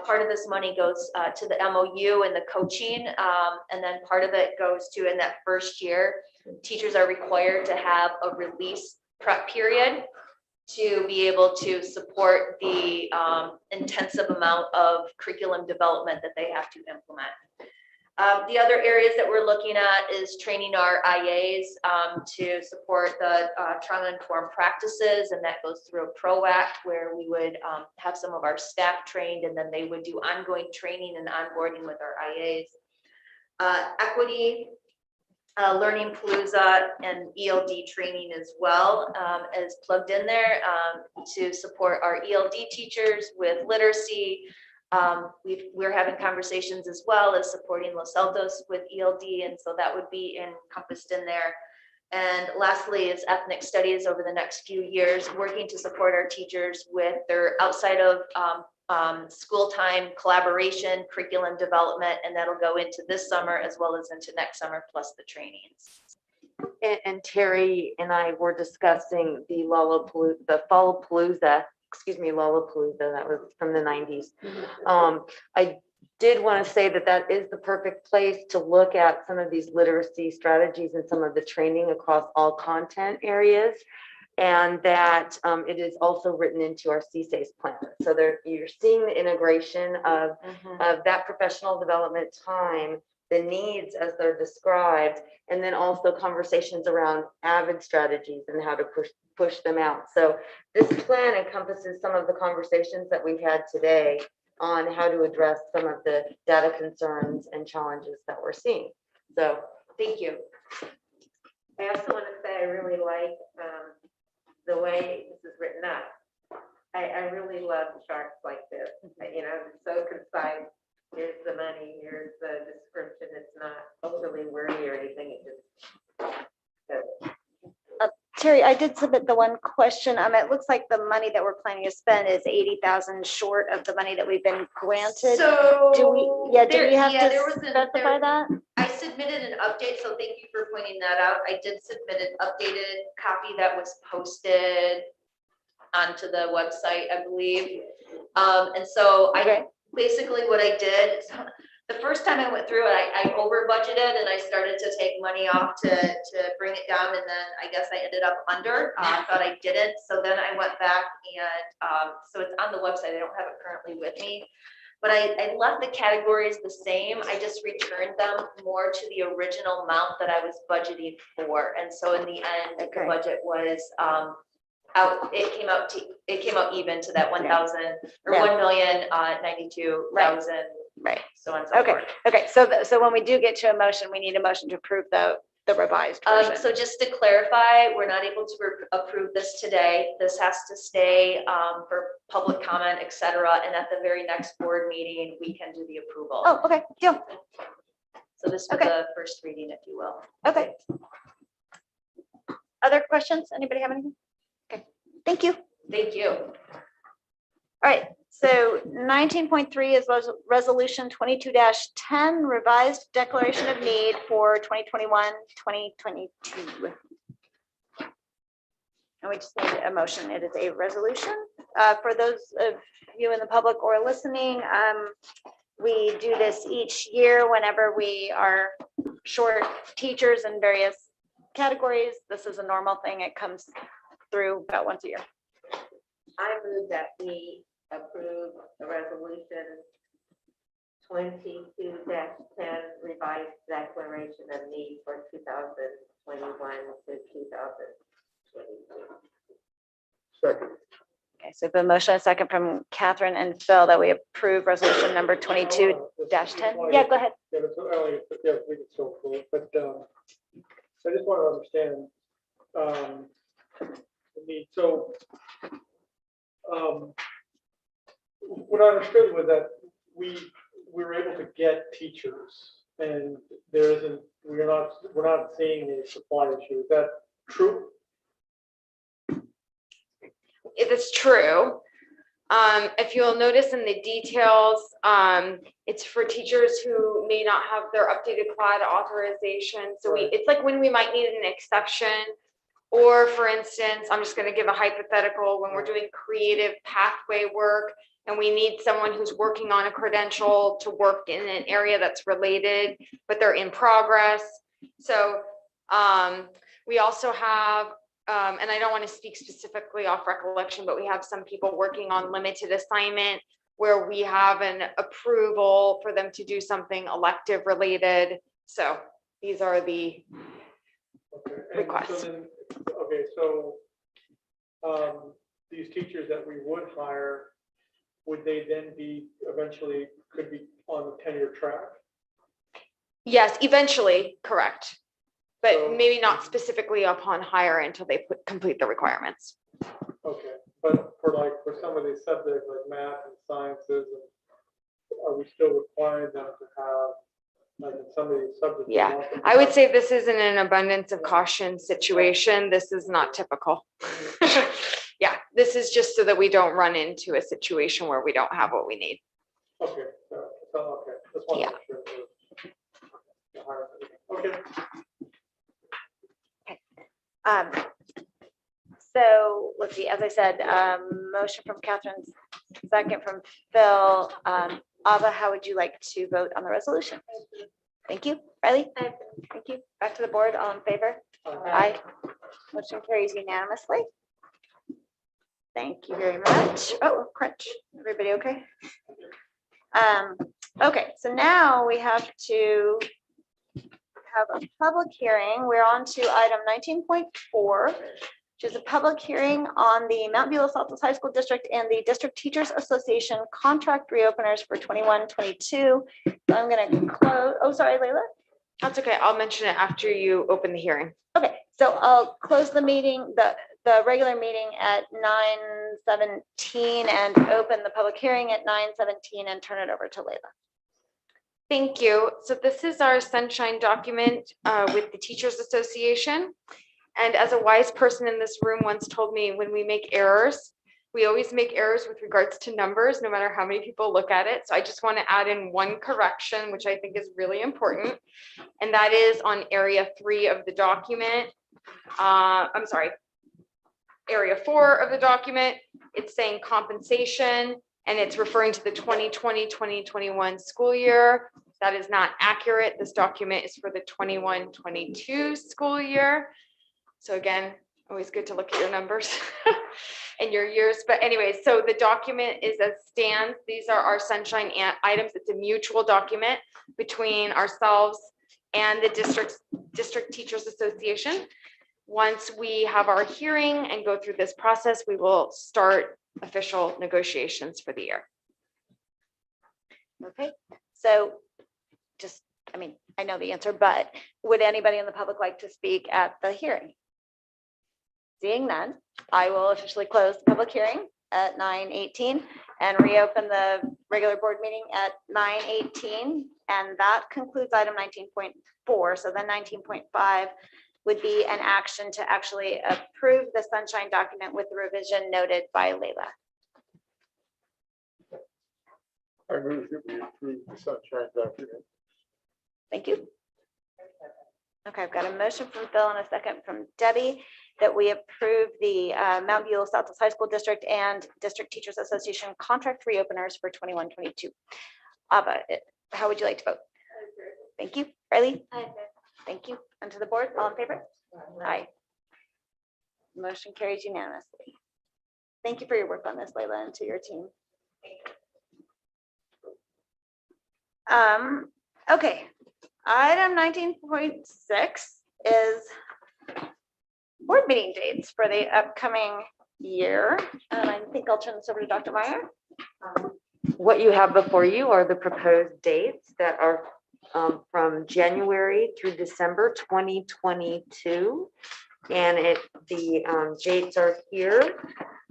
part of this money goes to the MOU and the coaching, and then part of it goes to, in that first year, teachers are required to have a release prep period to be able to support the intensive amount of curriculum development that they have to implement. The other areas that we're looking at is training our IAs to support the trauma-informed practices, and that goes through a PROACT where we would have some of our staff trained, and then they would do ongoing training and onboarding with our IAs. Equity, Learning Palooza, and ELD training as well is plugged in there to support our ELD teachers with literacy. We're having conversations as well as supporting Los Altos with ELD, and so that would be encompassed in there. And lastly is ethnic studies over the next few years, working to support our teachers with their outside of school time collaboration, curriculum development, and that'll go into this summer as well as into next summer, plus the trainings. And Terry and I were discussing the Fallapalooza, Lollapalooza, that was from the 90s. I did want to say that is the perfect place to look at some of these literacy strategies and some of the training across all content areas. And that it is also written into our CSACE plan. So you're seeing the integration of that professional development time, the needs as they're described, and then also conversations around AVID strategies and how to push them out. So this plan encompasses some of the conversations that we've had today on how to address some of the data concerns and challenges that we're seeing. So thank you. I also want to say I really like the way this is written up. I really love charts like this. You know, it's so concise. Here's the money, here's the description. It's not overly wordy or anything. It just Carrie, I did submit the one question. It looks like the money that we're planning to spend is 80,000 short of the money that we've been granted. So. Do we have to there was specify that? I submitted an update, so thank you for pointing that out. I did submit an updated copy that was posted onto the website, I believe. And so basically what I did, the first time I went through it, I over budgeted and I started to take money off to bring it down. And then I guess I ended up under. I thought I didn't. So then I went back and so it's on the website. I don't have it currently with me. But I left the categories the same. I just returned them more to the original amount that I was budgeting for. And so in the end, the budget was it came out even to that 1,000 or 1,092,000. Right. So on and so forth. Okay. So when we do get to a motion, we need a motion to approve the revised version. So just to clarify, we're not able to approve this today. This has to stay for public comment, et cetera. And at the very next board meeting, we can do the approval. Oh, okay. Deal. So this was the first reading, if you will. Okay. Other questions? Anybody have anything? Okay. Thank you. Thank you. All right. So 19.3 is resolution 22-10, revised declaration of need for 2021-2022. And we just need a motion. It is a resolution. For those of you in the public or listening, we do this each year whenever we are short teachers in various categories. This is a normal thing. It comes through about once a year. I move that we approve the resolution 22-10 revised declaration of need for 2021 to 2022. Second. Okay, so the motion, a second from Catherine and Phil that we approve resolution number 22-10. Yeah, go ahead. Yeah, but we can still approve, but I just want to understand the need. So what I understood was that we were able to get teachers, and we're not seeing a supply issue. Is that true? It is true. If you'll notice in the details, it's for teachers who may not have their updated CLAD authorization. So it's like when we might need an exception, or for instance, I'm just going to give a hypothetical when we're doing creative pathway work and we need someone who's working on a credential to work in an area that's related, but they're in progress. So we also have, and I don't want to speak specifically off recollection, but we have some people working on limited assignment where we have an approval for them to do something elective related. So these are the requests. So these teachers that we would hire, would they then be eventually could be on the tenure track? Yes, eventually, correct. But So- maybe not specifically upon hire until they complete the requirements. Okay, but for some of these subjects like math and sciences, are we still requiring them to have, like in some of these subjects? Yeah, I would say this isn't an abundance of caution situation. This is not typical. Yeah, this is just so that we don't run into a situation where we don't have what we need. Okay, okay. Just want to make sure. Okay. So let's see, as I said, motion from Catherine, second from Phil. Ava, how would you like to vote on the resolution? Thank you. Riley? Thank you. Back to the board. All in favor? Aye. Motion carries unanimously. Thank you very much. Oh, crunch. Everybody okay? Okay, so now we have to have a public hearing. We're on to item 19.4, which is a public hearing on the Mount Beulah Saltus High School District and the District Teachers Association contract reopeners for 21-22. So I'm going to close. Oh, sorry, Layla. That's okay. I'll mention it after you open the hearing. Okay, so I'll close the meeting, the regular meeting at 9:17 and open the public hearing at 9:17 and turn it over to Layla. Thank you. So this is our sunshine document with the Teachers Association. And as a wise person in this room once told me, when we make errors, we always make errors with regards to numbers, no matter how many people look at it. So I just want to add in one correction, which I think is really important. And that is on area 3 of the document. I'm sorry, area 4 of the document. It's saying compensation, and it's referring to the 2020-2021 school year. That is not accurate. This document is for the 21-22 school year. So again, always good to look at your numbers and your years. But anyway, so the document is as stands. These are our sunshine items. It's a mutual document between ourselves and the District Teachers Association. Once we have our hearing and go through this process, we will start official negotiations for the year. Okay, so just, I mean, I know the answer, but would anybody in the public like to speak at the hearing? Seeing none, I will officially close the public hearing at 9:18 and reopen the regular board meeting at 9:18. And that concludes item 19.4. So then 19.5 would be an action to actually approve the sunshine document with the revision noted by Leila. I move that we approve the sunshine document. Thank you. Okay, I've got a motion from Phil and a second from Debbie that we approve the Mount Beulah Southwest High School District and District Teachers Association contract reopeners for 21-22. Ava, how would you like to vote? Thank you. Riley? Thank you. And to the board, all in favor? Aye. Motion carries unanimously. Thank you for your work on this, Leila, and to your team. Okay, item 19.6 is board meeting dates for the upcoming year. And I think I'll turn this over to Dr. Meyer. What you have before you are the proposed dates that are from January through December 2022. And the dates are here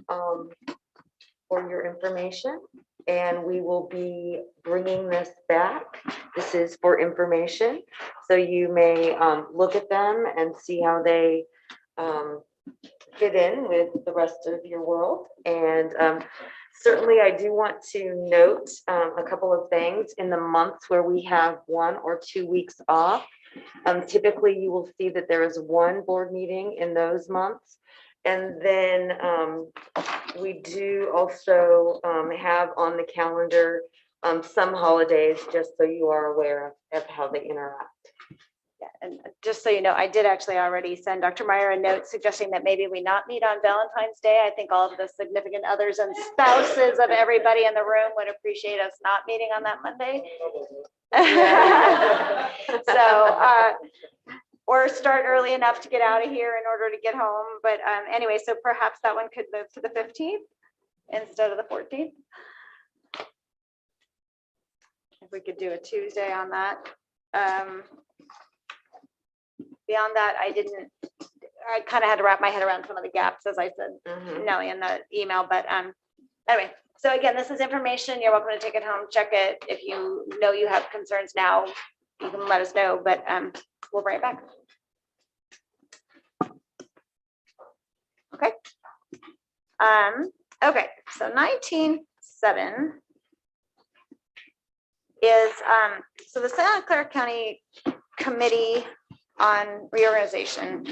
for your information. And we will be bringing this back. This is for information. So you may look at them and see how they fit in with the rest of your world. And certainly I do want to note a couple of things in the months where we have 1 or 2 weeks off. Typically you will see that there is one board meeting in those months. And then we do also have on the calendar some holidays, just so you are aware of how they interact. Yeah, and just so you know, I did actually already send Dr. Meyer a note suggesting that maybe we not meet on Valentine's Day. I think all of the significant others and spouses of everybody in the room would appreciate us not meeting on that Monday. Or start early enough to get out of here in order to get home. But anyway, so perhaps that one could move to the 15th instead of the 14th. If we could do a Tuesday on that. Beyond that, I kind of had to wrap my head around some of the gaps, as I said, Nellie, in the email. But anyway, so again, this is information. You're welcome to take it home, check it. If you know you have concerns now, you can let us know, but we'll bring it back. Okay. Okay, so 19.7 is so the Santa Clara County Committee on Reorganization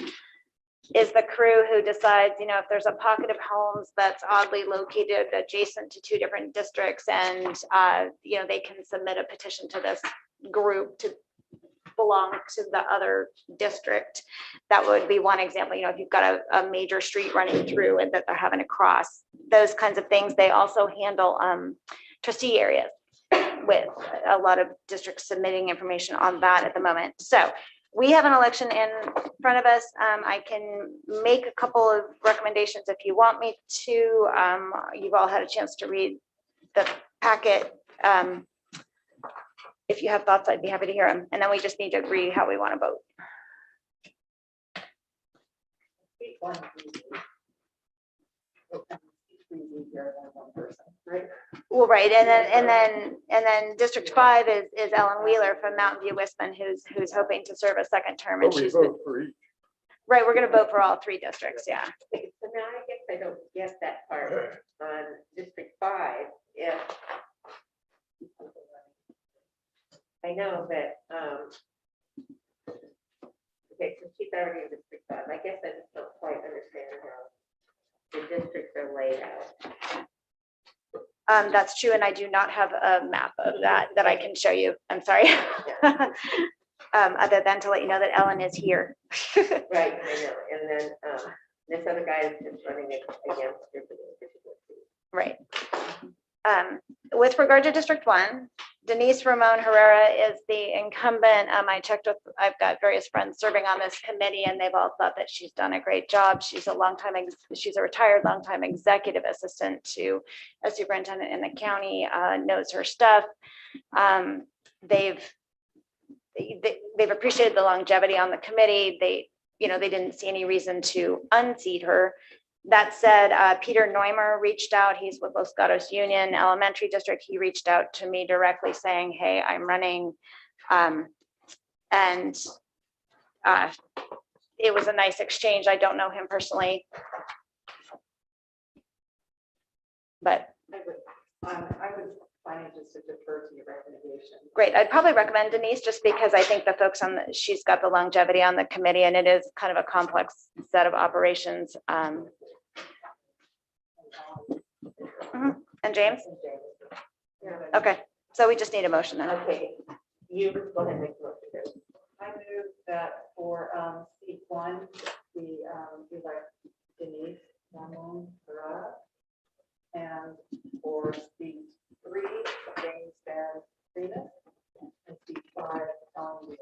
is the crew who decides, you know, if there's a pocket of homes that's oddly located adjacent to 2 different districts, and you know, they can submit a petition to this group to belong to the other district. That would be one example. You know, if you've got a major street running through and that they're having to cross, those kinds of things. They also handle trustee areas, with a lot of districts submitting information on that at the moment. So we have an election in front of us. I can make a couple of recommendations if you want me to. You've all had a chance to read the packet. If you have thoughts, I'd be happy to hear them. And then we just need to agree how we want to vote. Well, right, and then District 5 is Ellen Wheeler from Mountain View Wisman, who's hoping to serve a second term, and But we she's vote for each. Right, we're gonna vote for all 3 districts, yeah. So now I guess I don't get that part on District 5, if. I know that, okay, so she's already in District 5, I guess I just don't quite understand how the districts are laid out. That's true, and I do not have a map of that I can show you. I'm sorry. Other than to let you know that Ellen is here. Right, I know, and then, this other guy is just running it against your particular seat. Right. With regard to District 1, Denise Ramon Herrera is the incumbent. I've got various friends serving on this committee, and they've all thought that she's done a great job. She's a retired longtime executive assistant to a superintendent in the county, knows her stuff. They've appreciated the longevity on the committee. They didn't see any reason to unseat her. That said, Peter Neumer reached out. He's with Los Gatos Union Elementary District. He reached out to me directly saying, hey, I'm running. And it was a nice exchange. I don't know him personally. But I would find it just to defer to your recommendation. great. I'd probably recommend Denise just because I think the folks she's got the longevity on the committee, and it is kind of a complex set of operations. And James? Okay, so we just need a motion then. Okay, you go ahead and make the motion. I move that for seat 1, we elect Denise Ramon Herrera, and for seat 3, James Van Reno, and seat 5, Don Wheeler.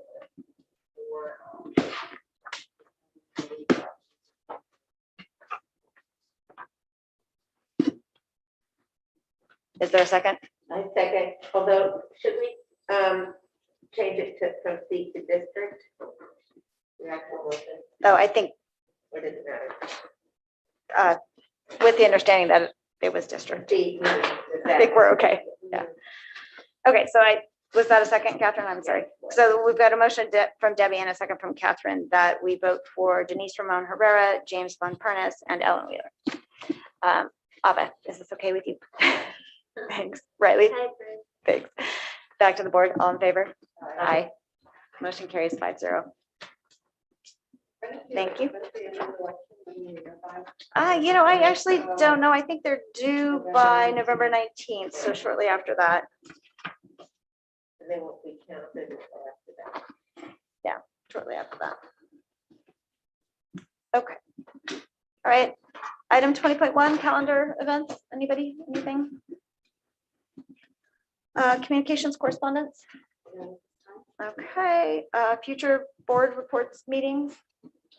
Is there a second? I second, although, should we change it from seat to district? The actual motion, Oh, I think or does it matter? with the understanding that it was district. Seat, I think we're okay. Yeah. Okay, so was that a second, Catherine? I'm sorry. So we've got a motion from Debbie and a second from Catherine that we vote for Denise Ramon Herrera, James Von Pernis, and Ellen Wheeler. Ava, is this okay with you? Thanks. Riley? Thanks. Back to the board. All in favor? Aye. Motion carries 5-0. Thank you. I actually don't know. I think they're due by November 19th, so shortly after that. And they won't be counted until after that. Yeah, shortly after that. Okay. All right. Item 20.1, calendar events. Anybody? Anything? Communications correspondence. Okay. Future board reports meetings.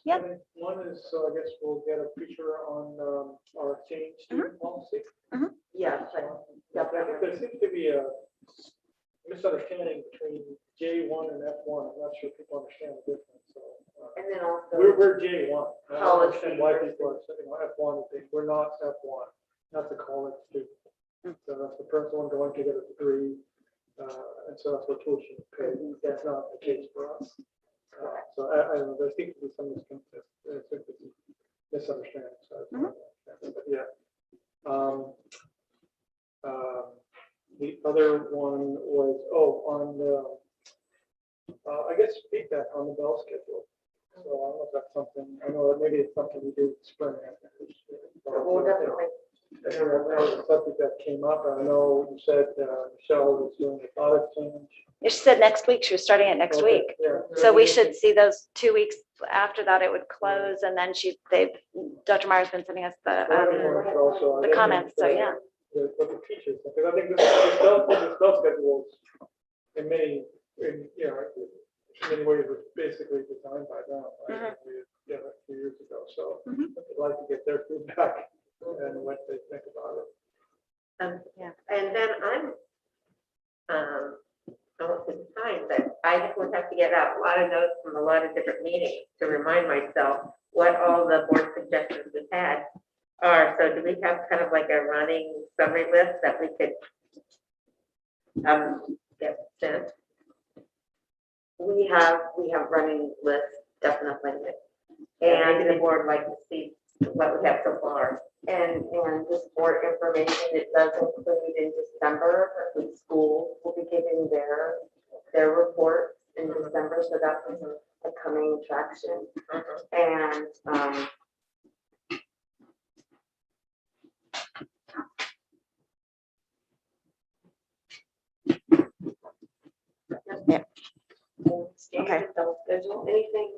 Yep. One is, so I guess we'll get a picture on our change student policy. Yeah. There seems to be a misunderstanding between J1 and F1. I'm not sure people understand the difference. So, And then also. we're J1. I don't College understand why people are saying F1. We're not F1. That's a college student. So that's the person going to get a degree. And so that's what tuition is paid. That's not the case for us. So I don't know, there seems to be some misunderstanding. So, but yeah. The other one was, on the, I guess feedback on the bell schedule. So I don't know if that's something, I know that maybe it's something we do in spring. Well, definitely. That was a subject that came up. I know you said Michelle was doing a product change. She said next week. She was starting it next week. Yeah. So we should see those 2 weeks after that. It would close, and then Dr. Meyer's been sending us the comments. So yeah. What the teachers, because I think the spell schedules in many ways was basically designed by them. Right? A few years ago. So I'd like to get their feedback and what they think about it. Yeah. And then I won't take the time, but I would have to get out a lot of notes from a lot of different meetings to remind myself what all the board suggestions we had are. So do we have kind of like a running summary list that we could get sent? We have running lists, definitely. And the board like to see what we have so far. And this board information, it does include in December, the schools will be giving their reports in December, so that was a coming attraction. And, yeah. Standard adult schedule, anything?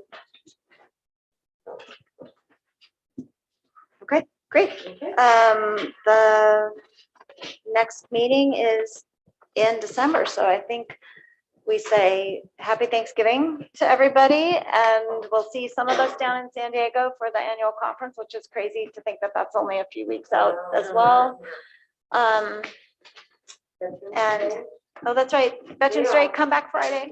Great. Okay. The next meeting is in December, so I think we say happy Thanksgiving to everybody, and we'll see some of us down in San Diego for the annual conference, which is crazy to think that that's only a few weeks out as well. And, oh, that's right, Veterans Day, come back Friday.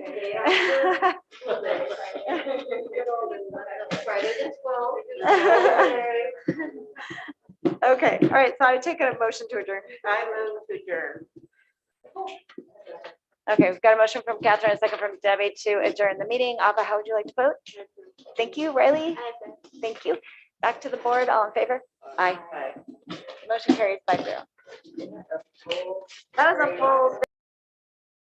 Friday the 12th. Okay, all right, so I take a motion to adjourn. I move to adjourn. Okay, we've got a motion from Catherine, a second from Debbie to adjourn the meeting. Ava, how would you like to vote? Thank you, Riley. Thank you. Back to the board, all in favor? Aye. Motion carries 5-0. That was a full